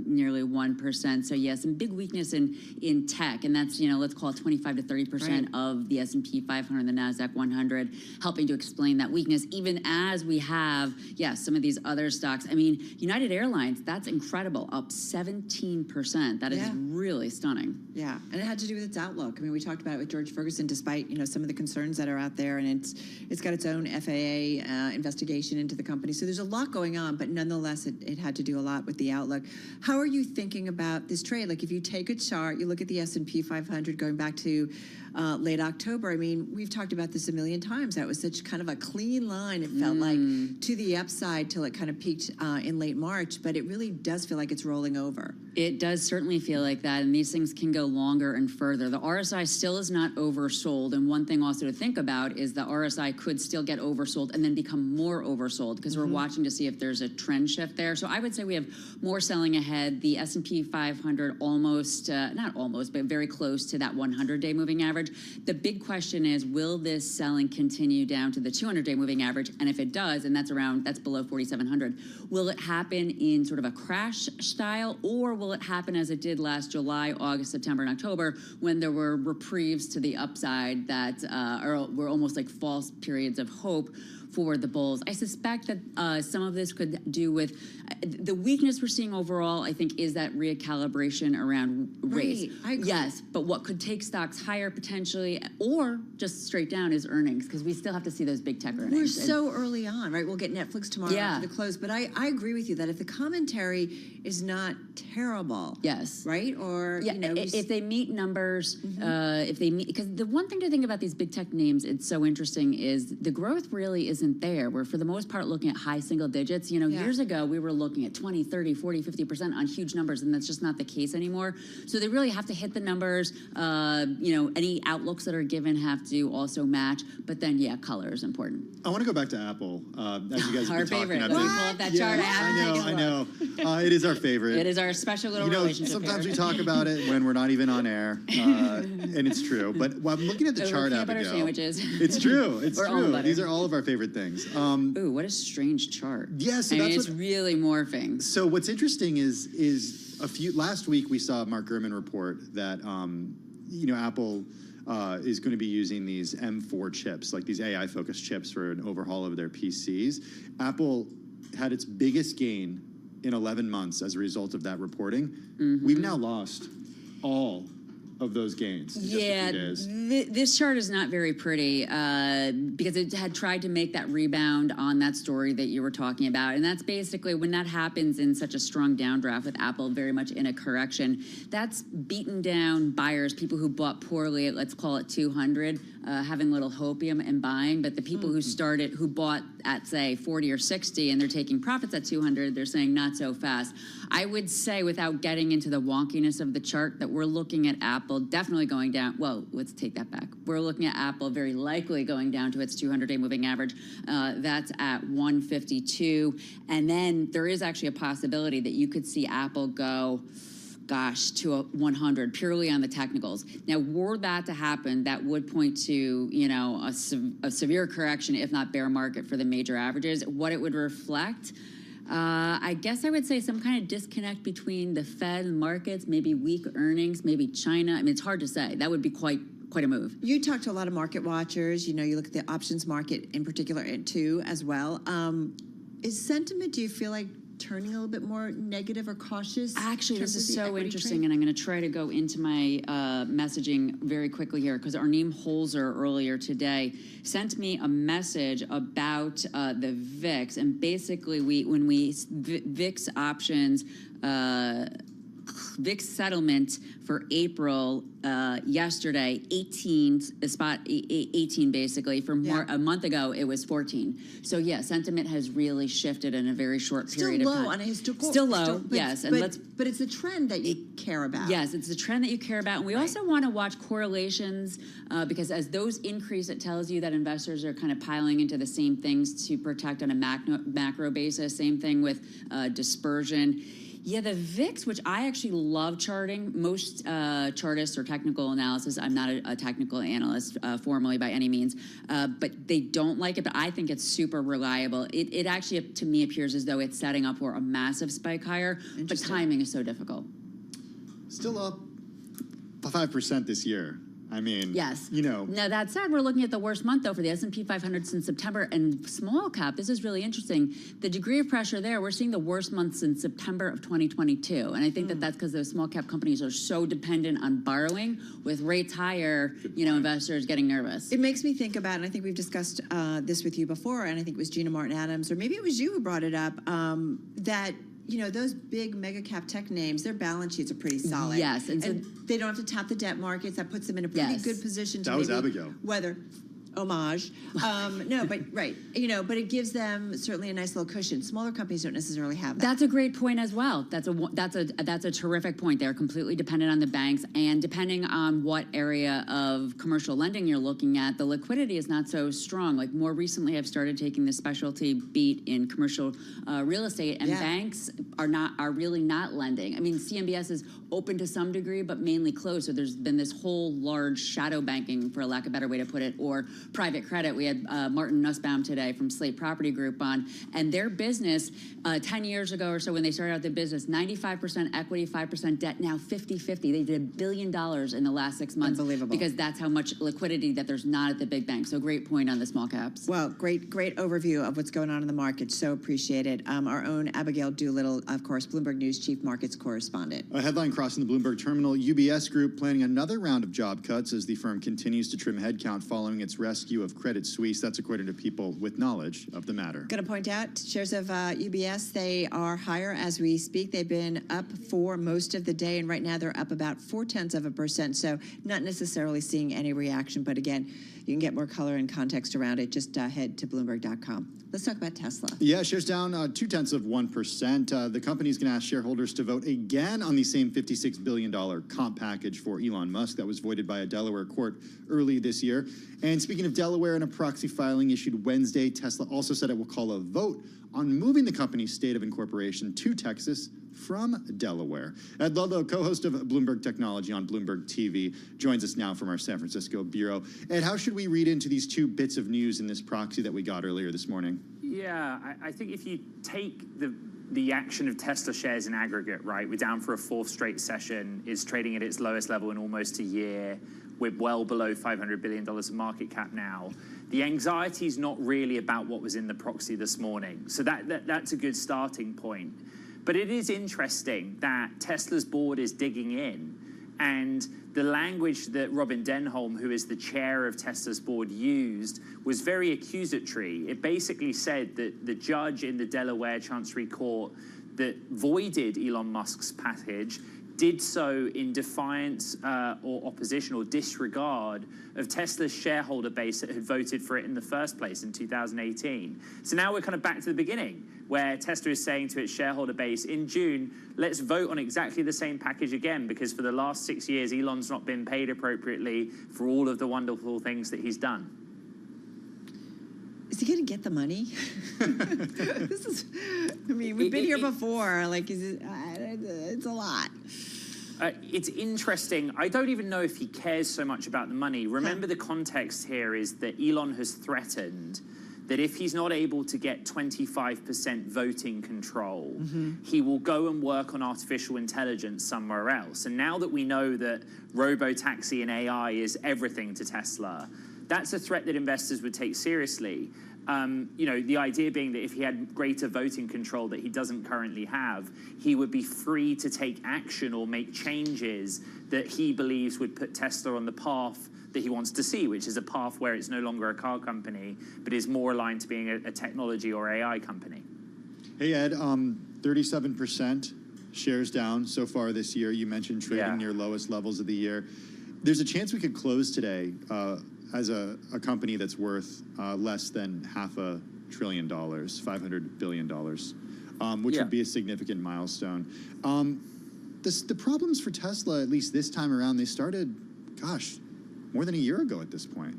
nearly 1%. So yeah, some big weakness in tech, and that's let's call it 25 to 30% of the S&P 500, the NASDAQ 100, helping to explain that weakness. Even as we have some of these other stocks. United Airlines, that's incredible, up 17%. That is really stunning. Yeah, and it had to do with its outlook. We talked about it with George Ferguson, despite some of the concerns that are out there, and it's got its own FAA investigation into the company. So there's a lot going on, but nonetheless, it had to do a lot with the outlook. How are you thinking about this trade? Like if you take a chart, you look at the S&P 500 going back to late October. We've talked about this a million times. That was such kind of a clean line. It felt like to the upside till it kind of peaked in late March, but it really does feel like it's rolling over. It does certainly feel like that, and these things can go longer and further. The RSI still is not oversold, and one thing also to think about is the RSI could still get oversold and then become more oversold because we're watching to see if there's a trend shift there. So I would say we have more selling ahead. The S&P 500 almost, not almost, but very close to that 100-day moving average. The big question is, will this selling continue down to the 200-day moving average? And if it does, and that's below 4,700, will it happen in sort of a crash style, or will it happen as it did last July, August, September, and October, when there were reprieves to the upside that were almost like false periods of hope for the bulls. I suspect that some of this could do with the weakness we're seeing overall, I think, is that recalibration around rates. Right, I agree. Yes, but what could take stocks higher potentially, or just straight down, is earnings, because we still have to see those big tech earnings. We're so early on, right? We'll get Netflix tomorrow after the close, but I agree with you that if the commentary is not terrible, yes, right? Or yeah, if they meet numbers, if they meet, because the one thing to think about these big tech names, it's so interesting, is the growth really isn't there. We're for the most part looking at high single digits. Years ago we were looking at 20, 30, 40, 50% on huge numbers, and that's just not the case anymore. So they really have to hit the numbers. Any outlooks that are given have to also match. But then, color is important. I want to go back to Apple, as you guys have Our been talking. favorite. Let me pull up that chart. I know. It is our favorite. It is our special little relationship. Sometimes we talk about it when we're not even on air, and it's true. But while I'm looking at the chart, peanut butter Abigail, sandwiches. it's true. It's Or true. almond butter. These are all of our favorite things. Ooh, what a strange chart. Yeah, so it's really morphing. So what's interesting is last week we saw Mark Gurman report that Apple is going to be using these M4 chips, like these AI-focused chips, for an overhaul of their PCs. Apple had its biggest gain in 11 months as a result of that reporting. Mm-hmm. We've now lost all of those gains in just a few days. This chart is not very pretty because it had tried to make that rebound on that story that you were talking about. And that's basically when that happens in such a strong downdraft with Apple very much in a correction, that's beaten down buyers, people who bought poorly at, let's call it 200, having little hopium and buying. But the people who bought at, say, 40 or 60 and they're taking profits at 200, they're saying not so fast. I would say, without getting into the wonkiness of the chart, that we're looking at Apple definitely going down. Well, let's take that back. We're looking at Apple very likely going down to its 200-day moving average. That's at 152. And then there is actually a possibility that you could see Apple go, to a 100 purely on the technicals. Now, were that to happen, that would point to a severe correction, if not bear market, for the major averages. What it would reflect, I guess I would say some kind of disconnect between the Fed and markets, maybe weak earnings, maybe China. I mean, it's hard to say. That would be quite a move. You talk to a lot of market watchers. You look at the options market in particular too, as well. Is sentiment, do you feel like, turning a little bit more negative or cautious? Actually, this is so interesting, and I'm going to try to go into my messaging very quickly here, because Arneem Holzer earlier today sent me a message about the VIX, and basically VIX options, VIX settlement for April yesterday, 18 basically. From a month ago, it was 14. So sentiment has really shifted in a very short period of time. Still low on a historical. Still low, yes. But it's a trend that you care about. Yes, it's a trend that you care about. And we also want to watch correlations because as those increase, it tells you that investors are kind of piling into the same things to protect on a macro basis. Same thing with dispersion. Yeah, the VIX, which I actually love charting. Most chartists or technical analysis, I'm not a technical analyst formally by any means, but they don't like it, but I think it's super reliable. It actually, to me, appears as though it's setting up for a massive spike higher, but timing is so difficult. Still up 5% this year. I mean, yes. Now, that said, we're looking at the worst month, though, for the S&P 500 since September. And small cap, this is really interesting. The degree of pressure there, we're seeing the worst month since September of 2022. And I think that's because those small cap companies are so dependent on borrowing. With rates higher, investors getting nervous. It makes me think about, and I think we've discussed this with you before, and I think it was Gina Martin Adams, or maybe it was you who brought it up, that those big mega cap tech names, their balance sheets are pretty solid. Yes. And they don't have to tap the debt markets. That puts them in a pretty good position to weather. Homage. No, but right. But it gives them certainly a nice little cushion. Smaller companies don't necessarily have that. That's a great point as well. That's a terrific point. They're completely dependent on the banks, and depending on what area of commercial lending you're looking at, the liquidity is not so strong. Like more recently, I've started taking the specialty beat in commercial real estate, and banks are really not lending. I mean, CMBS is open to some degree, but mainly closed. So there's been this whole large shadow banking, for lack of a better way to put it, or private credit. We had Martin Nussbaum today from Slate Property Group on, and their business 10 years ago or so when they started out the business, 95% equity, 5% debt, now 50-50. They did $1 billion in the last 6 months. Unbelievable. Because that's how much liquidity that there's not at the big banks. So great point on the small caps. Well, great overview of what's going on in the market. So appreciate it. Our own Abigail Doolittle, of course, Bloomberg News Chief Markets Correspondent. A headline crossing the Bloomberg terminal, UBS Group planning another round of job cuts as the firm continues to trim headcount following its rescue of Credit Suisse. That's according to people with knowledge of the matter. Going to point out, shares of UBS, they are higher as we speak. They've been up for most of the day, and right now they're up about 0.4%. So not necessarily seeing any reaction, but again, you can get more color and context around it. Just head to Bloomberg.com. Let's talk about Tesla. Yeah, shares down 0.2%. The company's going to ask shareholders to vote again on the same $56 billion comp package for Elon Musk that was voided by a Delaware court early this year. And speaking of Delaware, in a proxy filing issued Wednesday, Tesla also said it will call a vote on moving the company's state of incorporation to Texas from Delaware. Ed Ludlow, co-host of Bloomberg Technology on Bloomberg TV, joins us now from our San Francisco bureau. Ed, how should we read into these two bits of news in this proxy that we got earlier this morning? Yeah, I think if you take the action of Tesla shares in aggregate, right, we're down for a fourth straight session, is trading at its lowest level in almost a year. We're well below $500 billion of market cap now. The anxiety is not really about what was in the proxy this morning. So that's a good starting point. But it is interesting that Tesla's board is digging in, and the language that Robin Denholm, who is the chair of Tesla's board, used was very accusatory. It basically said that the judge in the Delaware Chancery Court that voided Elon Musk's package did so in defiance or opposition or disregard of Tesla's shareholder base that had voted for it in the first place in 2018. So now we're kind of back to the beginning, where Tesla is saying to its shareholder base, in June, let's vote on exactly the same package again, because for the last 6 years, Elon's not been paid appropriately for all of the wonderful things that he's done. Is he going to get the money? This is, I mean, we've been here before. Like, it's a lot. It's interesting. I don't even know if he cares so much about the money. Remember, the context here is that Elon has threatened that if he's not able to get 25% voting control, he will go and work on artificial intelligence somewhere else. And now that we know that robo-taxi and AI is everything to Tesla, that's a threat that investors would take seriously. You know, the idea being that if he had greater voting control that he doesn't currently have, he would be free to take action or make changes that he believes would put Tesla on the path that he wants to see, which is a path where it's no longer a car company, but is more aligned to being a technology or AI company. Hey, Ed, 37% shares down so far this year. You mentioned trading near lowest levels of the year. There's a chance we could close today as a company that's worth less than $500 billion, $500 billion, which would be a significant milestone. The problems for Tesla, at least this time around, they started, gosh, more than a year ago at this point.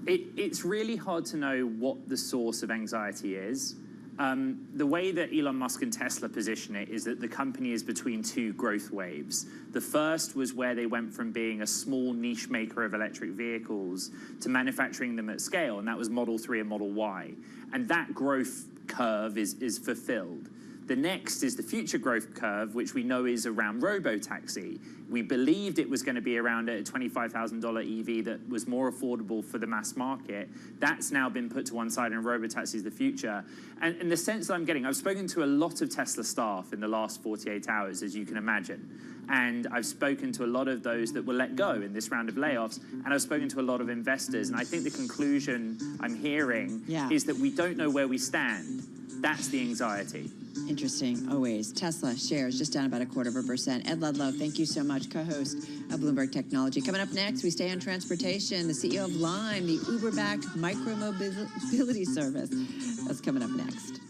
It's really hard to know what the source of anxiety is. The way that Elon Musk and Tesla position it is that the company is between two growth waves. The first was where they went from being a small niche maker of electric vehicles to manufacturing them at scale, and that was Model 3 and Model Y. And that growth curve is fulfilled. The next is the future growth curve, which we know is around robo-taxi. We believed it was going to be around a $25,000 EV that was more affordable for the mass market. That's now been put to one side, and robo-taxi is the future. And in the sense that I'm getting, I've spoken to a lot of Tesla staff in the last 48 hours, as you can imagine. And I've spoken to a lot of those that were let go in this round of layoffs, and I've spoken to a lot of investors. And I think the conclusion I'm hearing is that we don't know where we stand. That's the anxiety. Interesting, always. Tesla shares just down about 0.25%. Ed Ludlow, thank you so much, co-host of Bloomberg Technology. Coming up next, we stay on transportation. The CEO of Lime, the Uber-backed micro-mobility service. That's coming up next.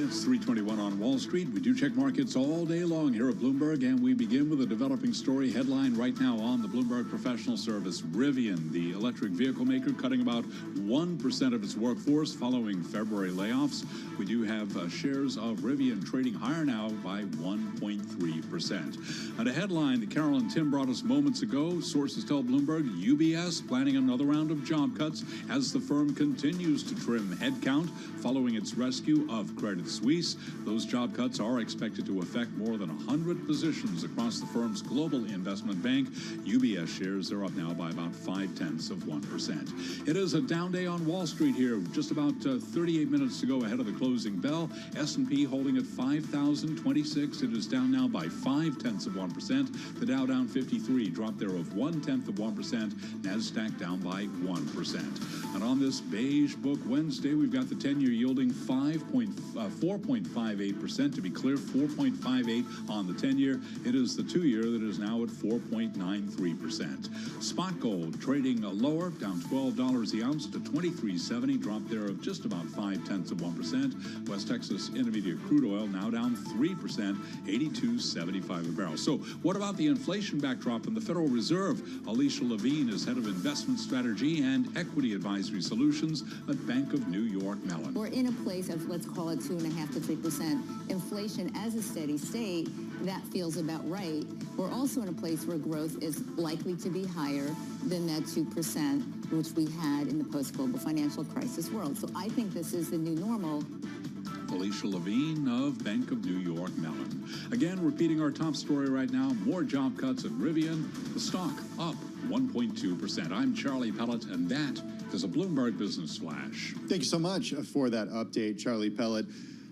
It's 3:21 on Wall Street. We do check markets all day long here at Bloomberg, and we begin with a developing story headline right now on the Bloomberg Professional Service. Rivian, the electric vehicle maker, cutting about 1% of its workforce following February layoffs. We do have shares of Rivian trading higher now by 1.3%. And a headline that Carol and Tim brought us moments ago, sources tell Bloomberg UBS planning another round of job cuts as the firm continues to trim headcount following its rescue of Credit Suisse. Those job cuts are expected to affect more than 100 positions across the firm's global investment bank. UBS shares are up now by about 0.5%. It is a down day on Wall Street here, just about 38 minutes to go ahead of the closing bell. S&P holding at 5,026. It is down now by 0.5%. The Dow down 53, drop there of 0.1%. NASDAQ down by 1%. And on this Beige Book Wednesday, we've got the 10-year yielding 4.58%. To be clear, 4.58 on the 10-year. It is the 2-year that is now at 4.93%. Spot gold trading lower, down $12 the ounce to $23.70. Drop there of just about 0.5%. West Texas Intermediate crude oil now down 3%, $82.75 a barrel. So what about the inflation backdrop in the Federal Reserve? Alicia Levine is head of investment strategy and equity advisory solutions at Bank of New York Mellon. We're in a place of, let's call it 2.5 to 3% inflation as a steady state. That feels about right. We're also in a place where growth is likely to be higher than that 2%, which we had in the post-global financial crisis world. So I think this is the new normal. Alicia Levine of Bank of New York Mellon. Again, repeating our top story right now, more job cuts at Rivian. The stock up 1.2%. I'm Charlie Pellet, and that is a Bloomberg Business Flash. Thank you so much for that update, Charlie Pellet.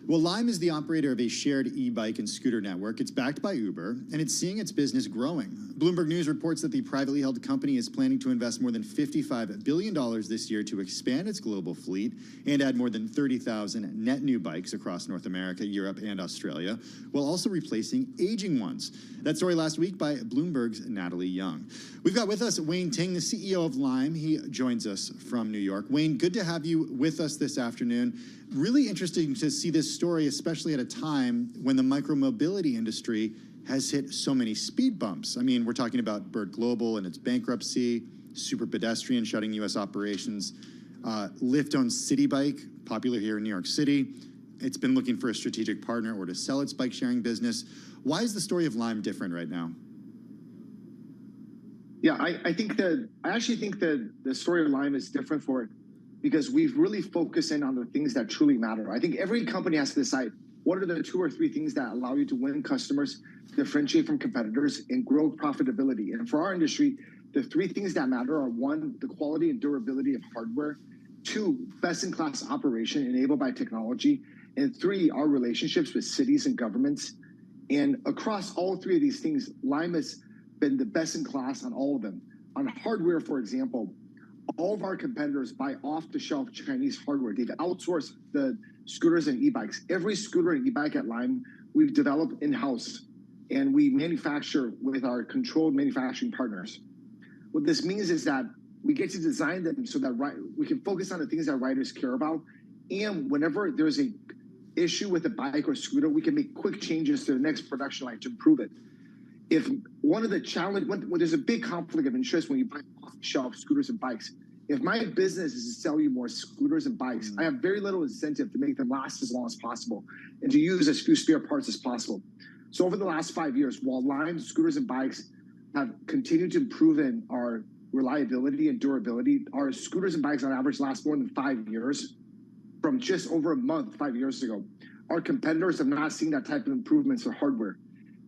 Well, Lime is the operator of a shared e-bike and scooter network. It's backed by Uber, and it's seeing its business growing. Bloomberg News reports that the privately held company is planning to invest more than $55 billion this year to expand its global fleet and add more than 30,000 net new bikes across North America, Europe, and Australia, while also replacing aging ones. That story last week by Bloomberg's Natalie Young. We've got with us Wayne Ting, the CEO of Lime. He joins us from New York. Wayne, good to have you with us this afternoon. Really interesting to see this story, especially at a time when the micromobility industry has hit so many speed bumps. I mean, we're talking about Bird Global and its bankruptcy, Super Pedestrian shutting U.S. operations, Lyft owns City Bike, popular here in New York City. It's been looking for a strategic partner or to sell its bike-sharing business. Why is the story of Lime different right now? Yeah, I actually think that the story of Lime is different because we've really focused in on the things that truly matter. I think every company has to decide what are the 2 or 3 things that allow you to win customers, differentiate from competitors, and grow profitability. And for our industry, the 3 things that matter are 1, the quality and durability of hardware, 2, best-in-class operation enabled by technology, and 3, our relationships with cities and governments. And across all 3 of these things, Lime has been the best in class on all of them. On hardware, for example, all of our competitors buy off-the-shelf Chinese hardware. They've outsourced the scooters and e-bikes. Every scooter and e-bike at Lime, we've developed in-house, and we manufacture with our controlled manufacturing partners. What this means is that we get to design them so that we can focus on the things that riders care about, and whenever there's a issue with a bike or scooter, we can make quick changes to the next production line to improve it. If one of the challenge, when there's a big conflict of interest when you buy off-the-shelf scooters and bikes, if my business is to sell you more scooters and bikes, I have very little incentive to make them last as long as possible and to use as few spare parts as possible. So over the last 5 years, while Lime scooters and bikes have continued to improve in our reliability and durability, our scooters and bikes on average last more than 5 years, from just over a month 5 years ago. Our competitors have not seen that type of improvements for hardware.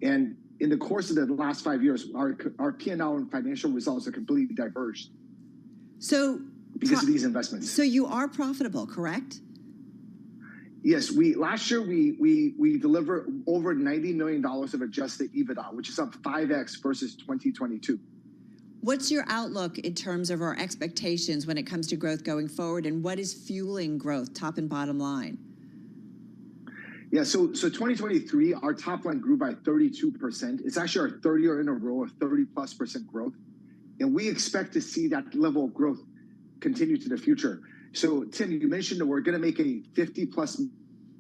And in the course of the last 5 years, our P&L and financial results are completely diverged. So because of these investments. So you are profitable, correct? Yes, last year we delivered over $90 million of adjusted EBITDA, which is up 5x versus 2022. What's your outlook in terms of our expectations when it comes to growth going forward, and what is fueling growth, top and bottom line? Yeah, so 2023, our top line grew by 32%. It's actually our 3rd year in a row of 30+% growth. And we expect to see that level of growth continue to the future. So Tim, you mentioned that we're going to make a $50+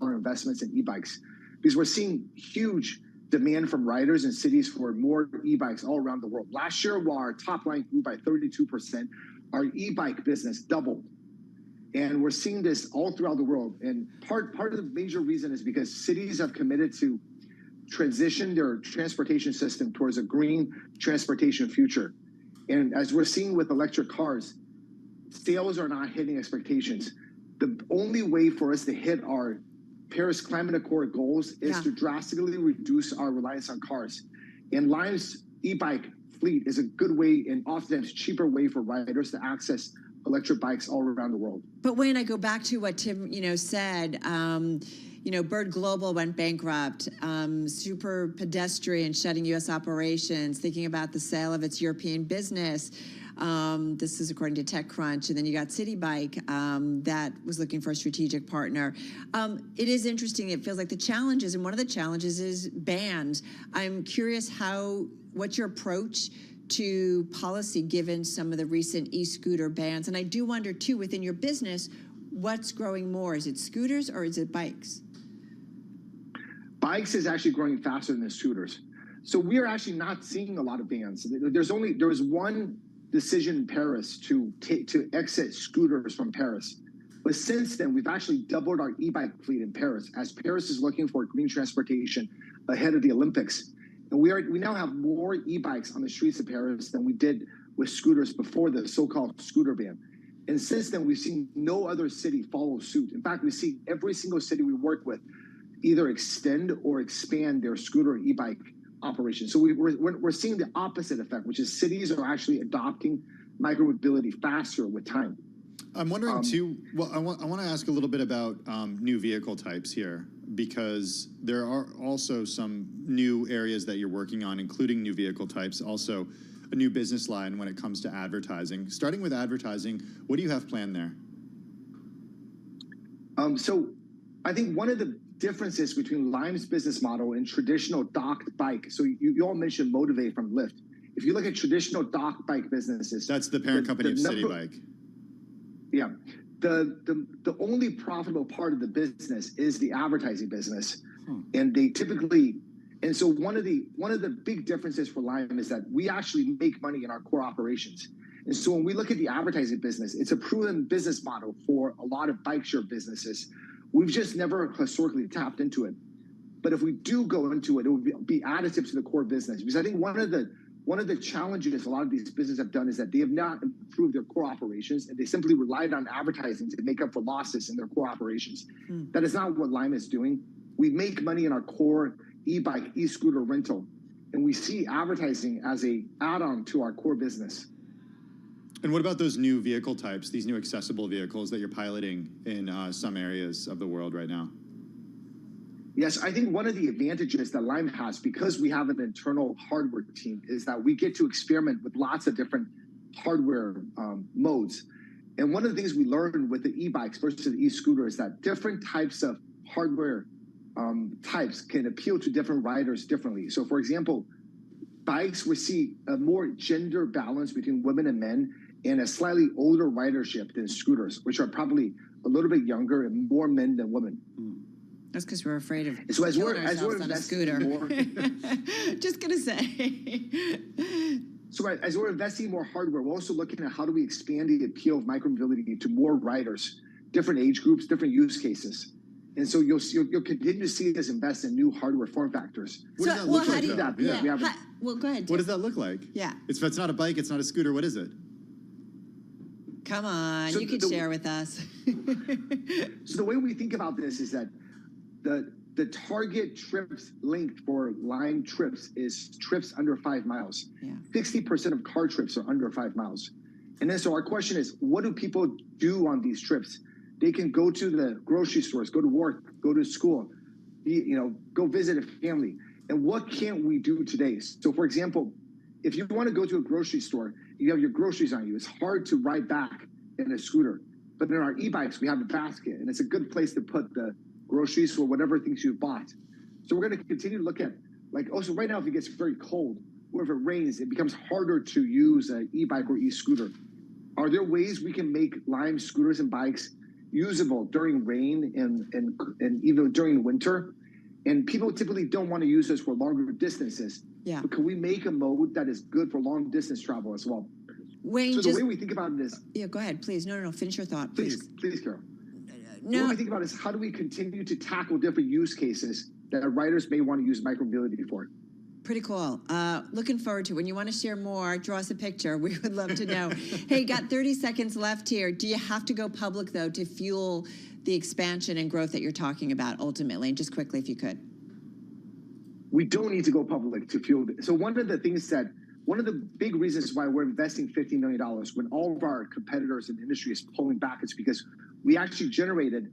investments in e-bikes because we're seeing huge demand from riders and cities for more e-bikes all around the world. Last year, while our top line grew by 32%, our e-bike business doubled. And we're seeing this all throughout the world. And part of the major reason is because cities have committed to transition their transportation system towards a green transportation future. And as we're seeing with electric cars, sales are not hitting expectations. The only way for us to hit our Paris Climate Accord goals is to drastically reduce our reliance on cars. And Lime's e-bike fleet is a good way and oftentimes cheaper way for riders to access electric bikes all around the world. But Wayne, I go back to what Tim, said. Bird Global went bankrupt. Super Pedestrian shutting U.S. operations, thinking about the sale of its European business. This is according to TechCrunch. And then you got City Bike that was looking for a strategic partner. It is interesting. It feels like the challenges, and one of the challenges is bans. I'm curious what's your approach to policy given some of the recent e-scooter bans? And I do wonder, too, within your business, what's growing more? Is it scooters or is it bikes? Bikes is actually growing faster than scooters. So we are actually not seeing a lot of bans. There was one decision in Paris to exit scooters from Paris. But since then, we've actually doubled our e-bike fleet in Paris as Paris is looking for green transportation ahead of the Olympics. And we now have more e-bikes on the streets of Paris than we did with scooters before the so-called scooter ban. And since then, we've seen no other city follow suit. In fact, we see every single city we work with either extend or expand their scooter and e-bike operations. So we're seeing the opposite effect, which is cities are actually adopting micromobility faster with time. I'm wondering too. Well, I want to ask a little bit about new vehicle types here, because there are also some new areas that you're working on, including new vehicle types. Also, a new business line when it comes to advertising. Starting with advertising, what do you have planned there? So, I think one of the differences between Lime's business model and traditional docked bike. So you all mentioned Motivate from Lyft. If you look at traditional docked bike businesses, that's the parent company of City Bike. Yeah. The only profitable part of the business is the advertising business. And they typically, and so one of the big differences for Lime is that we actually make money in our core operations. And so when we look at the advertising business, it's a proven business model for a lot of bike share businesses. We've just never historically tapped into it. But if we do go into it, it would be additive to the core business. Because I think one of the challenges a lot of these businesses have done is that they have not improved their core operations, and they simply relied on advertising to make up for losses in their core operations. That is not what Lime is doing. We make money in our core e-bike, e-scooter rental, and we see advertising as a add-on to our core business. And what about those new vehicle types, these new accessible vehicles that you're piloting in some areas of the world right now? Yes, I think one of the advantages that Lime has, because we have an internal hardware team, is that we get to experiment with lots of different hardware modes. And one of the things we learned with the e-bikes versus the e-scooter is that different types of hardware types can appeal to different riders differently. So, for example, bikes, we see a more gender balance between women and men, and a slightly older ridership than scooters, which are probably a little bit younger and more men than women. That's because we're afraid of so as killing we're ourselves on a scooter. More, just gonna say. So as we're investing in more hardware, we're also looking at how do we expand the appeal of micromobility to more riders, different age groups, different use cases. And so you'll continue to see us invest in new hardware form factors. What does that look like? Well, go ahead. What does that look like? Yeah. It's not a bike, it's not a scooter. What is it? Come on, so you can share with us. So the way we think about this is that the target trips length for Lime trips is trips under 5 miles. 60% of car trips are under 5 miles. And then so our question is, what do people do on these trips? They can go to the grocery stores, go to work, go to school, go visit a family. And what can't we do today? So for example, if you want to go to a grocery store, you have your groceries on you. It's hard to ride back in a scooter. But in our e-bikes, we have a basket, and it's a good place to put the groceries or whatever things you've bought. So we're going to continue to look at, also right now, if it gets very cold or if it rains, it becomes harder to use an e-bike or e-scooter. Are there ways we can make Lime scooters and bikes usable during rain and even during winter. And people typically don't want to use this for longer distances. Yeah. But can we make a mode that is good for long distance travel as well? Wayne, so the way we think about it is... Yeah, go ahead, please. No, finish your thought, please. Please, Carol. No. What we think about is how do we continue to tackle different use cases that riders may want to use micromobility for? Pretty cool. Looking forward to it. When you want to share more, draw us a picture. We would love to know. Hey, got 30 seconds left here. Do you have to go public, though, to fuel the expansion and growth that you're talking about ultimately? And just quickly, if you could. We don't need to go public to fuel it. So one of the big reasons why we're investing $50 million when all of our competitors in the industry is pulling back is because we actually generated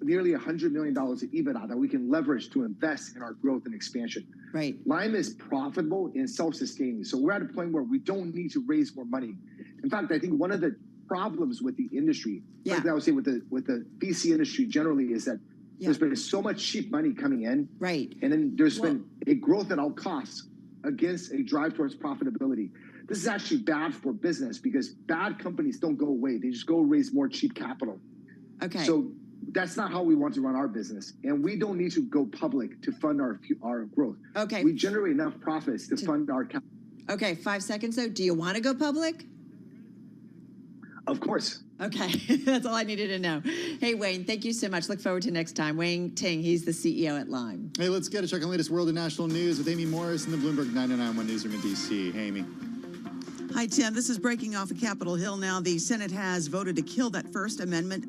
nearly $100 million of EBITDA that we can leverage to invest in our growth and expansion. Right. Lime is profitable and self-sustaining. So we're at a point where we don't need to raise more money. In fact, I think one of the problems with the industry, like I would say with the VC industry generally, is that there's been so much cheap money coming in. Right. And then there's been a growth at all costs against a drive towards profitability. This is actually bad for business because bad companies don't go away. They just go raise more cheap capital. Okay. So that's not how we want to run our business. And we don't need to go public to fund our growth. Okay. We generate enough profits to fund our capital. Okay, 5 seconds, though. Do you want to go public? Of course. Okay, that's all I needed to know. Hey, Wayne, thank you so much. Look forward to next time. Wayne Ting, he's the CEO at Lime. Hey, let's get a check on the latest world and national news with Amy Morris in the Bloomberg 99.1 newsroom in D.C. Hey, Amy. Hi, Tim. This is breaking off of Capitol Hill now. The Senate has voted to kill that first impeachment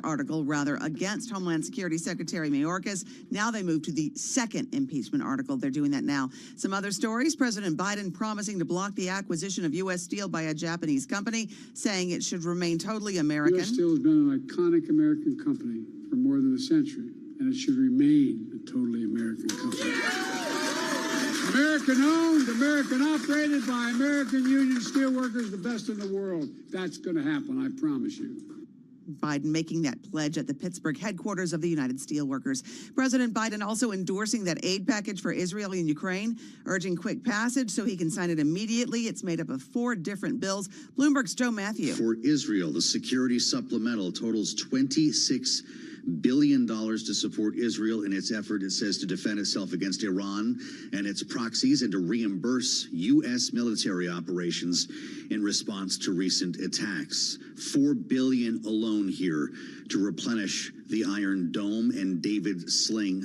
article, against Homeland Security Secretary Mayorkas. Now they move to the second impeachment article. They're doing that now. Some other stories. President Biden promising to block the acquisition of U.S. Steel by a Japanese company, saying it should remain totally American. U.S. Steel has been an iconic American company for more than a century, and it should remain a totally American company. American owned, American operated by American union steelworkers, the best in the world. That's going to happen, I promise you. Biden making that pledge at the Pittsburgh headquarters of the United Steelworkers. President Biden also endorsing that aid package for Israel and Ukraine, urging quick passage so he can sign it immediately. It's made up of 4 different bills. Bloomberg's Joe Matthew. For Israel, the security supplemental totals $26 billion to support Israel in its effort, it says, to defend itself against Iran and its proxies and to reimburse U.S. military operations in response to recent attacks. $4 billion alone here to replenish the Iron Dome and David Sling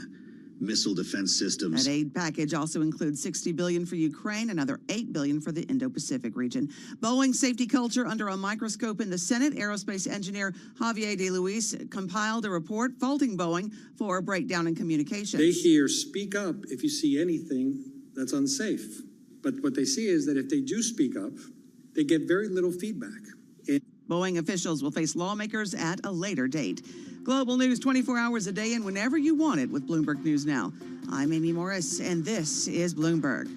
missile defense systems. That aid package also includes $60 billion for Ukraine, another $8 billion for the Indo-Pacific region. Boeing safety culture under a microscope in the Senate. Aerospace engineer Javier De Luis compiled a report faulting Boeing for a breakdown in communications. They hear speak up if you see anything that's unsafe. But what they see is that if they do speak up, they get very little feedback. Boeing officials will face lawmakers at a later date. Global news 24 hours a day and whenever you want it with Bloomberg News Now. I'm Amy Morris, and this is Bloomberg.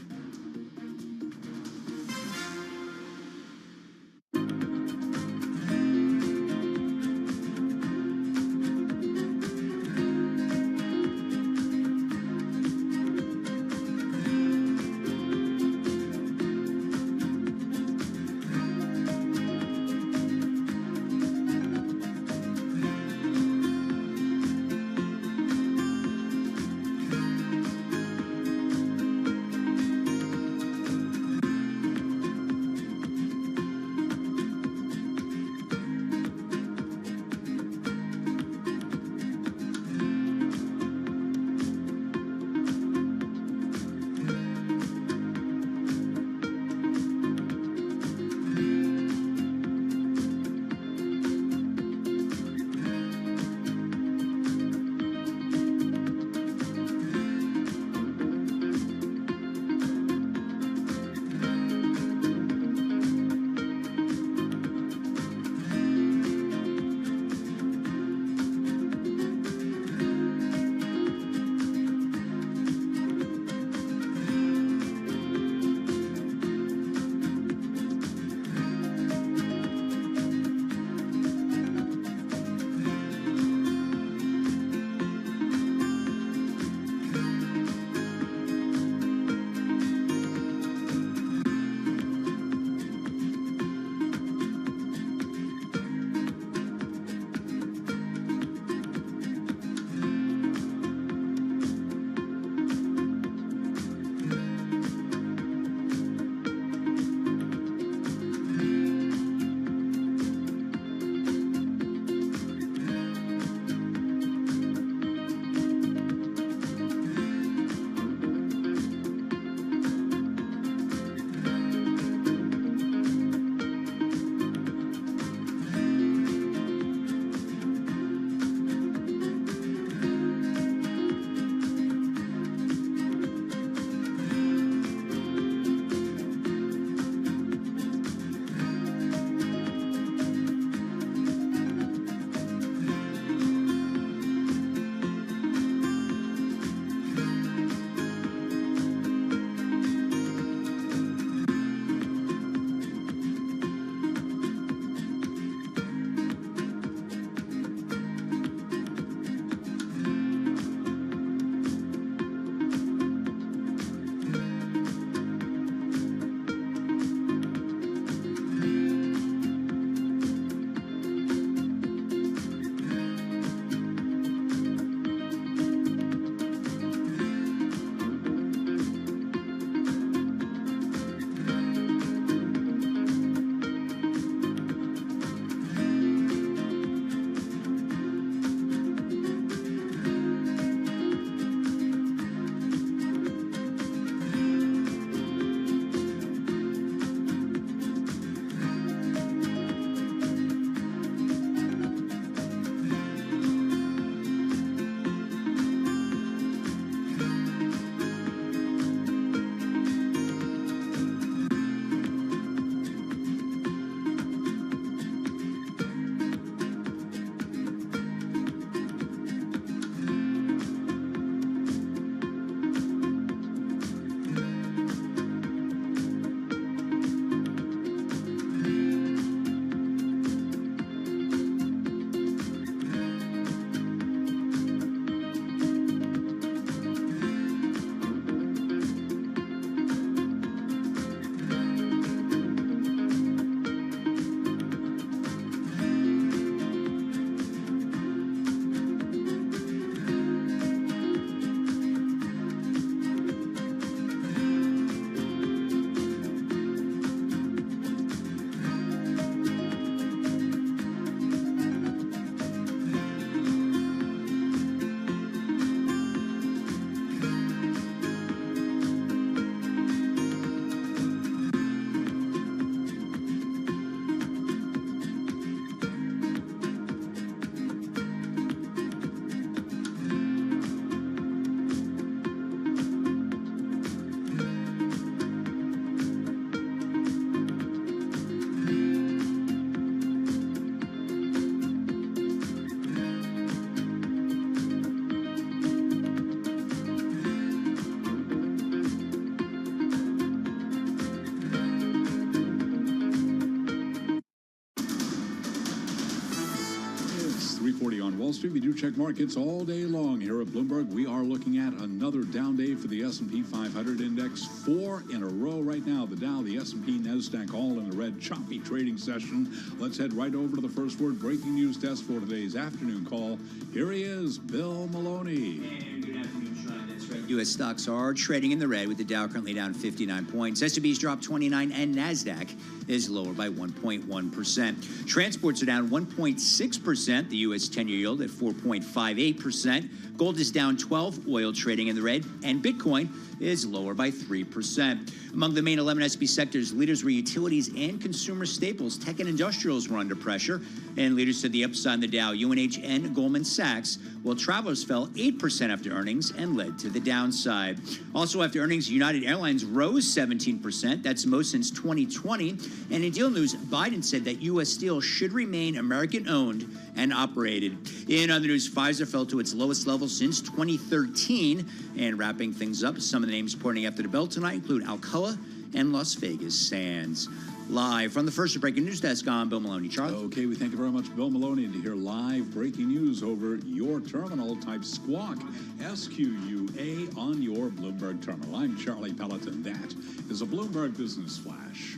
on Wall Street. We do check markets all day long here at Bloomberg. We are looking at another down day for the S&P 500 index. 4 in a row right now. The Dow, the S&P, NASDAQ all in the red. Choppy trading session. Let's head right over to the first word breaking news desk for today's afternoon call. Here he is, Bill Maloney. Good afternoon, Sean. That's right. U.S. stocks are trading in the red with the Dow currently down 59 points. S&P's dropped 29 and NASDAQ is lower by 1.1%. Transports are down 1.6%. The U.S. 10-year yield at 4.58%. Gold is down 12, oil trading in the red, and Bitcoin is lower by 3%. Among the main 11 S&P sectors, leaders were utilities and consumer staples. Tech and industrials were under pressure, and leaders to the upside in the Dow, UNH and Goldman Sachs, while travelers fell 8% after earnings and led to the downside. Also after earnings, United Airlines rose 17%. That's most since 2020. And in deal news, Biden said that U.S. Steel should remain American-owned and operated. In other news, Pfizer fell to its lowest level since 2013. And wrapping things up, some of the names reporting after the bell tonight include Alcoa and Las Vegas Sands. Live from the first breaking news desk, I'm Bill Maloney. Charlie? Okay, we thank you very much, Bill Maloney. And to hear live breaking news over your terminal, type SQUAK, S-Q-U-A, on your Bloomberg terminal. I'm Charlie Pelleton. That is a Bloomberg Business Flash.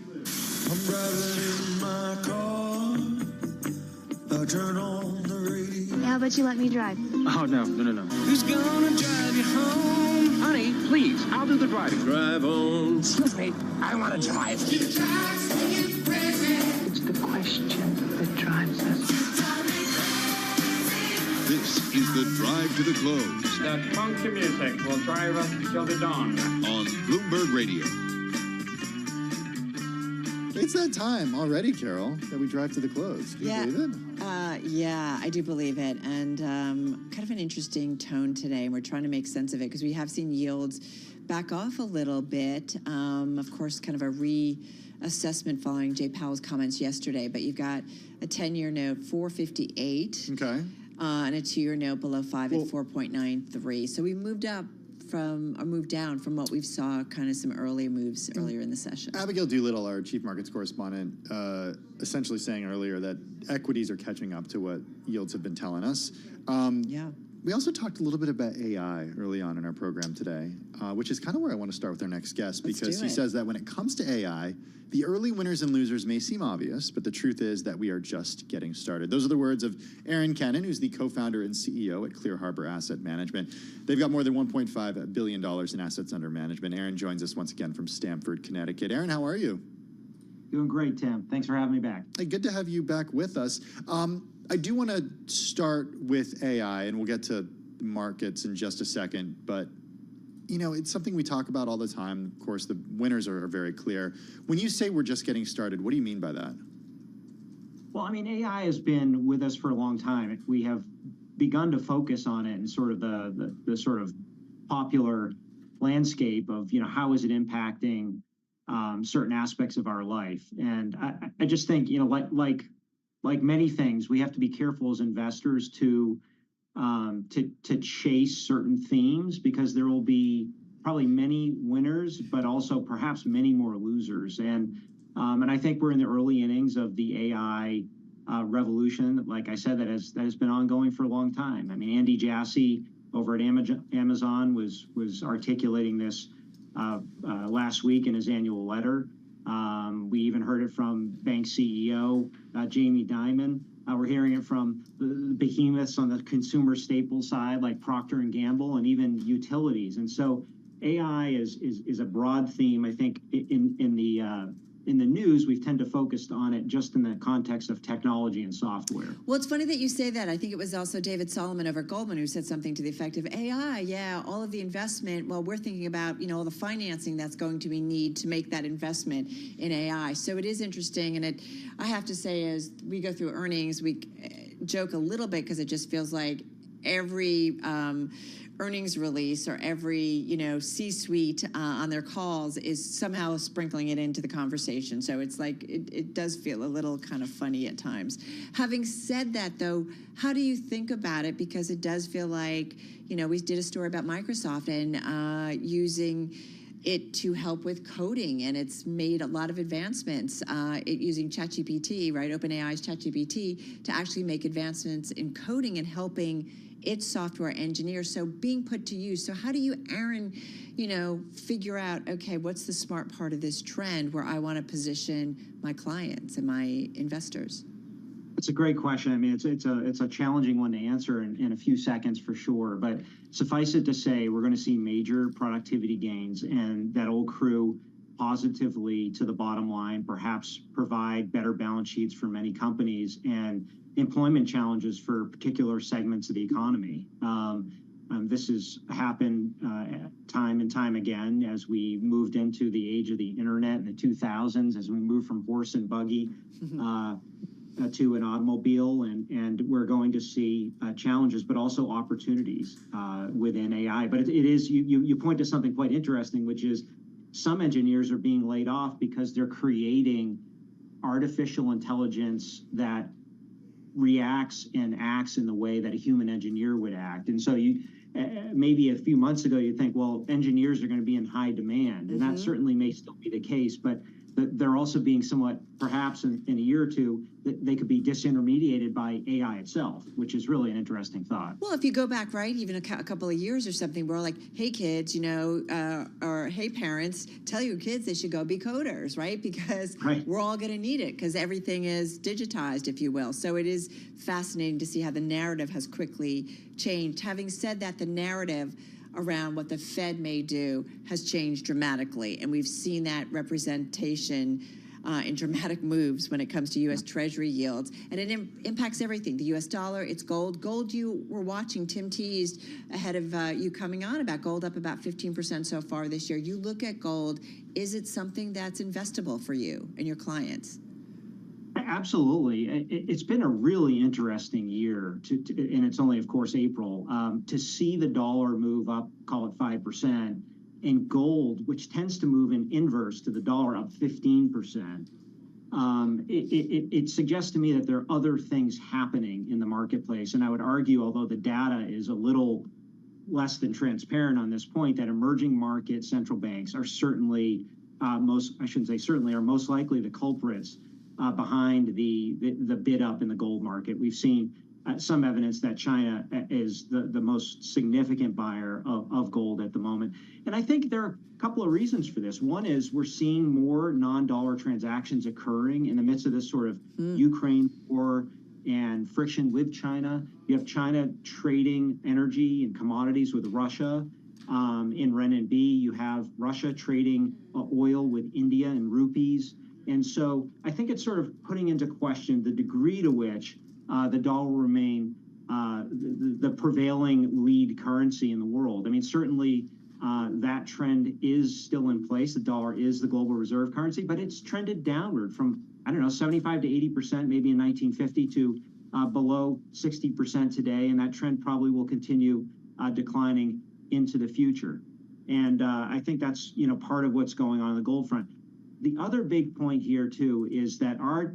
I'm driving in my car. I turn on the radio. How about you let me drive? Oh, no. Who's gonna drive you home? Honey, please, I'll do the driving. Drive on. Excuse me, I want to drive. It's the question that drives us. This is the Drive to the Close. That funky music will drive us till the dawn. On Bloomberg Radio. It's that time already, Carol, that we drive to the close. Do you believe it? Yeah, I do believe it. And kind of an interesting tone today. And we're trying to make sense of it because we have seen yields back off a little bit. Of course, kind of a reassessment following Jay Powell's comments yesterday. But you've got a 10-year note, 458. Okay. And a 2-year note below 5 at 4.93. So we moved up moved down from what we saw kind of some earlier moves earlier in the session. Abigail Doolittle, our chief markets correspondent, essentially saying earlier that equities are catching up to what yields have been telling us. Yeah. We also talked a little bit about AI early on in our program today, which is kind of where I want to start with our next guest, because he says that when it comes to AI, the early winners and losers may seem obvious, but the truth is that we are just getting started. Those are the words of Aaron Kennan, who's the co-founder and CEO at Clear Harbor Asset Management. They've got more than $1.5 billion in assets under management. Aaron joins us once again from Stamford, Connecticut. Aaron, how are you? Doing great, Tim. Thanks for having me back. Hey, good to have you back with us. I do want to start with AI, and we'll get to markets in just a second, but you know, it's something we talk about all the time. Of course, the winners are very clear. When you say we're just getting started, what do you mean by that? Well, I mean, AI has been with us for a long time. We have begun to focus on it in sort of the sort of popular landscape of, you know, how is it impacting certain aspects of our life. And I just think, you know, like many things, we have to be careful as investors to chase certain themes, because there will be probably many winners, but also perhaps many more losers. And I think we're in the early innings of the AI revolution. Like I said, that has been ongoing for a long time. I mean, Andy Jassy over at Amazon was articulating this last week in his annual letter. We even heard it from bank CEO Jamie Dimon. We're hearing it from the behemoths on the consumer staples side, like Procter & Gamble, and even utilities. And so AI is a broad theme. I think in the news, we tend to focus on it just in the context of technology and software. Well, it's funny that you say that. I think it was also David Solomon over at Goldman who said something to the effect of AI, yeah, all of the investment, well, we're thinking about, you know, all the financing that's going to be need to make that investment in AI. So it is interesting. And I have to say, as we go through earnings, we joke a little bit because it just feels like every earnings release or every, you know, C-suite on their calls is somehow sprinkling it into the conversation. So it's like, it does feel a little kind of funny at times. Having said that, though, how do you think about it? Because it does feel like, you know, we did a story about Microsoft and using it to help with coding, and it's made a lot of advancements using ChatGPT, right? OpenAI's ChatGPT to actually make advancements in coding and helping its software engineers. So being put to use. So how do you, Aaron, figure out, okay, what's the smart part of this trend where I want to position my clients and my investors? It's a great question. I mean, it's a challenging one to answer in a few seconds for sure. But suffice it to say, we're going to see major productivity gains, and that'll accrue positively to the bottom line, perhaps provide better balance sheets for many companies and employment challenges for particular segments of the economy. This has happened time and time again as we moved into the age of the internet in the 2000s, as we moved from horse and buggy to an automobile, and we're going to see challenges, but also opportunities within AI. But it is, you point to something quite interesting, which is some engineers are being laid off because they're creating artificial intelligence that reacts and acts in the way that a human engineer would act. And so you maybe a few months ago, you think, well, engineers are going to be in high demand, and that certainly may still be the case, but they're also being somewhat, perhaps in a year or two, they could be disintermediated by AI itself, which is really an interesting thought. Well, if you go back, right, even a couple of years or something, we're like, hey, kids, or hey, parents, tell your kids they should go be coders, right? Because we're all going to need it because everything is digitized, if you will. So it is fascinating to see how the narrative has quickly changed. Having said that, the narrative around what the Fed may do has changed dramatically, and we've seen that representation in dramatic moves when it comes to U.S. Treasury yields, and it impacts everything. The U.S. dollar, it's gold. Gold, you were watching, Tim teased ahead of you coming on about gold up about 15% so far this year. You look at gold, is it something that's investable for you and your clients? Absolutely. It's been a really interesting year, and it's only, of course, April, to see the dollar move up, call it 5%, and gold, which tends to move in inverse to the dollar, up 15%. It suggests to me that there are other things happening in the marketplace, and I would argue, although the data is a little less than transparent on this point, that emerging market central banks are certainly are most likely the culprits behind the bid up in the gold market. We've seen some evidence that China is the most significant buyer of gold at the moment. And I think there are a couple of reasons for this. One is we're seeing more non-dollar transactions occurring in the midst of this sort of Ukraine war and friction with China. You have China trading energy and commodities with Russia in renminbi. You have Russia trading oil with India in rupees. And so I think it's sort of putting into question the degree to which the dollar will remain the prevailing lead currency in the world. I mean, certainly that trend is still in place. The dollar is the global reserve currency, but it's trended downward from, 75 to 80% maybe in 1950 to below 60% today. And that trend probably will continue declining into the future. And I think that's, part of what's going on the gold front. The other big point here, too, is that our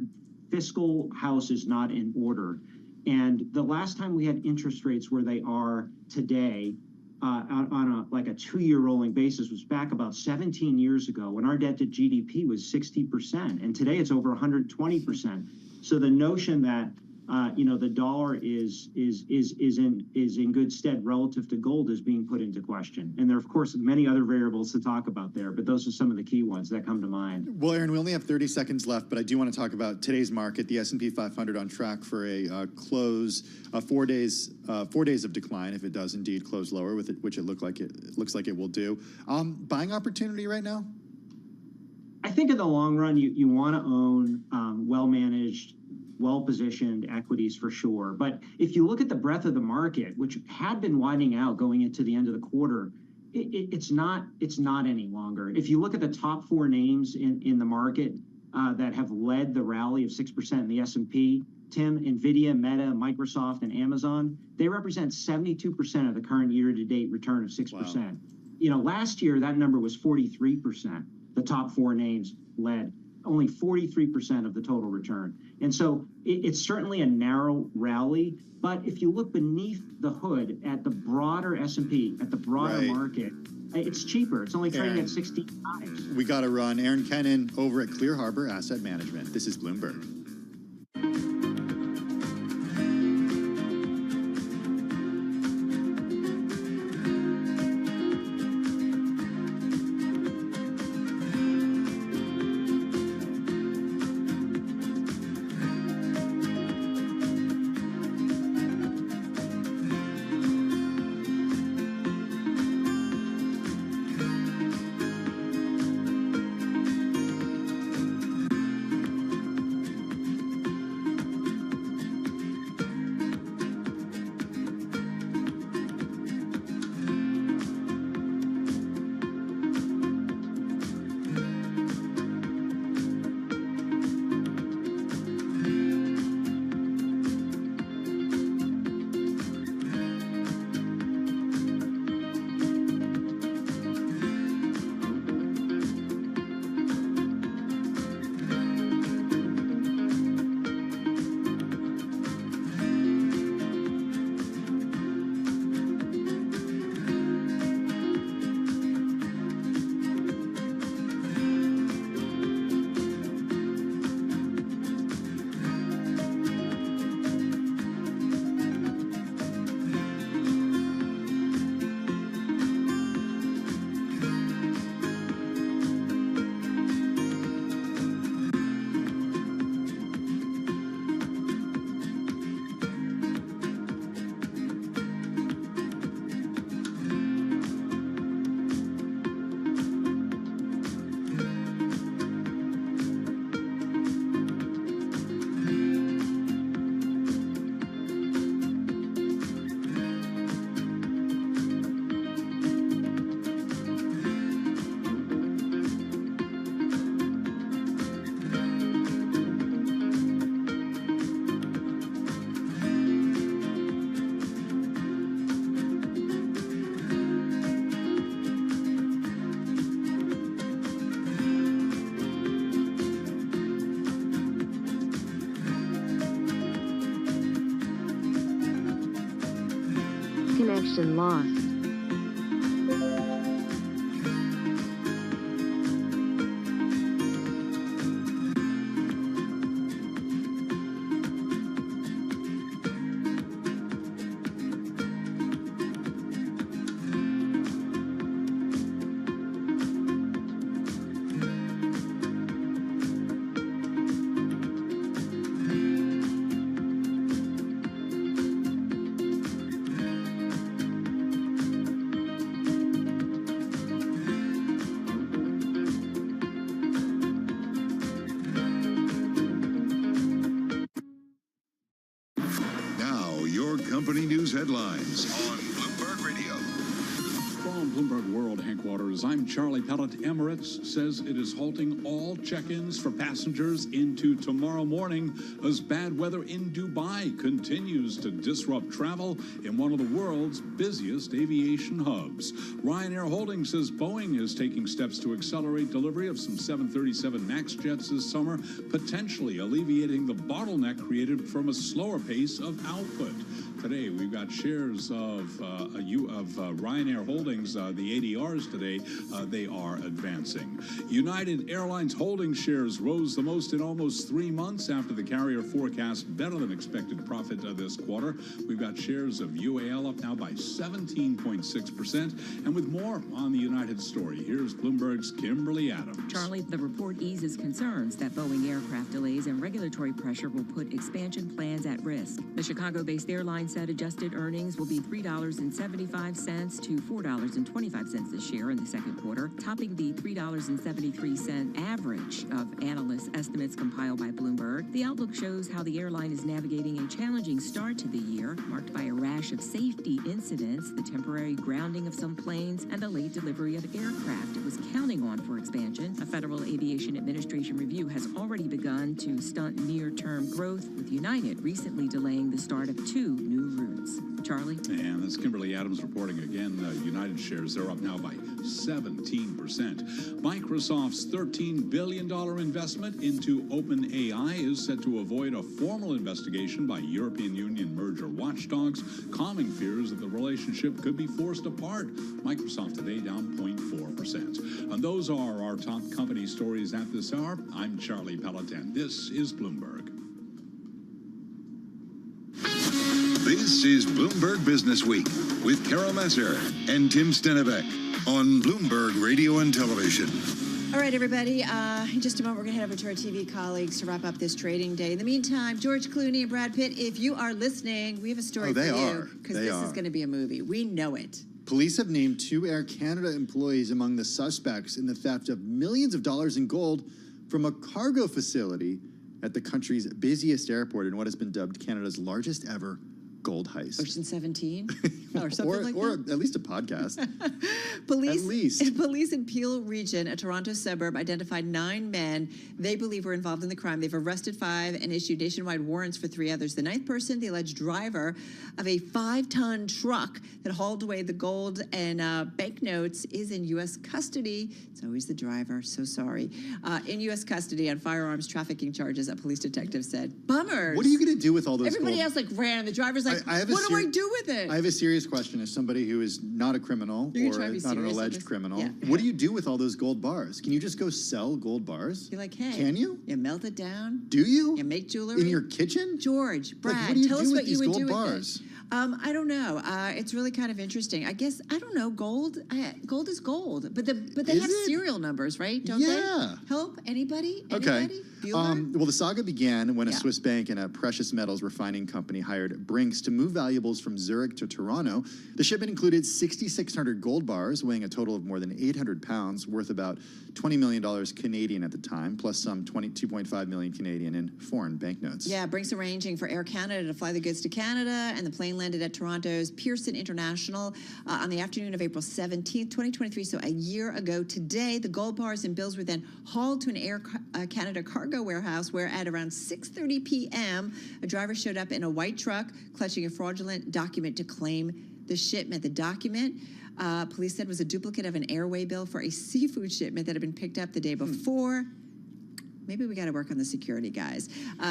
fiscal house is not in order. And the last time we had interest rates where they are today on a 2-year rolling basis was back about 17 years ago when our debt to GDP was 60%. And today it's over 120%. So the notion that the dollar is in good stead relative to gold is being put into question. And there are, of course, many other variables to talk about there, but those are some of the key ones that come to mind. Well, Aaron, we only have 30 seconds left, but I do want to talk about today's market, the S&P 500 on track for a close, 4 days of decline if it does indeed close lower, which it looks like it will do. Buying opportunity right now? I think in the long run, you want to own well-managed, well-positioned equities for sure. But if you look at the breadth of the market, which had been widening out going into the end of the quarter, it's not any longer. If you look at the top 4 names in the market that have led the rally of 6% in the S&P, Tim, NVIDIA, Meta, Microsoft, and Amazon, they represent 72% of the current year-to-date return of 6%. Wow. Last year, that number was 43%. The top 4 names led only 43% of the total return. And so it's certainly a narrow rally. But if you look beneath the hood at the broader S&P, at the broader market, it's cheaper. It's only trading at 65. We got to run. Aaron Kennan over at Clear Harbor Asset Management. This is Bloomberg. Connection lost. Company news headlines on Bloomberg Radio. From Bloomberg World headquarters, I'm Charlie Pellet. Emirates says it is halting all check-ins for passengers into tomorrow morning as bad weather in Dubai continues to disrupt travel in one of the world's busiest aviation hubs. Ryanair Holdings says Boeing is taking steps to accelerate delivery of some 737 MAX jets this summer, potentially alleviating the bottleneck created from a slower pace of output. Today, we've got shares of Ryanair Holdings, the ADRs today, they are advancing. United Airlines Holdings shares rose the most in almost 3 months after the carrier forecast better than expected profit this quarter. We've got shares of UAL up now by 17.6%. And with more on the United story, here's Bloomberg's Kimberly Adams. Charlie, the report eases concerns that Boeing aircraft delays and regulatory pressure will put expansion plans at risk. The Chicago-based airline said adjusted earnings will be $3.75 to $4.25 this year in the second quarter, topping the $3.73 average of analyst estimates compiled by Bloomberg. The outlook shows how the airline is navigating a challenging start to the year, marked by a rash of safety incidents, the temporary grounding of some planes, and the late delivery of aircraft it was counting on for expansion. A Federal Aviation Administration review has already begun to stunt near-term growth, with United recently delaying the start of 2 new routes. Charlie? And that's Kimberly Adams reporting again. United shares, they're up now by 17%. Microsoft's $13 billion investment into OpenAI is set to avoid a formal investigation by European Union merger watchdogs, calming fears that the relationship could be forced apart. Microsoft today down 0.4%. And those are our top company stories at this hour. I'm Charlie Pelletan. This is Bloomberg. This is Bloomberg Business Week with Carol Massar and Tim Stenivek on Bloomberg Radio and Television. All right, everybody. In just a moment, we're going to head over to our TV colleagues to wrap up this trading day. In the meantime, George Clooney and Brad Pitt, if you are listening, we have a story for you. Because this is going to be a movie. We know it. Police have named 2 Air Canada employees among the suspects in the theft of millions of dollars in gold from a cargo facility at the country's busiest airport in what has been dubbed Canada's largest ever gold heist. Ocean 17 or something like that. Or at least a podcast. Police in Peel Region, a Toronto suburb, identified 9 men they believe were involved in the crime. They've arrested 5 and issued nationwide warrants for 3 others. The 9th person, the alleged driver of a 5-ton truck that hauled away the gold and banknotes, is in U.S. custody. It's always the driver. So sorry. In U.S. custody on firearms trafficking charges, a police detective said. Bummers. What are you going to do with all those Everybody gold? else ran. The driver's like, what do I do with it? I have a serious question. As somebody who is not a criminal or not an alleged criminal, what do you do with all those gold bars? Can you just go sell gold bars? You're like, hey. Can you? You melt it down. Do you? You make jewelry. In your kitchen? George, Brad, what do you tell do us with what you these would gold do bars? with it. I don't know. It's really kind of interesting. I guess, I don't know, gold is gold. But they have serial numbers, right? Don't they? Help? Anybody? Okay. Well, the saga began when a Swiss bank and a precious metals refining company hired Brinks to move valuables from Zurich to Toronto. The shipment included 6,600 gold bars weighing a total of more than 800 pounds, worth about $20 million Canadian at the time, plus some 22.5 million Canadian in foreign banknotes. Yeah, Brinks arranging for Air Canada to fly the goods to Canada, and the plane landed at Toronto's Pearson International on the afternoon of April 17th, 2023, so a year ago today. The gold bars and bills were then hauled to an Air Canada cargo warehouse where at around 6:30 p.m. a driver showed up in a white truck clutching a fraudulent document to claim the shipment. The document, police said, was a duplicate of an airway bill for a seafood shipment that had been picked up the day before. Maybe we got to work on the security, guys.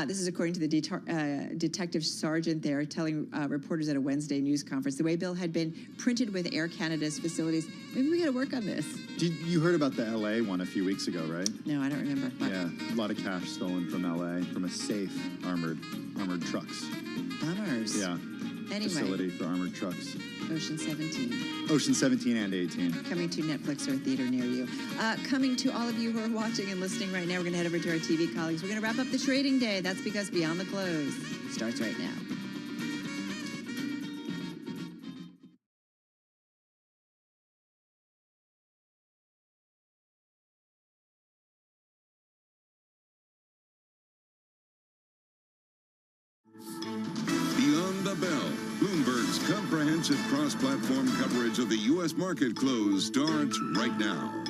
This is according to the detective sergeant there telling reporters at a Wednesday news conference. The waybill had been printed with Air Canada's facilities. Maybe we got to work on this. You heard about the LA one a few weeks ago, right? No, I don't remember. Yeah, a lot of cash stolen from LA from a safe armored trucks. Bummers. Yeah. Anyway. Facility for armored trucks. Ocean 17. Ocean 17 and 18. Coming to Netflix or a theater near you. Coming to all of you who are watching and listening right now, we're going to head over to our TV colleagues. We're going to wrap up the trading day. That's because Beyond the Close starts right now. Beyond the Bell, Bloomberg's comprehensive cross-platform coverage of the U.S. market close starts right now.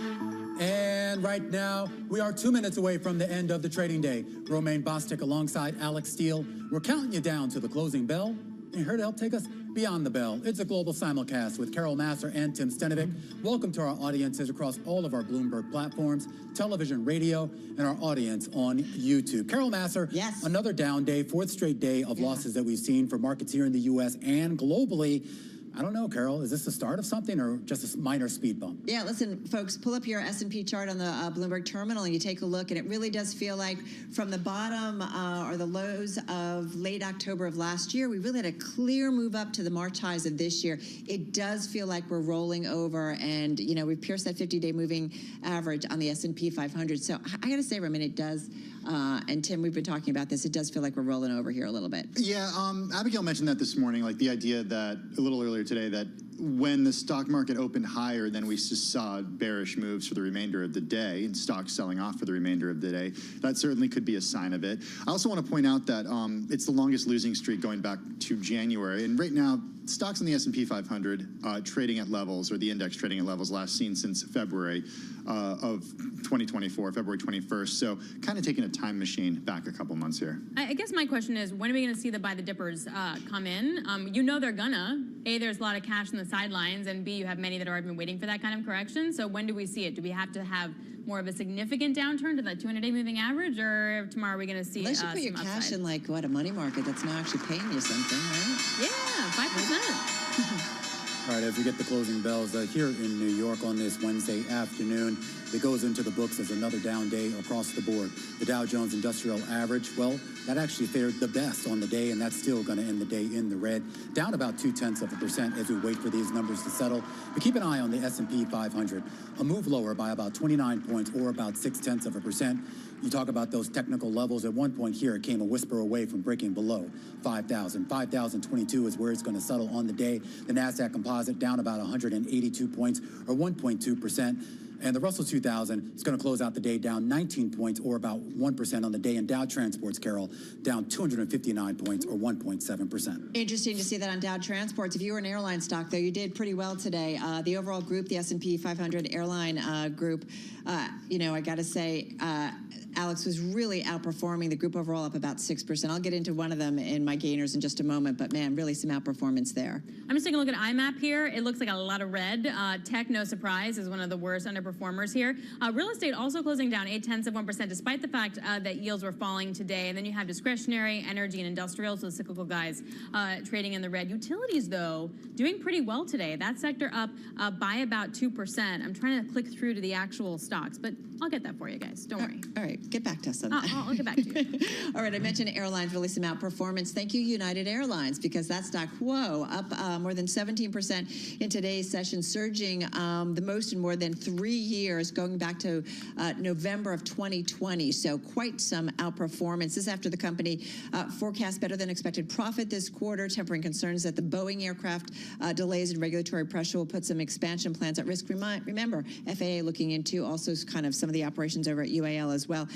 And right now, we are 2 minutes away from the end of the trading day. Romaine Bostic alongside Alex Steele. We're counting you down to the closing bell. And here to help take us beyond the bell, it's a global simulcast with Carol Massar and Tim Stenivek. Welcome to our audiences across all of our Bloomberg platforms, television, radio, and our audience on YouTube. Carol Massar, yes. Another down day, 4th straight day of losses that we've seen for markets here in the U.S. and globally. I don't know, Carol. Is this the start of something or just a minor speed bump? Yeah, listen, folks, pull up your S&P chart on the Bloomberg terminal and you take a look, and it really does feel like from the bottom or the lows of late October of last year, we really had a clear move up to the March highs of this year. It does feel like we're rolling over, and, you know, we've pierced that 50-day moving average on the S&P 500. So I got to say, Roman, it does, and Tim, we've been talking about this, it does feel like we're rolling over here a little bit. Yeah, Abigail mentioned that this morning, like the idea that a little earlier today that when the stock market opened higher, then we just saw bearish moves for the remainder of the day and stocks selling off for the remainder of the day. That certainly could be a sign of it. I also want to point out that it's the longest losing streak going back to January. And right now, stocks in the S&P 500 trading at levels, or the index trading at levels last seen since February of 2024, February 21st. So kind of taking a time machine back a couple months here. I guess my question is, when are we going to see the buy the dippers come in? You know they're gonna. A, there's a lot of cash on the sidelines, and B, you have many that are been waiting for that kind of correction. So when do we see it? Do we have to have more of a significant downturn to that 200-day moving average, or tomorrow are we going to see Unless you put your some cash upside? in, like, what, a money market that's not actually paying you something, right? Yeah, 5%. All right, as we get the closing bells here in New York on this Wednesday afternoon, it goes into the books as another down day across the board. The Dow Jones Industrial Average, well, that actually fared the best on the day, and that's still going to end the day in the red, down about 0.2% as we wait for these numbers to settle. But keep an eye on the S&P 500, a move lower by about 29 points, or about 0.6%. You talk about those technical levels. At one point here, it came a whisper away from breaking below 5,000. 5,022 is where it's going to settle on the day. The NASDAQ Composite down about 182 points, or 1.2%. And the Russell 2000 is going to close out the day down 19 points, or about 1% on the day. And Dow Transports, Carol, down 259 points, or 1.7%. Interesting to see that on Dow Transports. If you were an airline stock, though, you did pretty well today. The overall group, the S&P 500 airline group, I got to say, Alex, was really outperforming the group overall, up about 6%. I'll get into one of them in my gainers in just a moment, but man, really some outperformance there. I'm just taking a look at IMAP here. It looks like a lot of red. Tech, no surprise, is one of the worst underperformers here. Real estate also closing down 0.8%, despite the fact that yields were falling today. And then you have discretionary, energy, and industrial, so the cyclical guys trading in the red. Utilities, though, doing pretty well today. That sector up by about 2%. I'm trying to click through to the actual stocks, but I'll get that for you guys. Don't worry. All right, get back to us on that. I'll get back to you. All right, I mentioned airlines, really some outperformance. Thank you, United Airlines, because that stock, whoa, up more than 17% in today's session, surging the most in more than 3 years, going back to November of 2020. So quite some outperformance. This after the company forecast better than expected profit this quarter, tempering concerns that the Boeing aircraft delays and regulatory pressure will put some expansion plans at risk. Remember, FAA looking into also kind of some of the operations over at UAL as well.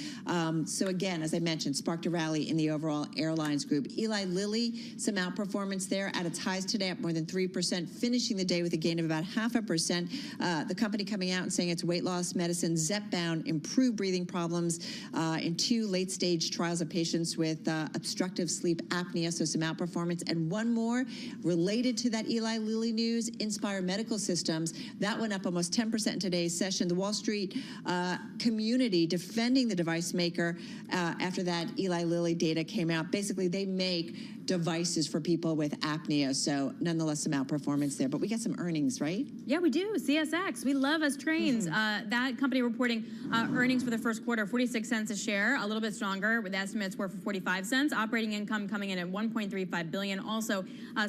So again, as I mentioned, sparked a rally in the overall airlines group. Eli Lilly, some outperformance there at its highs today, up more than 3%, finishing the day with a gain of about 0.5%. The company coming out and saying its weight loss medicine, Zepbound, improved breathing problems in 2 late-stage trials of patients with obstructive sleep apnea, so some outperformance. And one more related to that Eli Lilly news, Inspire Medical Systems. That went up almost 10% in today's session. The Wall Street community defending the device maker after that Eli Lilly data came out. Basically, they make devices for people with apnea, so nonetheless some outperformance there. But we got some earnings, right? Yeah, we do. CSX. We love us trains. That company reporting earnings for the first quarter, 46 cents a share, a little bit stronger. The estimates were for 45 cents. Operating income coming in at $1.35 billion, also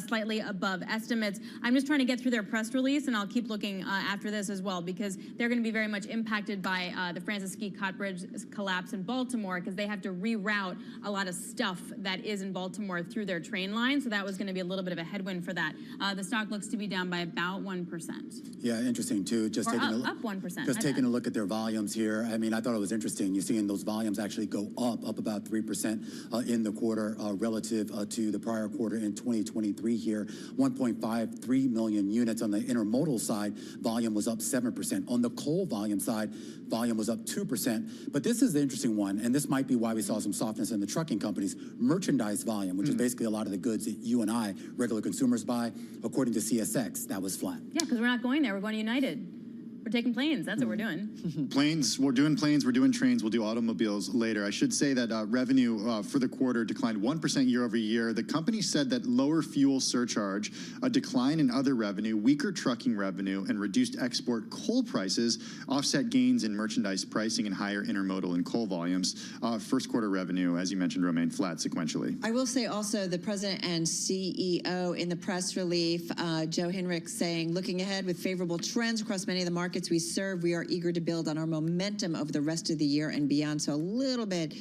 slightly above estimates. I'm just trying to get through their press release, and I'll keep looking after this as well, because they're going to be very much impacted by the Francis Scott Bridge collapse in Baltimore, because they have to reroute a lot of stuff that is in Baltimore through their train line. So that was going to be a little bit of a headwind for that. The stock looks to be down by about 1%. Yeah, interesting too. Just taking up 1%. Just taking a look at their volumes here. I mean, I thought it was interesting. You're seeing those volumes actually go up about 3% in the quarter relative to the prior quarter in 2023 here. 1.53 million units on the intermodal side. Volume was up 7%. On the coal volume side, volume was up 2%. But this is the interesting one, and this might be why we saw some softness in the trucking companies. Merchandise volume, which is basically a lot of the goods that you and I, regular consumers, buy, according to CSX, that was flat. Yeah, because we're not going there. We're going to United. We're taking planes. That's what we're doing. Planes, we're doing planes, we're doing trains, we'll do automobiles later. I should say that revenue for the quarter declined 1% year over year. The company said that lower fuel surcharge, a decline in other revenue, weaker trucking revenue, and reduced export coal prices offset gains in merchandise pricing and higher intermodal and coal volumes. First quarter revenue, as you mentioned, remained flat sequentially. I will say also the president and CEO in the press release, Joe Hinrichs, saying, looking ahead with favorable trends across many of the markets markets we serve, we are eager to build on our momentum over the rest of the year and beyond. So a little bit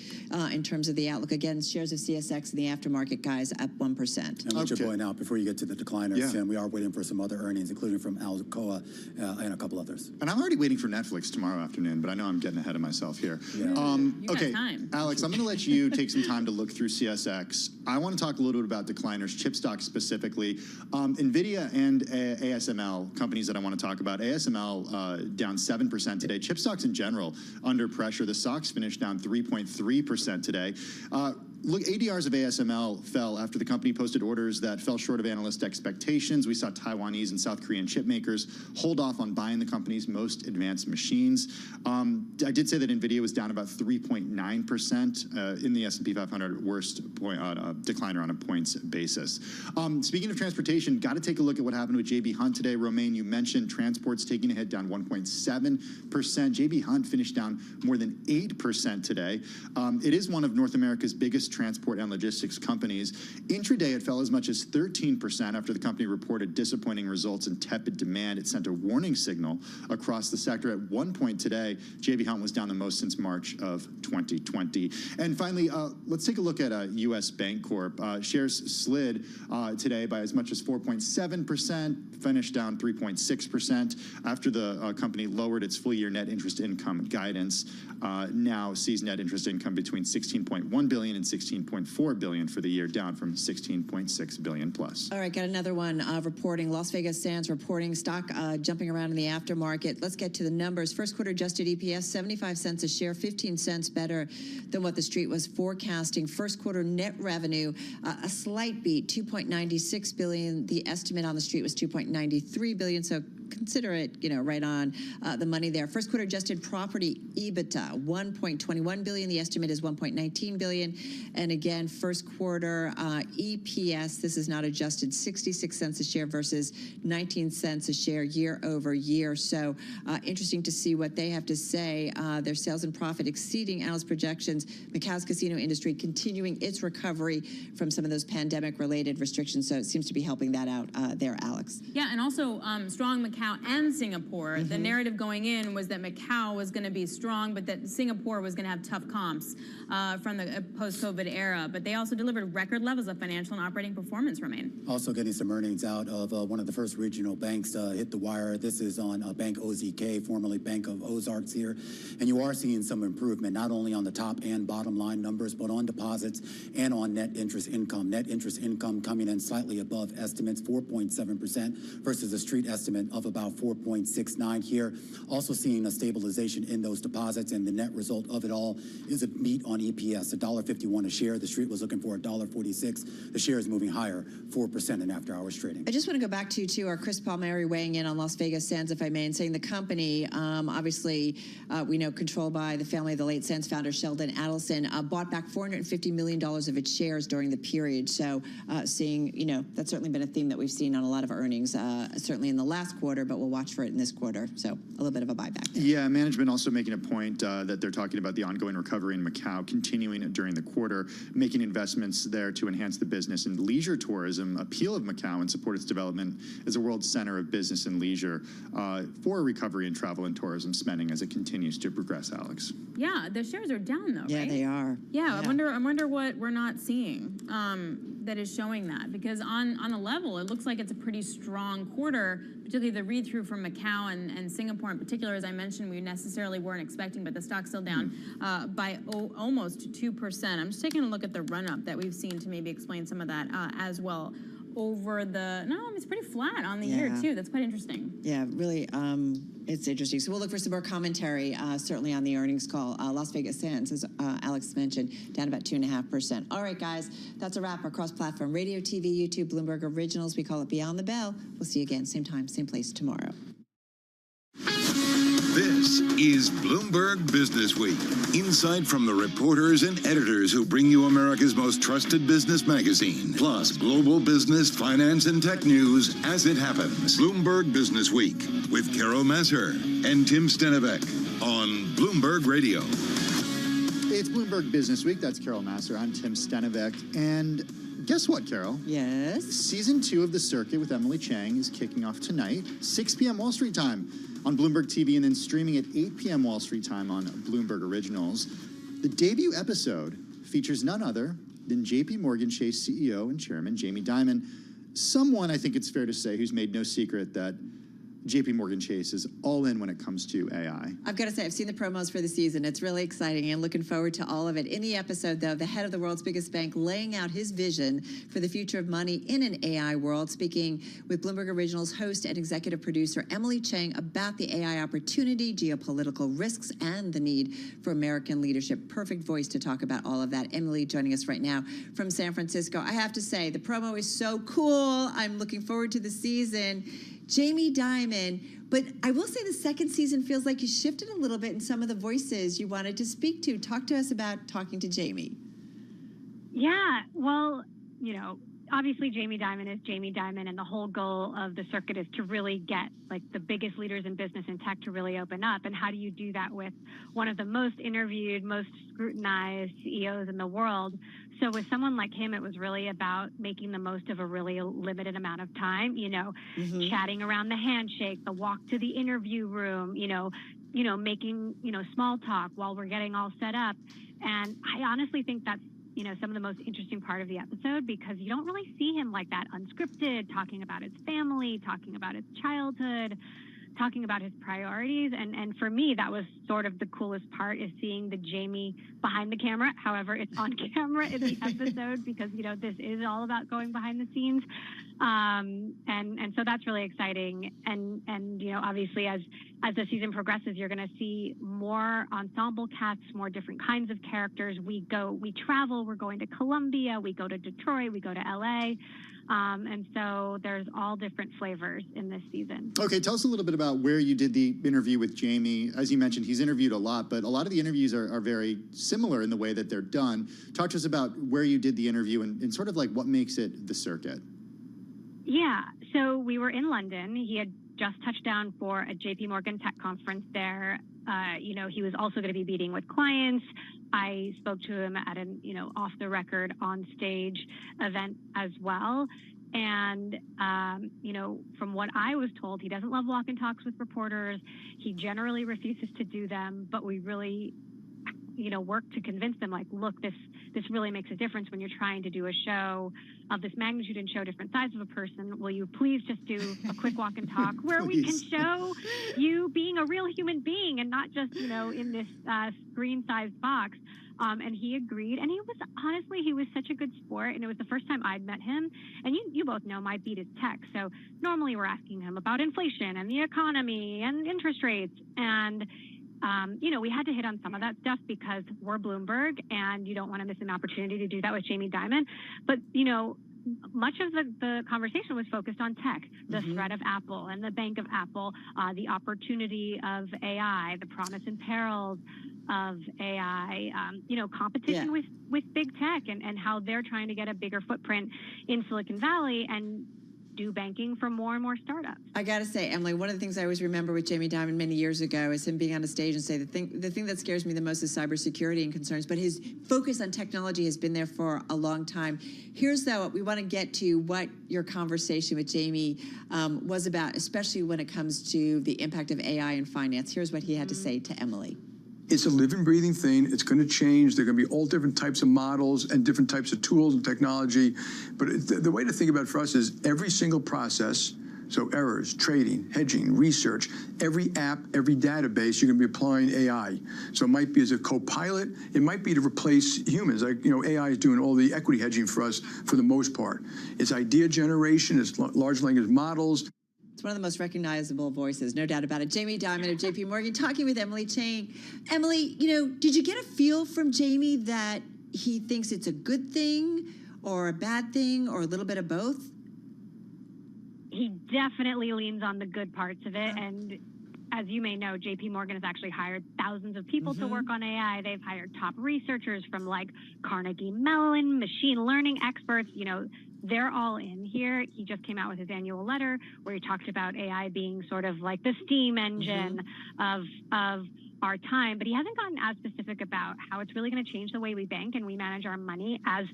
in terms of the outlook. Again, shares of CSX in the aftermarket, guys, up 1%. And what you're pointing out before you get to the decliners, Tim, we are waiting for some other earnings, including from Alcoa and a couple others. And I'm already waiting for Netflix tomorrow afternoon, but I know I'm getting ahead of myself here. Yeah. Okay, Alex, I'm going to let you take some time to look through CSX. I want to talk a little bit about decliners, chip stocks specifically. NVIDIA and ASML, companies that I want to talk about. ASML down 7% today. Chip stocks in general under pressure. The stocks finished down 3.3% today. Look, ADRs of ASML fell after the company posted orders that fell short of analyst expectations. We saw Taiwanese and South Korean chip makers hold off on buying the company's most advanced machines. I did say that NVIDIA was down about 3.9% in the S&P 500, worst point, decliner on a points basis. Speaking of transportation, got to take a look at what happened with J.B. Hunt today. Romaine, you mentioned transports taking a hit, down 1.7%. J.B. Hunt finished down more than 8% today. It is one of North America's biggest transport and logistics companies. Intraday, it fell as much as 13% after the company reported disappointing results and tepid demand. It sent a warning signal across the sector. At one point today, J.B. Hunt was down the most since March of 2020. And finally, let's take a look at U.S. Bancorp. Shares slid today by as much as 4.7%, finished down 3.6% after the company lowered its full-year net interest income guidance. Now sees net interest income between $16.1 billion and $16.4 billion for the year, down from $16.6 billion plus. All right, got another one reporting. Las Vegas Sands reporting stock jumping around in the aftermarket. Let's get to the numbers. First quarter adjusted EPS, 75 cents a share, 15 cents better than what the street was forecasting. First quarter net revenue, a slight beat, $2.96 billion. The estimate on the street was $2.93 billion, so consider it, right on the money there. First quarter adjusted property EBITDA, $1.21 billion. The estimate is $1.19 billion. And again, first quarter EPS, this is not adjusted, 66 cents a share versus 19 cents a share year over year. So interesting to see what they have to say. Their sales and profit exceeding analyst projections. Macau's casino industry continuing its recovery from some of those pandemic-related restrictions. So it seems to be helping that out there, Alex. Yeah, and also strong Macau and Singapore. The narrative going in was that Macau was going to be strong, but that Singapore was going to have tough comps from the post-COVID era. But they also delivered record levels of financial and operating performance, Romaine. Also getting some earnings out of one of the first regional banks hit the wire. This is on Bank OZK, formerly Bank of Ozarks here. And you are seeing some improvement, not only on the top and bottom line numbers, but on deposits and on net interest income. Net interest income coming in slightly above estimates, 4.7% versus a street estimate of about 4.69 here. Also seeing a stabilization in those deposits, and the net result of it all is a beat on EPS, $1.51 a share. The street was looking for $1.46. The share is moving higher, 4% in after-hours trading. I just want to go back to our Chris Palmieri weighing in on Las Vegas Sands, if I may, and saying the company, obviously, we know controlled by the family of the late Sands founder Sheldon Adelson, bought back $450 million of its shares during the period. So seeing, that's certainly been a theme that we've seen on a lot of earnings, certainly in the last quarter, but we'll watch for it in this quarter. So a little bit of a buyback there. Yeah, management also making a point that they're talking about the ongoing recovery in Macau continuing during the quarter, making investments there to enhance the business and leisure tourism appeal of Macau and support its development as a world center of business and leisure for a recovery in travel and tourism spending as it continues to progress, Alex. Yeah, the shares are down, though, Yeah, right? they are. Yeah, I wonder what we're not seeing that is showing that. Because on a level, it looks like it's a pretty strong quarter, particularly the read-through from Macau and Singapore in particular, as I mentioned, we necessarily weren't expecting, but the stock's still down by almost 2%. I'm just taking a look at the run-up that we've seen to maybe explain some of that as well. Over the, it's pretty flat on the year, too. That's quite interesting. Yeah, really, it's interesting. So we'll look for some more commentary, certainly on the earnings call. Las Vegas Sands, as Alex mentioned, down about 2.5%. All right, guys, that's a wrap. Our cross-platform radio, TV, YouTube, Bloomberg Originals. We call it Beyond the Bell. We'll see you again, same time, same place tomorrow. This is Bloomberg Business Week. Insight from the reporters and editors who bring you America's most trusted business magazine. Plus, global business, finance, and tech news as it happens. Bloomberg Business Week with Carol Masser and Tim Stenevec on Bloomberg Radio. It's Bloomberg Business Week. That's Carol Masser. I'm Tim Stenevec. And Guess what, Carol? Yes? Season 2 of The Circuit with Emily Chang is kicking off tonight, 6 p.m. Wall Street time on Bloomberg TV, and then streaming at 8 p.m. Wall Street time on Bloomberg Originals. The debut episode features none other than JP Morgan Chase CEO and Chairman Jamie Dimon, someone I think it's fair to say who's made no secret that JP Morgan Chase is all in when it comes to AI. I've got to say, I've seen the promos for the season. It's really exciting and looking forward to all of it. In the episode, though, the head of the world's biggest bank laying out his vision for the future of money in an AI world, speaking with Bloomberg Originals host and executive producer Emily Chang about the AI opportunity, geopolitical risks, and the need for American leadership. Perfect voice to talk about all of that. Emily joining us right now from San Francisco. I have to say, the promo is so cool. I'm looking forward to the season. Jamie Dimon, but I will say the second season feels like you shifted a little bit in some of the voices you wanted to speak to. Talk to us about talking to Jamie. Yeah, well, obviously Jamie Dimon is Jamie Dimon, and the whole goal of the circuit is to really get the biggest leaders in business and tech to really open up. And how do you do that with one of the most interviewed, most scrutinized CEOs in the world? So with someone like him, it was really about making the most of a really limited amount of time, chatting around the handshake, the walk to the interview room, making, small talk while we're getting all set up. And I honestly think that's, some of the most interesting part of the episode, because you don't really see him like that unscripted, talking about his family, talking about his childhood, talking about his priorities. And for me, that was sort of the coolest part, is seeing the Jamie behind the camera. However, it's on camera in the episode because, this is all about going behind the scenes. And so that's really exciting. And obviously as the season progresses, you're going to see more ensemble casts, more different kinds of characters. We travel, we're going to Colombia, we go to Detroit, we go to LA. And so there's all different flavors in this season. Okay, tell us a little bit about where you did the interview with Jamie. As you mentioned, he's interviewed a lot, but a lot of the interviews are very similar in the way that they're done. Talk to us about where you did the interview and sort of like what makes it the circuit. Yeah, so we were in London. He had just touched down for a JP Morgan tech conference there. He was also going to be meeting with clients. I spoke to him at an, off the record on stage event as well. And, from what I was told, he doesn't love walk and talks with reporters. He generally refuses to do them, but we really, work to convince them, look, this really makes a difference when you're trying to do a show of this magnitude and show different sides of a person. Will you please just do a quick walk and talk where we can show you being a real human being and not just, in this screen-sized box? And he agreed. And he was such a good sport. And it was the first time I'd met him. And you both know my beat is tech. So normally we're asking him about inflation and the economy and interest rates. And we had to hit on some of that stuff because we're Bloomberg and you don't want to miss an opportunity to do that with Jamie Dimon. But, much of the conversation was focused on tech, the threat of Apple and the bank of Apple, the opportunity of AI, the promise and perils of AI, competition with big tech and how they're trying to get a bigger footprint in Silicon Valley and do banking for more and more startups. I got to say, Emily, one of the things I always remember with Jamie Dimon many years ago is him being on a stage and say the thing that scares me the most is cybersecurity and concerns, but his focus on technology has been there for a long time. Here's, though, we want to get to what your conversation with Jamie was about, especially when it comes to the impact of AI in finance. Here's what he had to say to Emily. It's a living, breathing thing. It's going to change. There are going to be all different types of models and different types of tools and technology. But the way to think about it for us is every single process, so errors, trading, hedging, research, every app, every database, you're going to be applying AI. So it might be as a co-pilot. It might be to replace humans. AI is doing all the equity hedging for us for the most part. It's idea generation. It's large language models. It's one of the most recognizable voices, no doubt about it. Jamie Dimon of JP Morgan talking with Emily Chang. Emily, did you get a feel from Jamie that he thinks it's a good thing or a bad thing or a little bit of both? He definitely leans on the good parts of it. And as you may know, JP Morgan has actually hired thousands of people to work on AI. They've hired top researchers from Carnegie Mellon, machine learning experts, they're all in here. He just came out with his annual letter where he talked about AI being sort of like the steam engine of our time, but he hasn't gotten as specific about how it's really going to change the way we bank and we manage our money as,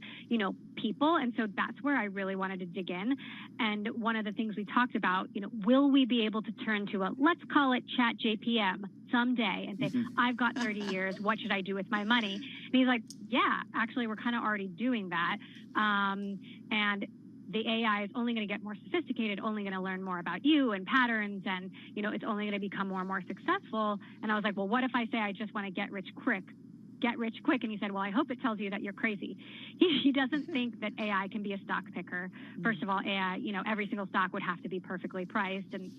people. And so that's where I really wanted to dig in. And one of the things we talked about, will we be able to turn to let's call it Chat JPM someday and say, I've got 30 years, what should I do with my money? And he's like, yeah, actually, we're kind of already doing that. And the AI is only going to get more sophisticated, only going to learn more about you and patterns, and it's only going to become more and more successful. And I was like, well, what if I say I just want to get rich quick? And he said, well, I hope it tells you that you're crazy. He doesn't think that AI can be a stock picker. First of all, AI, every single stock would have to be perfectly priced, and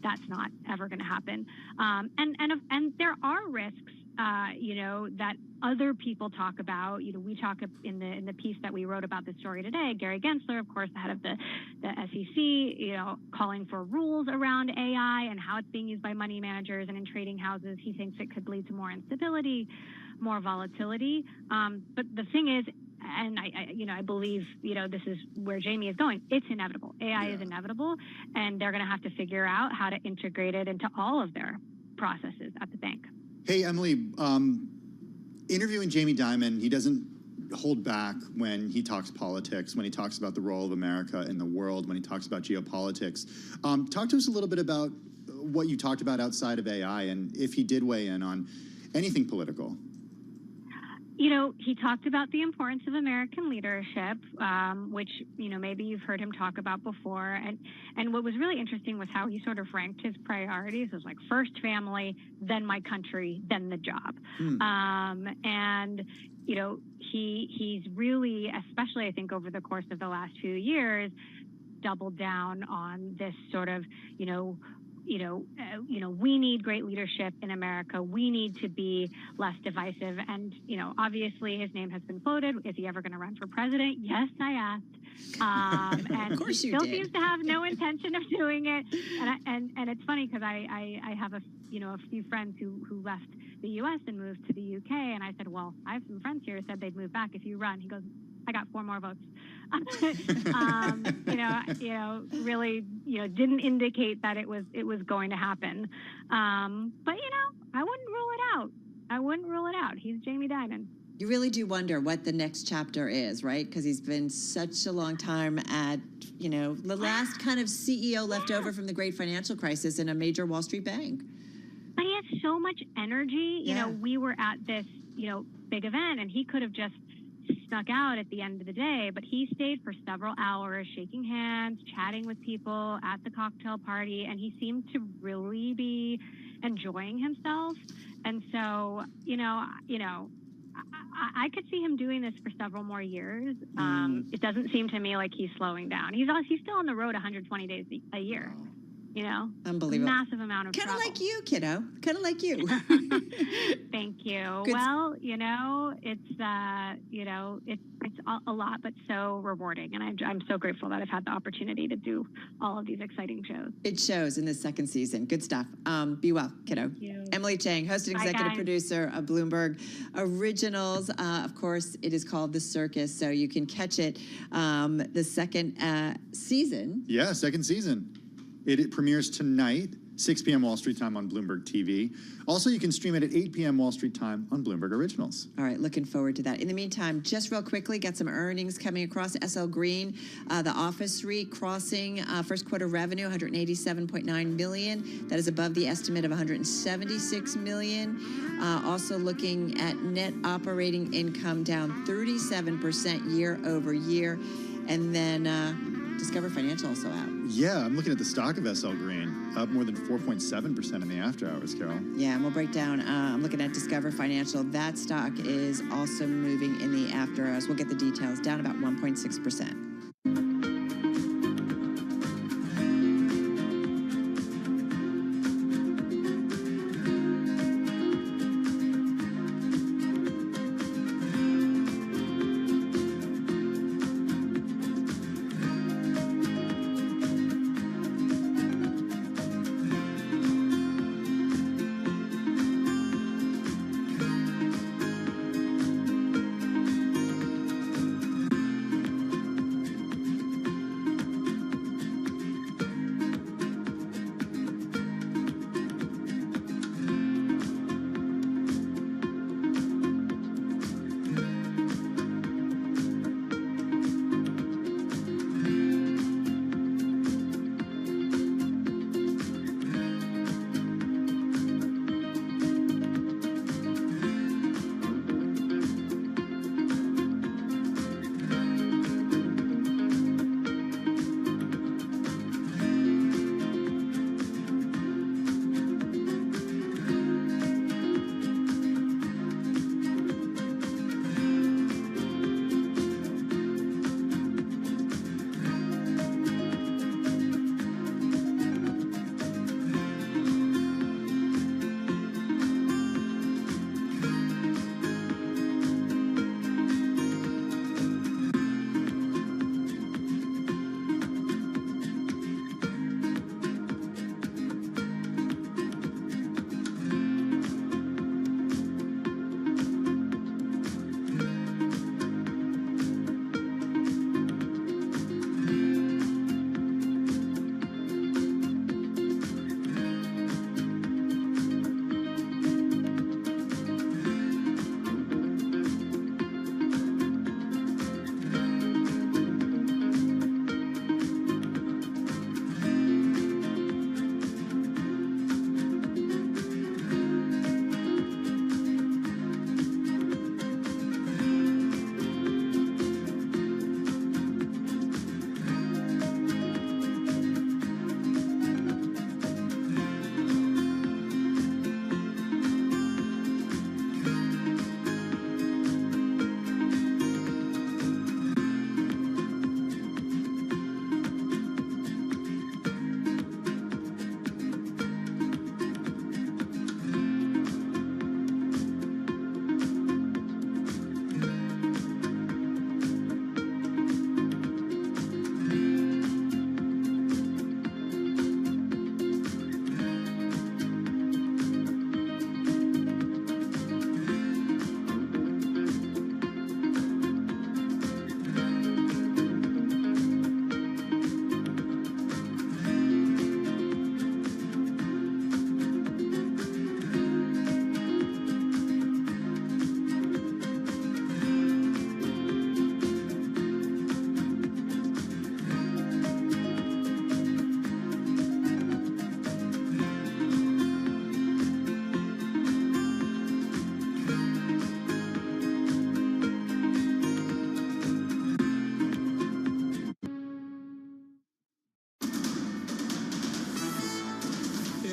that's not ever going to happen. And there are risks, that other people talk about. We talk in the piece that we wrote about this story today. Gary Gensler, of course, the head of the SEC, calling for rules around AI and how it's being used by money managers and in trading houses. He thinks it could lead to more instability, more volatility. But the thing is, and I believe, this is where Jamie is going. It's inevitable. AI is inevitable, and they're going to have to figure out how to integrate it into all of their processes at the bank. Hey, Emily, interviewing Jamie Dimon, he doesn't hold back when he talks politics, when he talks about the role of America in the world, when he talks about geopolitics. Talk to us a little bit about what you talked about outside of AI, and if he did weigh in on anything political. He talked about the importance of American leadership, which, maybe you've heard him talk about before. And what was really interesting was how he sort of ranked his priorities as like first family, then my country, then the job. And, he's really, especially I think over the course of the last few years, doubled down on this sort of, we need great leadership in America. We need to be less divisive. And, obviously his name has been floated. Is he ever going to run for president? Yes, I asked. And of course he you still did. seems to have no intention of doing it. And it's funny because I have a few friends who left the U.S. and moved to the U.K. And I said, well, I have some friends here who said they'd move back if you run. He goes, I got 4 more votes. Really, didn't indicate that it was going to happen. But I wouldn't rule it out. He's Jamie Dimon. You really do wonder what the next chapter is, right? Because he's been such a long time at, the last kind of CEO left over from the great financial crisis in a major Wall Street bank. But he has so much energy. We were at this, big event, and he could have just snuck out at the end of the day, but he stayed for several hours, shaking hands, chatting with people at the cocktail party, and he seemed to really be enjoying himself. And so, I could see him doing this for several more years. It doesn't seem to me like he's slowing down. He's still on the road 120 days a year. Unbelievable. Massive amount of Kind of travel. like you, kiddo. Kind of like you. Thank you. Good. Well, it's a lot, but so rewarding, and I'm so grateful that I've had the opportunity to do all of these exciting shows. It shows in this second season. Good stuff. Be well, kiddo. Emily Chang, host and Bye, executive guys. producer of Bloomberg Originals. Of course, it is called The Circus, so you can catch it the second season. Yeah, second season. It premieres tonight, 6 p.m. Wall Street time on Bloomberg TV. Also, you can stream it at 8 p.m. Wall Street time on Bloomberg Originals. All right, looking forward to that. In the meantime, just real quickly, got some earnings coming across. SL Green, the office REIT crossing first quarter revenue, $187.9 million. That is above the estimate of $176 million. Also looking at net operating income down 37% year over year. And then Discover Financial also out. Yeah, I'm looking at the stock of SL Green, up more than 4.7% in the after hours, Carol. Yeah, and we'll break down. I'm looking at Discover Financial. That stock is also moving in the after hours. We'll get the details. Down about 1.6%.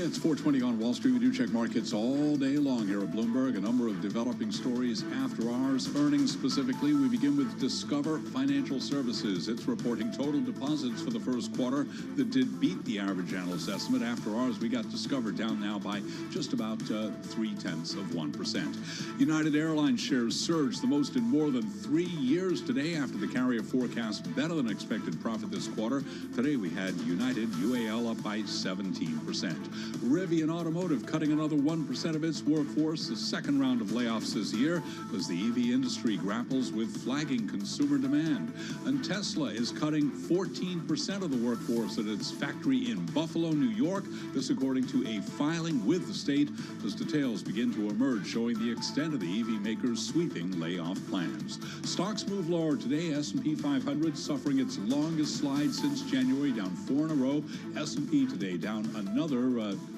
It's 4:20 on Wall Street. We do check markets all day long here at Bloomberg. A number of developing stories after hours. Earnings specifically, we begin with Discover Financial Services. It's reporting total deposits for the first quarter that did beat the average analyst estimate. After hours, we got Discover down now by just about 0.3%. United Airlines shares surged the most in more than 3 years today after the carrier forecast better than expected profit this quarter. Today we had United UAL up by 17%. Rivian Automotive cutting another 1% of its workforce, the second round of layoffs this year as the EV industry grapples with flagging consumer demand. And Tesla is cutting 14% of the workforce at its factory in Buffalo, New York. This according to a filing with the state as details begin to emerge showing the extent of the EV maker's sweeping layoff plans. Stocks move lower today. S&P 500 suffering its longest slide since January, down 4 in a row. S&P today down another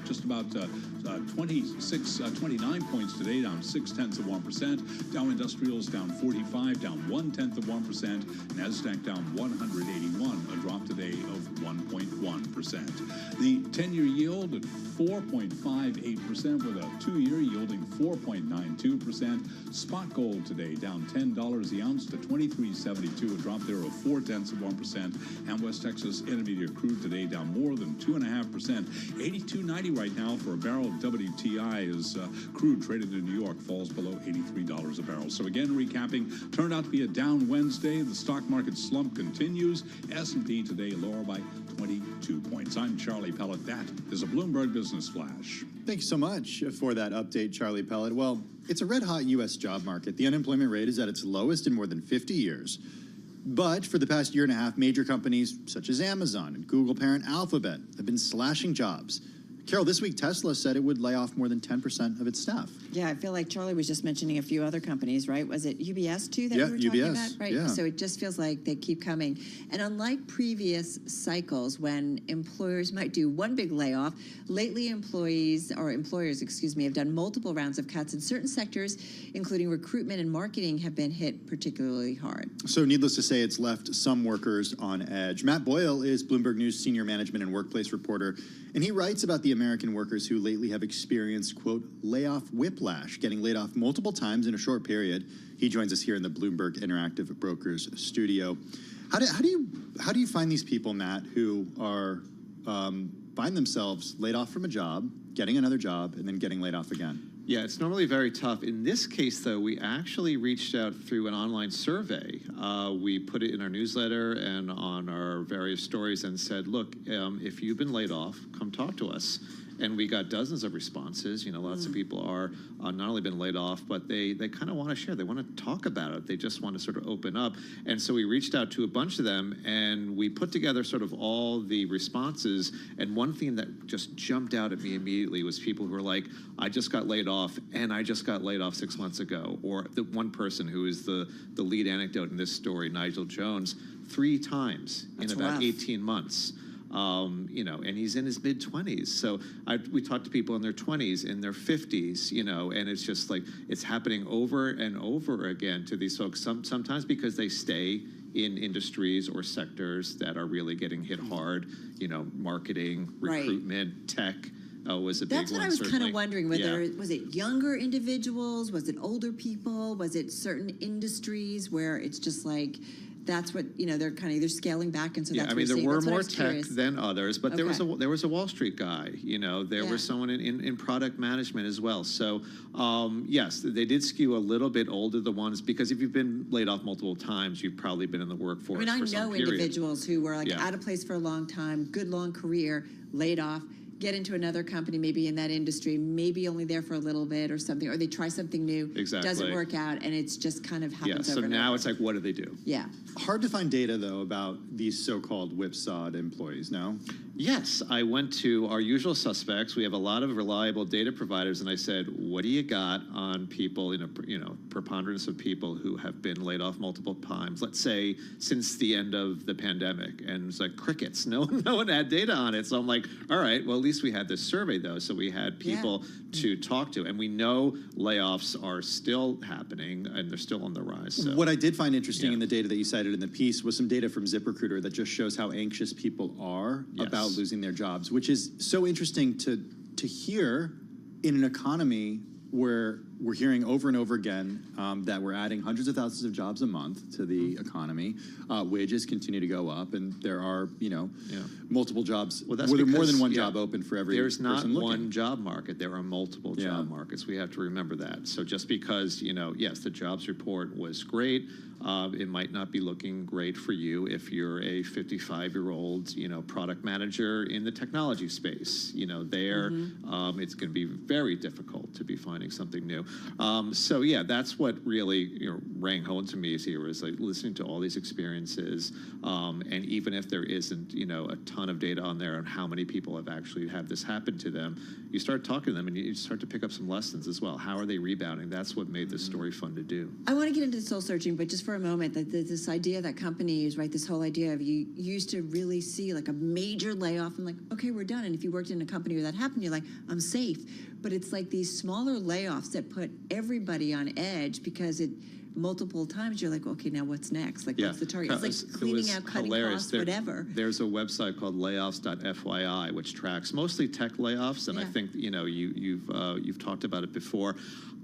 just about 29 points today, down 0.6%. Dow Industrials down 45, down 0.1%. NASDAQ down 181, a drop today of 1.1%. The 10-year yield at 4.58% with a 2-year yielding 4.92%. Spot gold today down $10 the ounce to $23.72, a drop there of 0.4%. And West Texas Intermediate crude today down more than 2.5%. $82.90 right now for a barrel of WTI as crude traded in New York falls below $83 a barrel. So again, recapping, turned out to be a down Wednesday. The stock market slump continues. S&P today lower by 22 points. I'm Charlie Pellet. That is a Bloomberg Business Flash. Thank you so much for that update, Charlie Pellet. Well, it's a red-hot U.S. job market. The unemployment rate is at its lowest in more than 50 years. But for the past year and a half, major companies such as Amazon and Google parent Alphabet have been slashing jobs. Carol, this week Tesla said it would lay off more than 10% of its staff. Yeah, I feel like Charlie was just mentioning a few other companies, right? Was it UBS too that we were talking about? Right. Yeah. So it just feels like they keep coming. And unlike previous cycles when employers might do one big layoff, lately employers have done multiple rounds of cuts in certain sectors, including recruitment and marketing, have been hit particularly hard. So needless to say, it's left some workers on edge. Matt Boyle is Bloomberg News senior management and workplace reporter, and he writes about the American workers who lately have experienced, quote, layoff whiplash, getting laid off multiple times in a short period. He joins us here in the Bloomberg Interactive Brokers studio. How do you find these people, Matt, who are find themselves laid off from a job, getting another job, and then getting laid off again? Yeah, it's normally very tough. In this case, though, we actually reached out through an online survey. We put it in our newsletter and on our various stories and said, look, if you've been laid off, come talk to us. And we got dozens of responses. You know, lots of people are not only been laid off, but they kind of want to share. They want to talk about it. They just want to sort of open up. And so we reached out to a bunch of them, and we put together sort of all the responses. And one thing that just jumped out at me immediately was people who were like, I just got laid off, and I just got laid off 6 months ago. Or the one person who is the lead anecdote in this story, Nigel Jones, 3 times in about 18 months. You know, and he's in his mid-20s. So we talk to people in their 20s, in their 50s, you know, and it's just like it's happening over and over again to these folks, sometimes because they stay in industries or sectors that are really getting hit hard, you know, marketing, recruitment, tech. Was a big one. That's what I was kind of wondering, whether was it younger individuals, was it older people, was it certain industries where it's just like that's what, you know, they're scaling back, and so that's I mean, there were more tech than others, but there was a Wall Street guy, you know, there was someone in product management as well. So yes, they did skew a little bit older, the ones, because if you've been laid off multiple times, you've probably been in the workforce for some period. I know individuals who were like out of place for a long time, good long career, laid off, get into another company, maybe in that industry, maybe only there for a little bit or something, or they try something new, doesn't work out, and it's just kind of happens over and over. So now it's like, what do they do? Yeah. Hard to find data, though, about these so-called whipsawed employees, no? Yes, I went to our usual suspects. We have a lot of reliable data providers, and I said, what do you got on people, preponderance of people who have been laid off multiple times, let's say since the end of the pandemic? And it's like crickets. No one had data on it. So I'm like, all right, well, at least we had this survey, though, so we had people to talk to. And we know layoffs are still happening, and they're still on the rise. So. What I did find interesting in the data that you cited in the piece was some data from ZipRecruiter that just shows how anxious people are about losing their jobs, which is so interesting to to hear in an economy where we're hearing over and over again that we're adding hundreds of thousands of jobs a month to the economy, wages continue to go up, and there are, multiple jobs. Well, that's were there more because, than one job open for every There's not person looking? one job market. There are multiple job markets. We have to remember that. So just because, yes, the jobs report was great, it might not be looking great for you if you're a 55-year-old, product manager in the technology space. It's going to be very difficult to be finding something new. So yeah, that's what really rang home to me here is like listening to all these experiences, and even if there isn't a ton of data on there on how many people have actually had this happen to them, you start talking to them and you start to pick up some lessons as well. How are they rebounding? That's what made this story fun to do. I want to get into soul searching, but just for a moment, that this idea that companies, right, this whole idea of you used to really see like a major layoff and like, okay, we're done. And if you worked in a company where that happened, you're like, I'm safe. But it's like these smaller layoffs that put everybody on edge because multiple times you're like, okay, now what's next? Like, what's the target? It's like cleaning out, cutting costs, whatever. There's a website called layoffs.fyi, which tracks mostly tech layoffs, and I think you've talked about it before.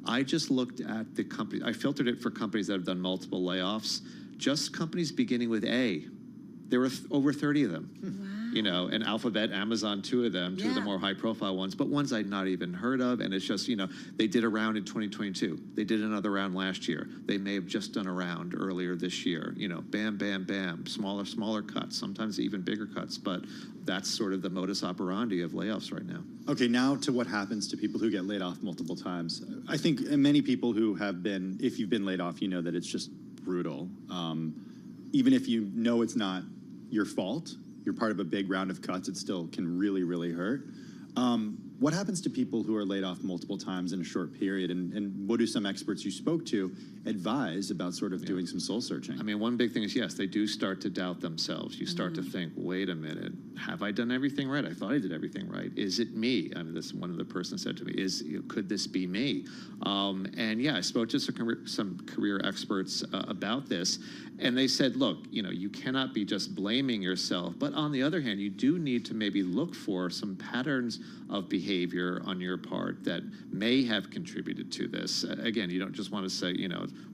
I just looked at the company. I filtered it for companies that have done multiple layoffs. Just companies beginning with A. There were over 30 of them. Wow. And Alphabet, Amazon, two of them, two of the more high-profile ones, but ones I'd not even heard of. And it's just, they did a round in 2022. They did another round last year. They may have just done a round earlier this year. Bam, bam, bam, smaller cuts, sometimes even bigger cuts. But that's sort of the modus operandi of layoffs right now. Okay, now to what happens to people who get laid off multiple times. I think many people who have been, if you've been laid off, you know that it's just brutal. Even if you know it's not your fault, you're part of a big round of cuts, it still can really, really hurt. What happens to people who are laid off multiple times in a short period, and what do some experts you spoke to advise about sort of doing some soul searching? I mean, one big thing is, yes, they do start to doubt themselves. You start to think, wait a minute, have I done everything right? I thought I did everything right. Is it me? I mean, this one of the person said to me, could this be me? And yeah, I spoke to some career experts about this, and they said, look, you cannot be just blaming yourself, but on the other hand, you do need to maybe look for some patterns of behavior on your part that may have contributed to this. Again, you don't just want to say,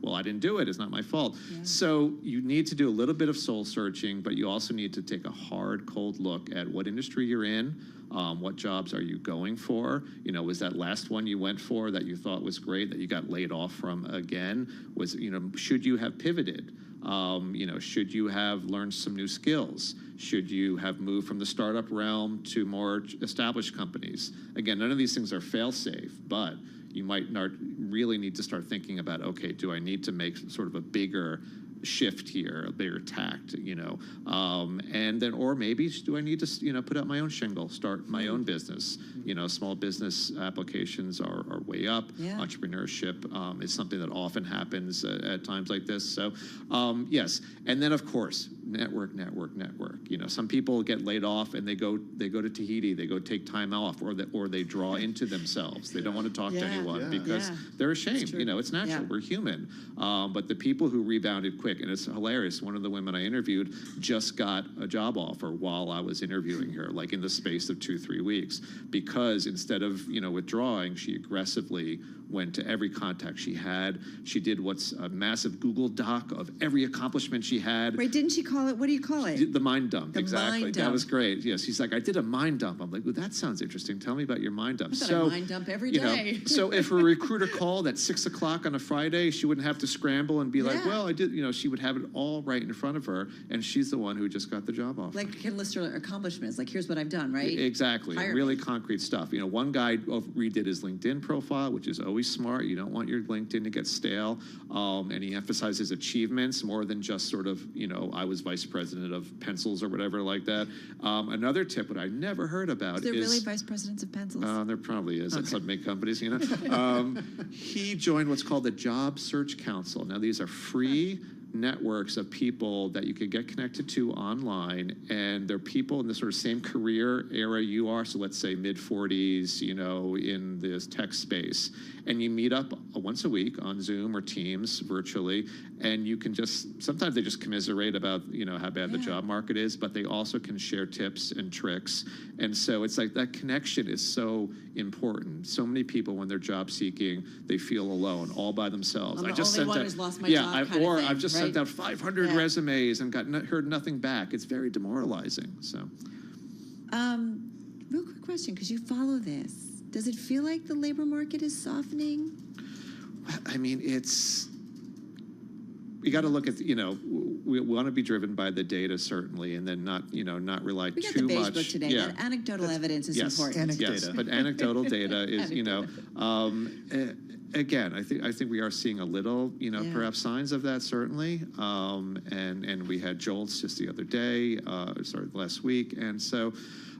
well, I didn't do it, it's not my fault. Yeah. So you need to do a little bit of soul searching, but you also need to take a hard, cold look at what industry you're in, what jobs are you going for? Was that last one you went for that you thought was great that you got laid off from again? Should you have pivoted? Should you have learned some new skills? Should you have moved from the startup realm to more established companies? Again, none of these things are fail-safe, but you might not really need to start thinking about, okay, do I need to make sort of a bigger shift here, a bigger tact, and then, or maybe do I need to, put out my own shingle, start my own business? Small business applications are way up. Yeah. Entrepreneurship is something that often happens at times like this. So, yes, and then of course, network. Some people get laid off and they go to Tahiti, they go take time off, or they draw into themselves. They don't want to talk to anyone because they're ashamed. It's natural. Yeah. We're human. But the people who rebounded quick, and it's hilarious. One of the women I interviewed just got a job offer while I was interviewing her, like in the space of 2-3 weeks, because instead of withdrawing, she aggressively went to every contact she had. She did what's a massive Google Doc of every accomplishment she had. Wait, didn't she call it? What do you call it? The mind dump. The exactly. Mind dump. That was great. Yes, she's like, I did a mind dump. I'm like, well, that sounds interesting. Tell me about your mind dump. I thought I mind dump every day. So if a recruiter called at 6 o'clock on a Friday, she wouldn't have to scramble and be like, well, I did. She would have it all right in front of her, and she's the one who just got the job offer. Like, can list her accomplishments. Like, here's what I've done, right? Exactly. Really concrete stuff. One guy redid his LinkedIn profile, which is always smart. You don't want your LinkedIn to get stale, and he emphasizes achievements more than just sort of, I was vice president of pencils or whatever like that. Another tip that I never heard about is there really vice presidents of pencils? There probably is at some big companies, He joined what's called the Job Search Council. Now, these are free networks of people that you could get connected to online, and they're people in the sort of same career era you are, so let's say mid-40s, in this tech space, and you meet up once a week on Zoom or Teams virtually, and you can sometimes they just commiserate about, how bad the job market is, but they also can share tips and tricks And so it's like that connection is so important. So many people, when they're job seeking, they feel alone, all by themselves. I'm I the just only sent one out, who's lost my yeah, job kind of thing, I've just sent right? out 500 resumes and heard nothing back. It's very demoralizing. So, real quick question, because you follow this. Does it feel like the labor market is softening? I mean, we got to look at, we want to be driven by the data, certainly, and then not rely We got too the beige much. book today. That anecdotal evidence is important. Yes, but anecdotal data is, again, I think we are seeing a little, perhaps signs of that, certainly. And we had JOLTS just the other day, last week. And so,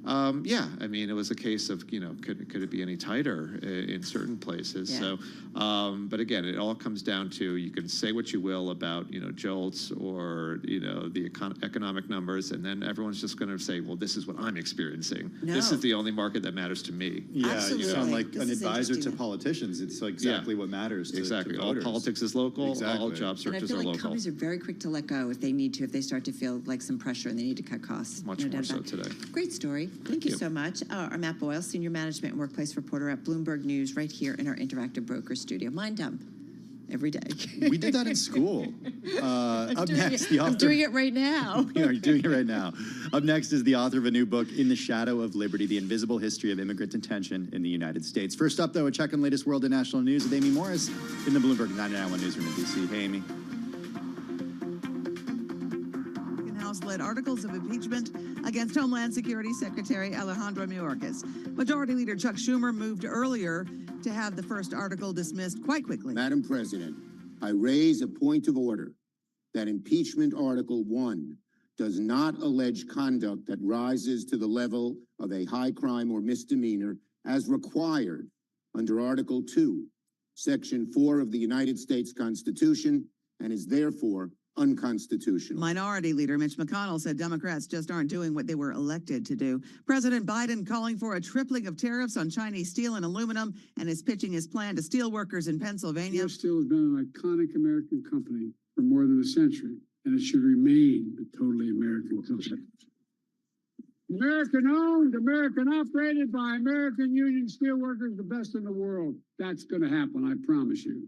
I mean, it was a case of, could it be any tighter in certain places? Yeah. So, but again, it all comes down to, you can say what you will about, JOLTS or, the economic numbers, and then everyone's just going to say, well, this is what I'm experiencing. This is the only market that matters to me. Yeah, Absolutely. you sound like This an is advisor to interesting. politicians. It's like exactly what matters to Exactly. All voters. politics is local. Exactly. All job And I searches feel are like local. companies are very quick to let go if they need to, if they start to feel like some pressure and they need to cut costs. Much No more doubt so about it. today. Great story. Thank you so much. I'm Matt Boyle, Senior Management and Workplace Reporter at Bloomberg News, right here in our Interactive Broker Studio. Mind dump every day. We did that in school. Up next, the author. I'm doing it right now. You're doing it right now. Up next is the author of a new book, In the Shadow of Liberty, The Invisible History of Immigrant Detention in the United States. First up, though, a check on the latest world and national news with Amy Morris in the Bloomberg 99.1 newsroom in D.C. Hey, Amy. House led articles of impeachment against Homeland Security Secretary Alejandro Mayorkas. Majority Leader Chuck Schumer moved earlier to have the first article dismissed quite quickly. Madam President, I raise a point of order that impeachment Article 1 does not allege conduct that rises to the level of a high crime or misdemeanor as required under Article 2, Section 4 of the United States Constitution, and is therefore unconstitutional. Minority Leader Mitch McConnell said Democrats just aren't doing what they were elected to do. President Biden calling for a tripling of tariffs on Chinese steel and aluminum and is pitching his plan to steel workers in Pennsylvania. U.S. Steel has been an iconic American company for more than a century, and it should remain a totally American company. American owned, American operated by American union steelworkers, the best in the world. That's going to happen, I promise you.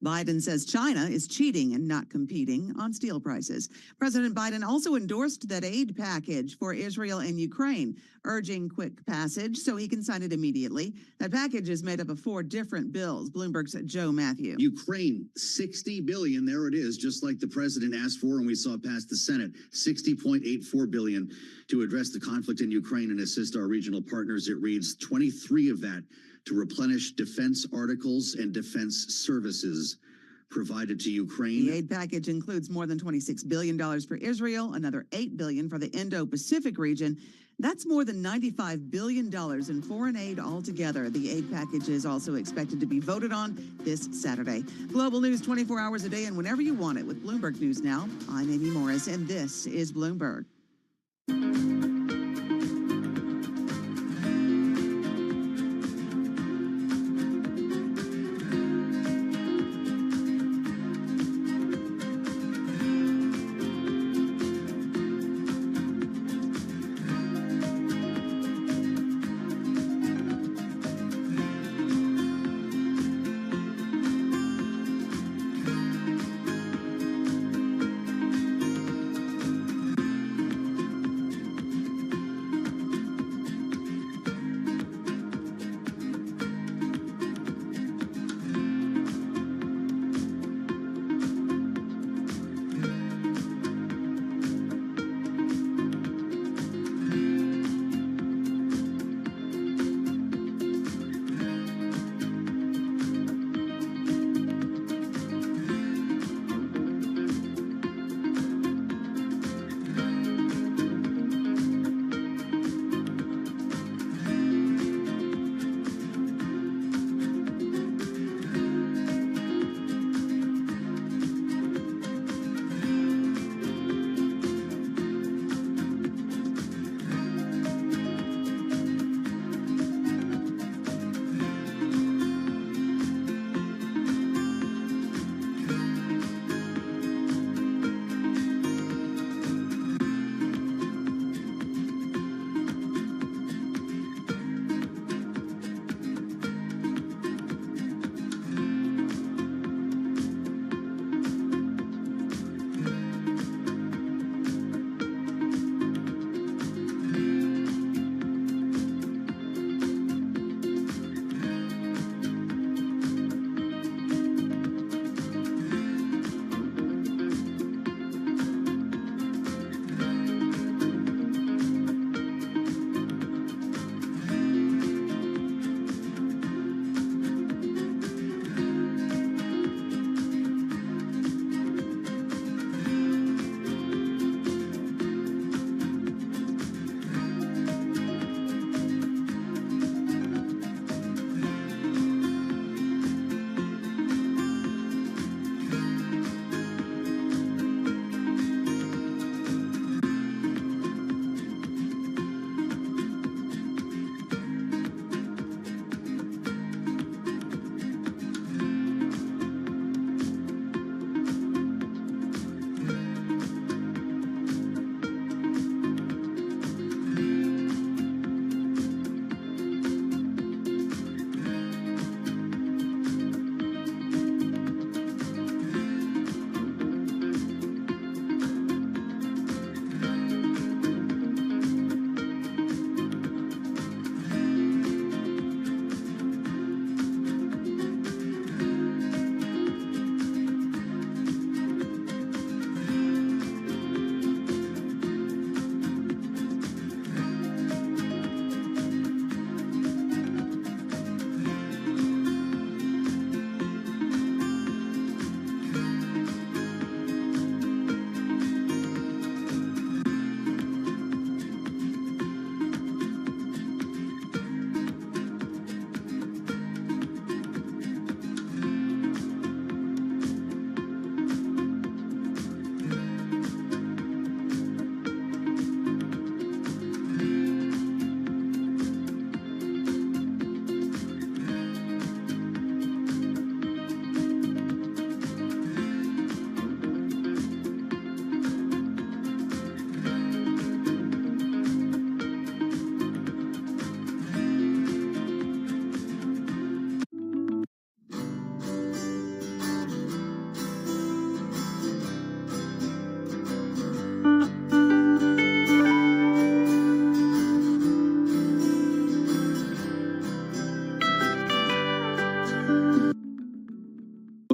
Biden says China is cheating and not competing on steel prices. President Biden also endorsed that aid package for Israel and Ukraine, urging quick passage so he can sign it immediately. That package is made up of 4 different bills. Bloomberg's Joe Matthew. Ukraine, $60 billion. There it is, just like the president asked for and we saw past the Senate. $60.84 billion to address the conflict in Ukraine and assist our regional partners. It reads 23 of that to replenish defense articles and defense services provided to Ukraine. The aid package includes more than $26 billion for Israel, another $8 billion for the Indo-Pacific region. That's more than $95 billion in foreign aid altogether. The aid package is also expected to be voted on this Saturday. Global news 24 hours a day and whenever you want it with Bloomberg News Now. I'm Amy Morris, and this is Bloomberg.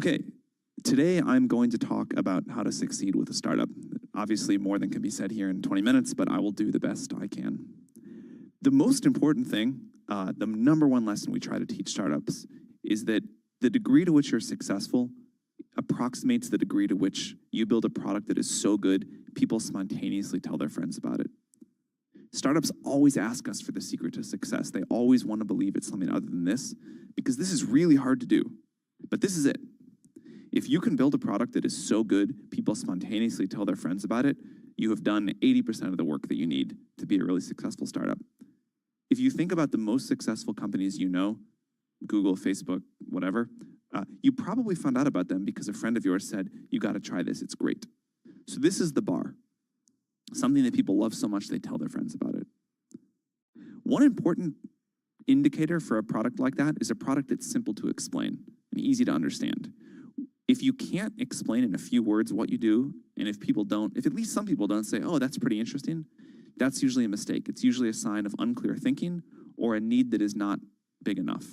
Okay, today I'm going to talk about how to succeed with a startup. Obviously, more than can be said here in 20 minutes, but I will do the best I can. The most important thing, the number one lesson we try to teach startups is that the degree to which you're successful approximates the degree to which you build a product that is so good, people spontaneously tell their friends about it. Startups always ask us for the secret to success. They always want to believe it's something other than this, because this is really hard to do. But this is it. If you can build a product that is so good, people spontaneously tell their friends about it, you have done 80% of the work that you need to be a really successful startup. If you think about the most successful companies you know, Google, Facebook, whatever, you probably found out about them because a friend of yours said, you got to try this, it's great. So this is the bar. Something that people love so much they tell their friends about it. One important indicator for a product like that is a product that's simple to explain and easy to understand. If you can't explain in a few words what you do, and if at least some people don't say, oh, that's pretty interesting, that's usually a mistake. It's usually a sign of unclear thinking or a need that is not big enough.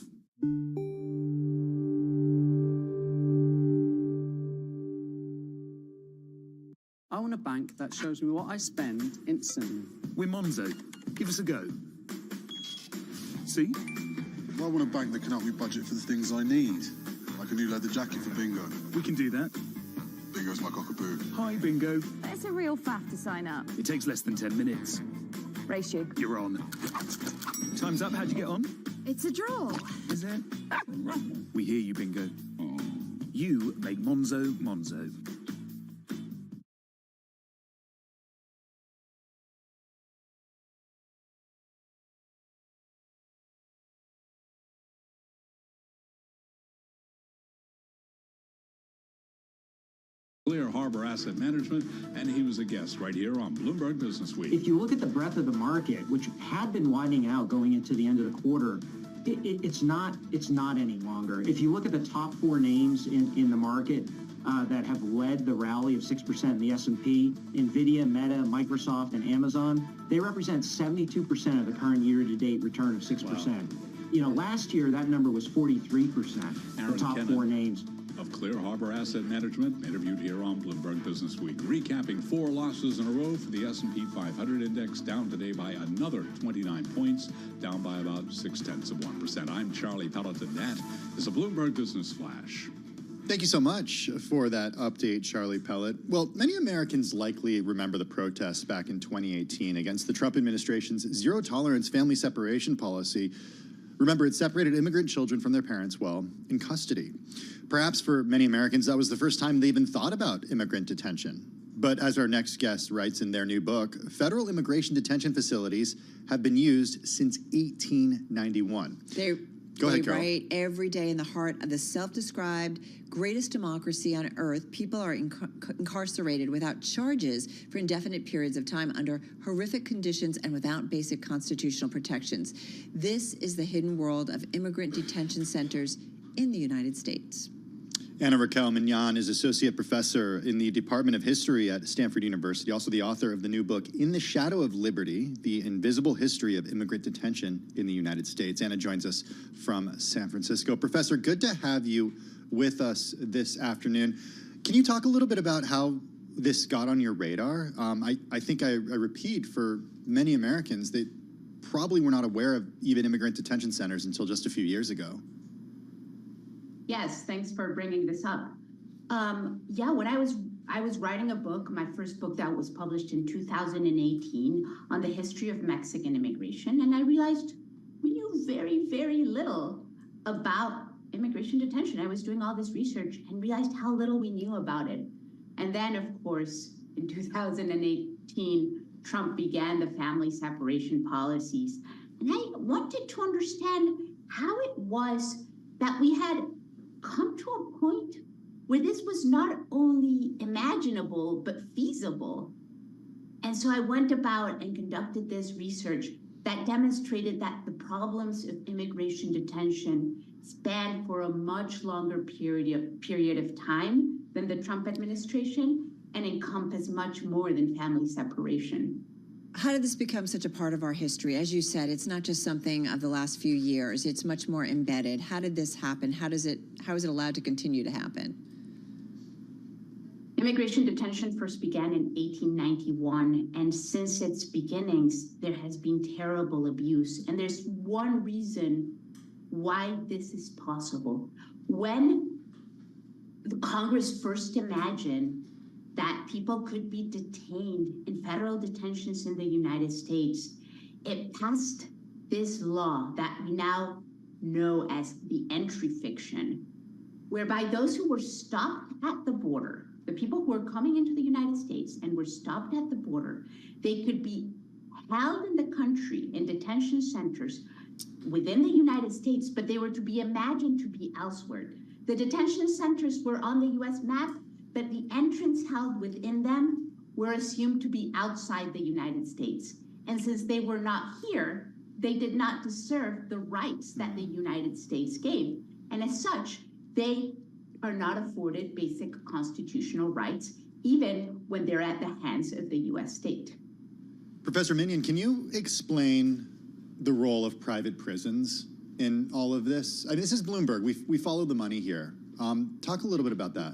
I want a bank that shows me what I spend instantly. We're Monzo. Give us a go. See? I want a bank that can help me budget for the things I need, like a new leather jacket for Bingo. We can do that. Bingo's my cockapoo. Hi, Bingo. It's a real faff to sign up. It takes less than 10 minutes. Race you. You're on. Time's up. How'd you get on? It's a draw. Is it? We hear you, Bingo. You make Monzo Monzo. Clear Harbor Asset Management, and he was a guest right here on Bloomberg Business Week. If you look at the breadth of the market, which had been widening out going into the end of the quarter, it's not any longer. If you look at the top four names in the market that have led the rally of 6% in the S&P, NVIDIA, Meta, Microsoft, and Amazon, they represent 72% of the current year-to-date return of 6%. Wow. You know, last year that number was 43%, the top four names. Of Clear Harbor Asset Management, interviewed here on Bloomberg Business Week, recapping 4 losses in a row for the S&P 500 index, down today by another 29 points, down by about 0.6%. I'm Charlie Pelleton. That is a Bloomberg Business Flash. Thank you so much for that update, Charlie Pellet. Well, many Americans likely remember the protests back in 2018 against the Trump administration's zero-tolerance family separation policy. Remember, it separated immigrant children from their parents while in custody. Perhaps for many Americans, that was the first time they even thought about immigrant detention. But as our next guest writes in their new book, federal immigration detention facilities have been used since 1891. Go ahead, Carol. Right, every day in the heart of the self-described greatest democracy on earth, people are incarcerated without charges for indefinite periods of time under horrific conditions and without basic constitutional protections. This is the hidden world of immigrant detention centers in the United States. Anna Raquel Mignon is Associate Professor in the Department of History at Stanford University, also the author of the new book, In the Shadow of Liberty, The Invisible History of Immigrant Detention in the United States. Anna joins us from San Francisco. Professor, good to have you with us this afternoon. Can you talk a little bit about how this got on your radar? I think I repeat, for many Americans, they probably were not aware of even immigrant detention centers until just a few years ago. Yes, thanks for bringing this up. Yeah, when I was writing a book, my first book that was published in 2018 on the history of Mexican immigration, and I realized we knew very, very little about immigration detention. I was doing all this research and realized how little we knew about it. And then, of course, in 2018, Trump began the family separation policies. And I wanted to understand how it was that we had come to a point where this was not only imaginable, but feasible. And so I went about and conducted this research that demonstrated that the problems of immigration detention spanned for a much longer period of time than the Trump administration and encompass much more than family separation. How did this become such a part of our history? As you said, it's not just something of the last few years. It's much more embedded. How did this happen? How is it allowed to continue to happen? Immigration detention first began in 1891, and since its beginnings, there has been terrible abuse. And there's one reason why this is possible. When the Congress first imagined that people could be detained in federal detentions in the United States, it passed this law that we now know as the entry fiction, whereby those who were stopped at the border, the people who were coming into the United States and were stopped at the border, they could be held in the country in detention centers within the United States, but they were to be imagined to be elsewhere. The detention centers were on the US map, but the entrance held within them were assumed to be outside the United States. And since they were not here, they did not deserve the rights that the United States gave. And as such, they are not afforded basic constitutional rights, even when they're at the hands of the US state. Professor Minion, can you explain the role of private prisons in all of this? I mean, this is Bloomberg. We follow the money here. Talk a little bit about that.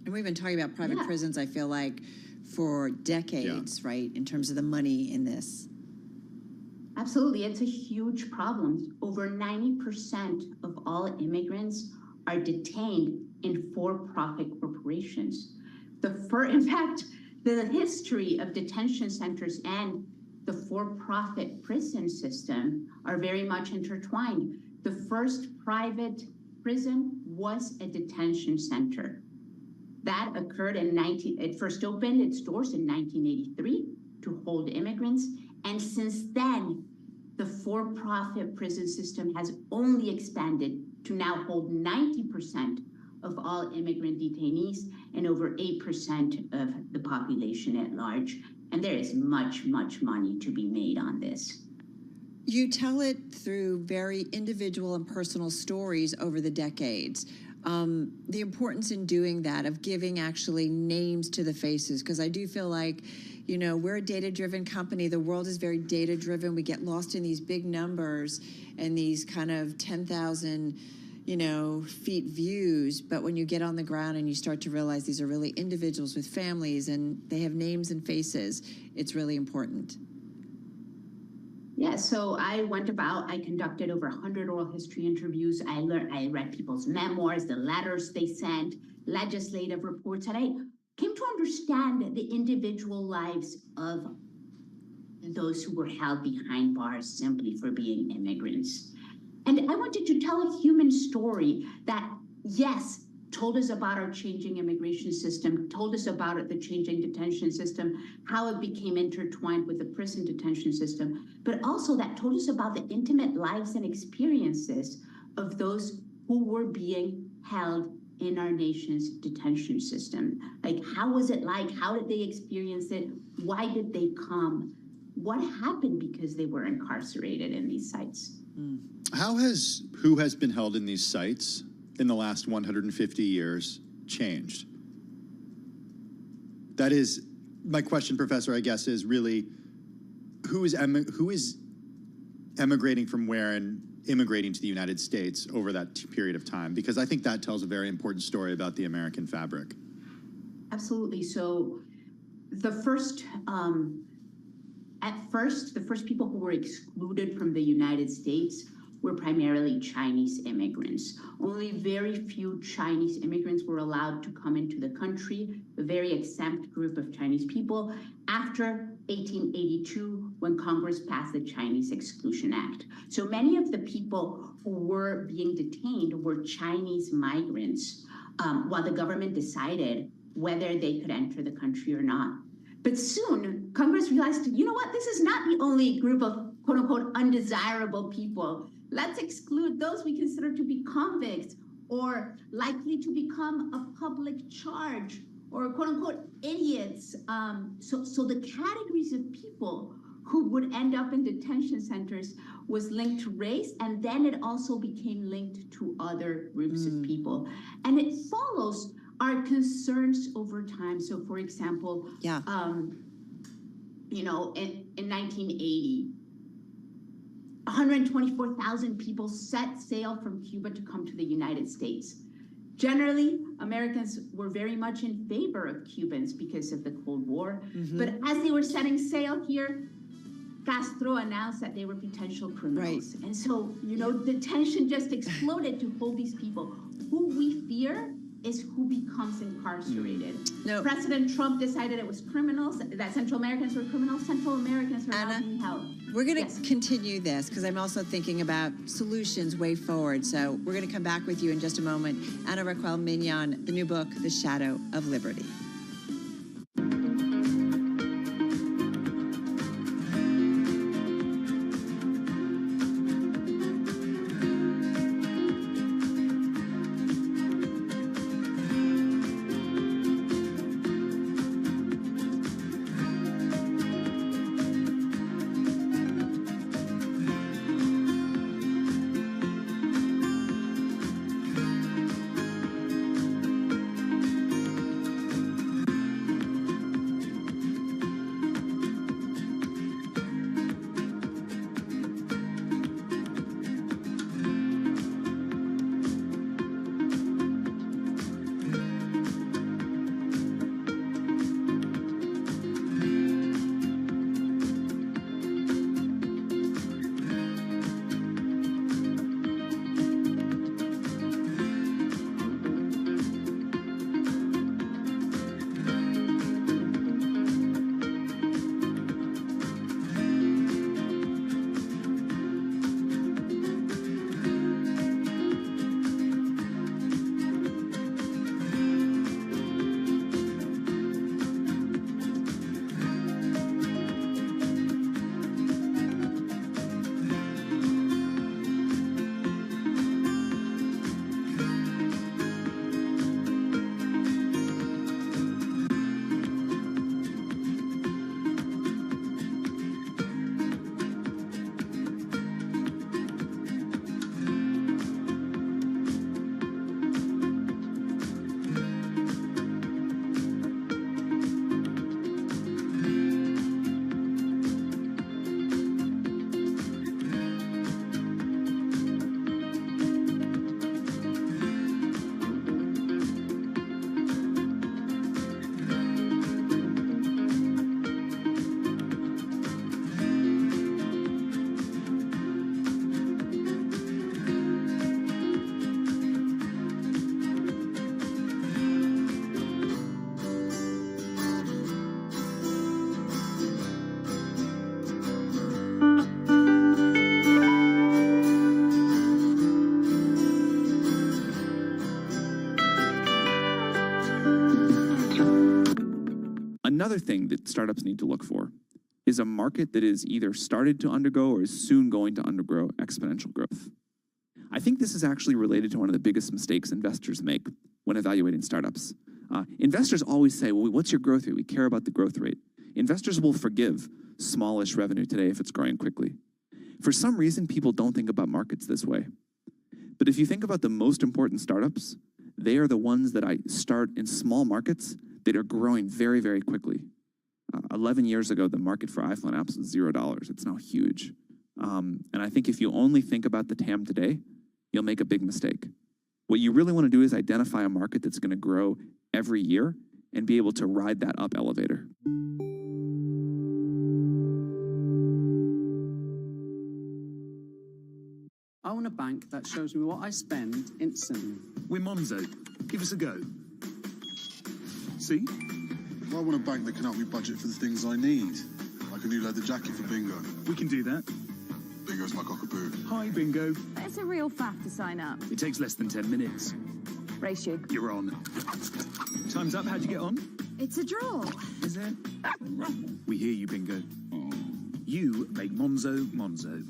And we've been talking about private prisons, I feel like, for decades, right, in terms of the money in this. Absolutely, it's a huge problem. Over 90% of all immigrants are detained in for-profit corporations. In fact, the history of detention centers and the for-profit prison system are very much intertwined. The first private prison was a detention center. That occurred it first opened its doors in 1983 to hold immigrants. And since then, the for-profit prison system has only expanded to now hold 90% of all immigrant detainees and over 8% of the population at large. And there is much, much money to be made on this. You tell it through very individual and personal stories over the decades. The importance in doing that, of giving actually names to the faces, because I do feel like, you know, we're a data-driven company. The world is very data-driven. We get lost in these big numbers and these kind of 10,000, you know, feet views. But when you get on the ground and you start to realize these are really individuals with families and they have names and faces, it's really important. Yeah, so I conducted over 100 oral history interviews. I read people's memoirs, the letters they sent, legislative reports, and I came to understand the individual lives of those who were held behind bars simply for being immigrants. And I wanted to tell a human story that, yes, told us about our changing immigration system, told us about the changing detention system, how it became intertwined with the prison detention system, but also that told us about the intimate lives and experiences of those who were being held in our nation's detention system. Like, how was it like? How did they experience it? Why did they come? What happened because they were incarcerated in these sites? Who has been held in these sites in the last 150 years changed? That is my question, Professor, I guess, is really who is emigrating from where and immigrating to the United States over that period of time? Because I think that tells a very important story about the American fabric. Absolutely. So the first people who were excluded from the United States were primarily Chinese immigrants. Only very few Chinese immigrants were allowed to come into the country, a very exempt group of Chinese people, after 1882, when Congress passed the Chinese Exclusion Act. So many of the people who were being detained were Chinese migrants, while the government decided whether they could enter the country or not. But soon, Congress realized, you know what, this is not the only group of quote-unquote undesirable people. Let's exclude those we consider to be convicts or likely to become a public charge or quote-unquote idiots. So the categories of people who would end up in detention centers was linked to race, and then it also became linked to other groups of people. And it follows our concerns over time. So for example, in 1980, 124,000 people set sail from Cuba to come to the United States. Generally, Americans were very much in favor of Cubans because of the Cold War. But as they were setting sail here, Castro announced that they were potential criminals. And so, the tension just exploded to hold these people. Who we fear is who becomes incarcerated. President Trump decided it was criminals, that Central Americans were criminals. Central Americans are now being held. We're going to continue this because I'm also thinking about solutions way forward. So we're going to come back with you in just a moment. Anna Raquel Mignon, the new book, The Shadow of Liberty. Another thing that startups need to look for is a market that is either started to undergo or is soon going to undergo exponential growth. I think this is actually related to one of the biggest mistakes investors make when evaluating startups. Investors always say, well, what's your growth rate? We care about the growth rate. Investors will forgive smallish revenue today if it's growing quickly. For some reason, people don't think about markets this way. But if you think about the most important startups, they are the ones that start in small markets that are growing very, very quickly. 11 years ago, the market for iPhone apps was $0. It's now huge. And I think if you only think about the TAM today, you'll make a big mistake. What you really want to do is identify a market that's going to grow every year and be able to ride that up elevator. I want a bank that shows me what I spend instantly. We're Monzo. Give us a go. See? I want a bank that can help me budget for the things I need, like a new leather jacket for Bingo. We can do that. Bingo's my cockapoo. Hi, Bingo. It's a real faff to sign up. It takes less than 10 minutes. Race you. You're on. Time's up. How'd you get on? It's a draw. Is it? We hear you, Bingo. You make Monzo Monzo.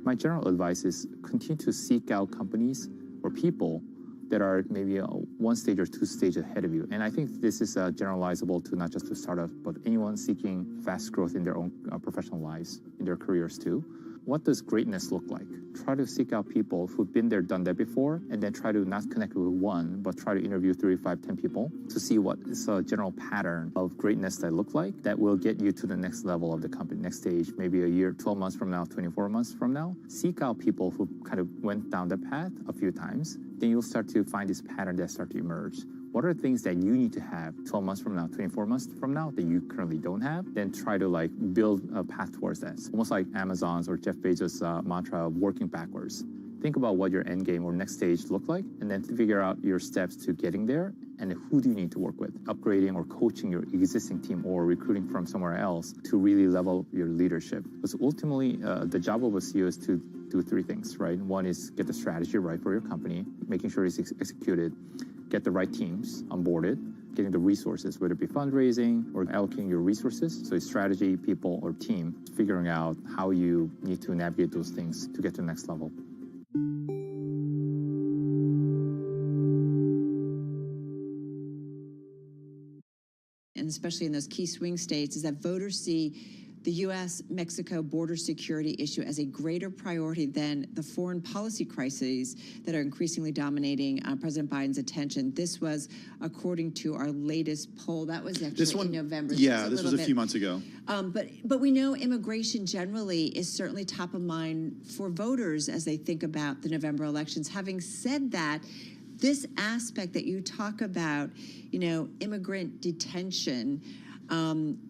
My general advice is continue to seek out companies or people that are maybe one stage or two stages ahead of you. And I think this is generalizable to not just to startups, but anyone seeking fast growth in their own professional lives, in their careers too. What does greatness look like? Try to seek out people who've been there, done that before, and then try to not connect with one, but try to interview 3, 5, 10 people to see what is a general pattern of greatness that look like that will get you to the next level of the company, next stage, maybe a year, 12 months from now, 24 months from now. Seek out people who kind of went down the path a few times. Then you'll start to find this pattern that start to emerge. What are things that you need to have 12 months from now, 24 months from now that you currently don't have? Then try to like build a path towards that. It's almost like Amazon's or Jeff Bezos' mantra of working backwards. Think about what your end game or next stage look like, and then figure out your steps to getting there and who do you need to work with, upgrading or coaching your existing team or recruiting from somewhere else to really level your leadership. Because ultimately, the job of a CEO is to do 3 things, right? One is get the strategy right for your company, making sure it's executed, get the right teams onboarded, getting the resources, whether it be fundraising or allocating your resources. So it's strategy, people, or team, figuring out how you need to navigate those things to get to the next level. And especially in those key swing states, is that voters see the U.S.-Mexico border security issue as a greater priority than the foreign policy crises that are increasingly dominating President Biden's attention. This was according to our latest poll. That was actually in November. Yeah, this was a few months ago. But we know immigration generally is certainly top of mind for voters as they think about the November elections. Having said that, this aspect that you talk about, immigrant detention,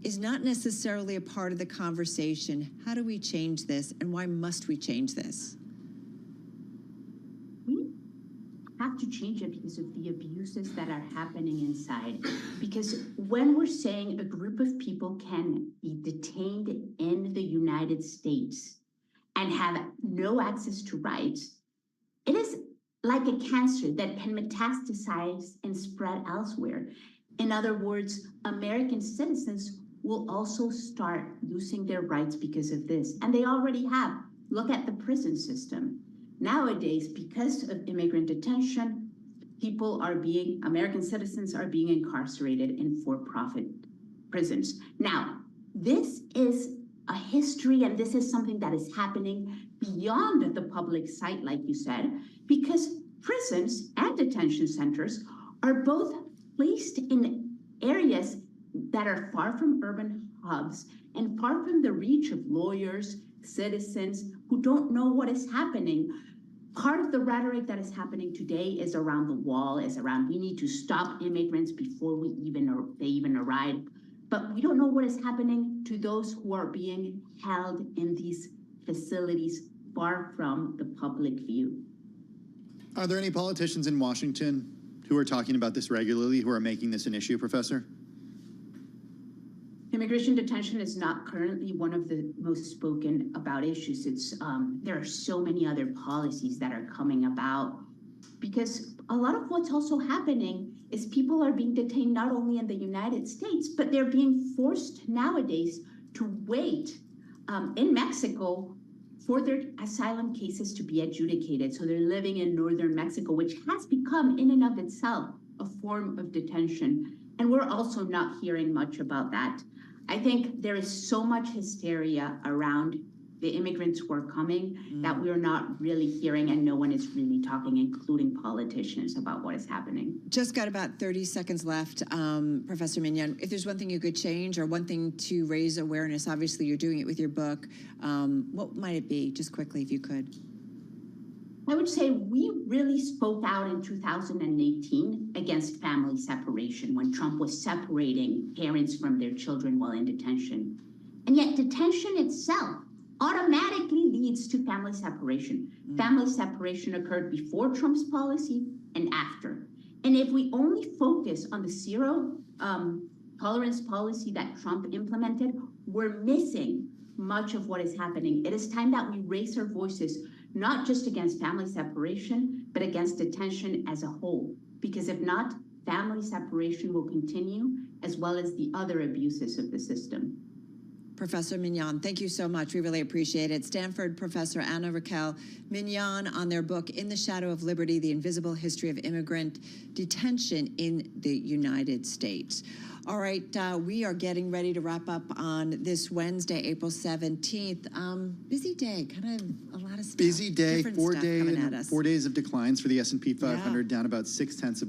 is not necessarily a part of the conversation. How do we change this, and why must we change this? We have to change it because of the abuses that are happening inside. Because when we're saying a group of people can be detained in the United States and have no access to rights, it is like a cancer that can metastasize and spread elsewhere. In other words, American citizens will also start losing their rights because of this. And they already have. Look at the prison system. Nowadays, because of immigrant detention, American citizens are being incarcerated in for-profit prisons. Now, this is a history, and this is something that is happening beyond the public sight, like you said, because prisons and detention centers are both placed in areas that are far from urban hubs and far from the reach of lawyers, citizens who don't know what is happening. Part of the rhetoric that is happening today is around the wall, is around we need to stop immigrants before they even arrive. But we don't know what is happening to those who are being held in these facilities far from the public view. Are there any politicians in Washington who are talking about this regularly, who are making this an issue, Professor? Immigration detention is not currently one of the most spoken about issues. There are so many other policies that are coming about because a lot of what's also happening is people are being detained not only in the United States, but they're being forced nowadays to wait in Mexico for their asylum cases to be adjudicated. So they're living in northern Mexico, which has become in and of itself a form of detention. And we're also not hearing much about that. I think there is so much hysteria around the immigrants who are coming that we're not really hearing, and no one is really talking, including politicians, about what is happening. Just got about 30 seconds left, Professor Mignon. If there's one thing you could change or one thing to raise awareness, obviously you're doing it with your book, what might it be? Just quickly, if you could. I would say we really spoke out in 2018 against family separation when Trump was separating parents from their children while in detention. And yet detention itself automatically leads to family separation. Family separation occurred before Trump's policy and after. And if we only focus on the zero tolerance policy that Trump implemented, we're missing much of what is happening. It is time that we raise our voices, not just against family separation, but against detention as a whole. Because if not, family separation will continue, as well as the other abuses of the system. Professor Mignon. Thank you so much. We really appreciate it. Stanford professor Anna Raquel Mignon on their book, In the Shadow of Liberty, The Invisible History of Immigrant Detention in the United States. All right, we are getting ready to wrap up on this Wednesday, April 17th. Busy day, kind of a lot of stuff. Busy day, different stuff coming at us. 4 days of declines for the S&P 500, down about 0.6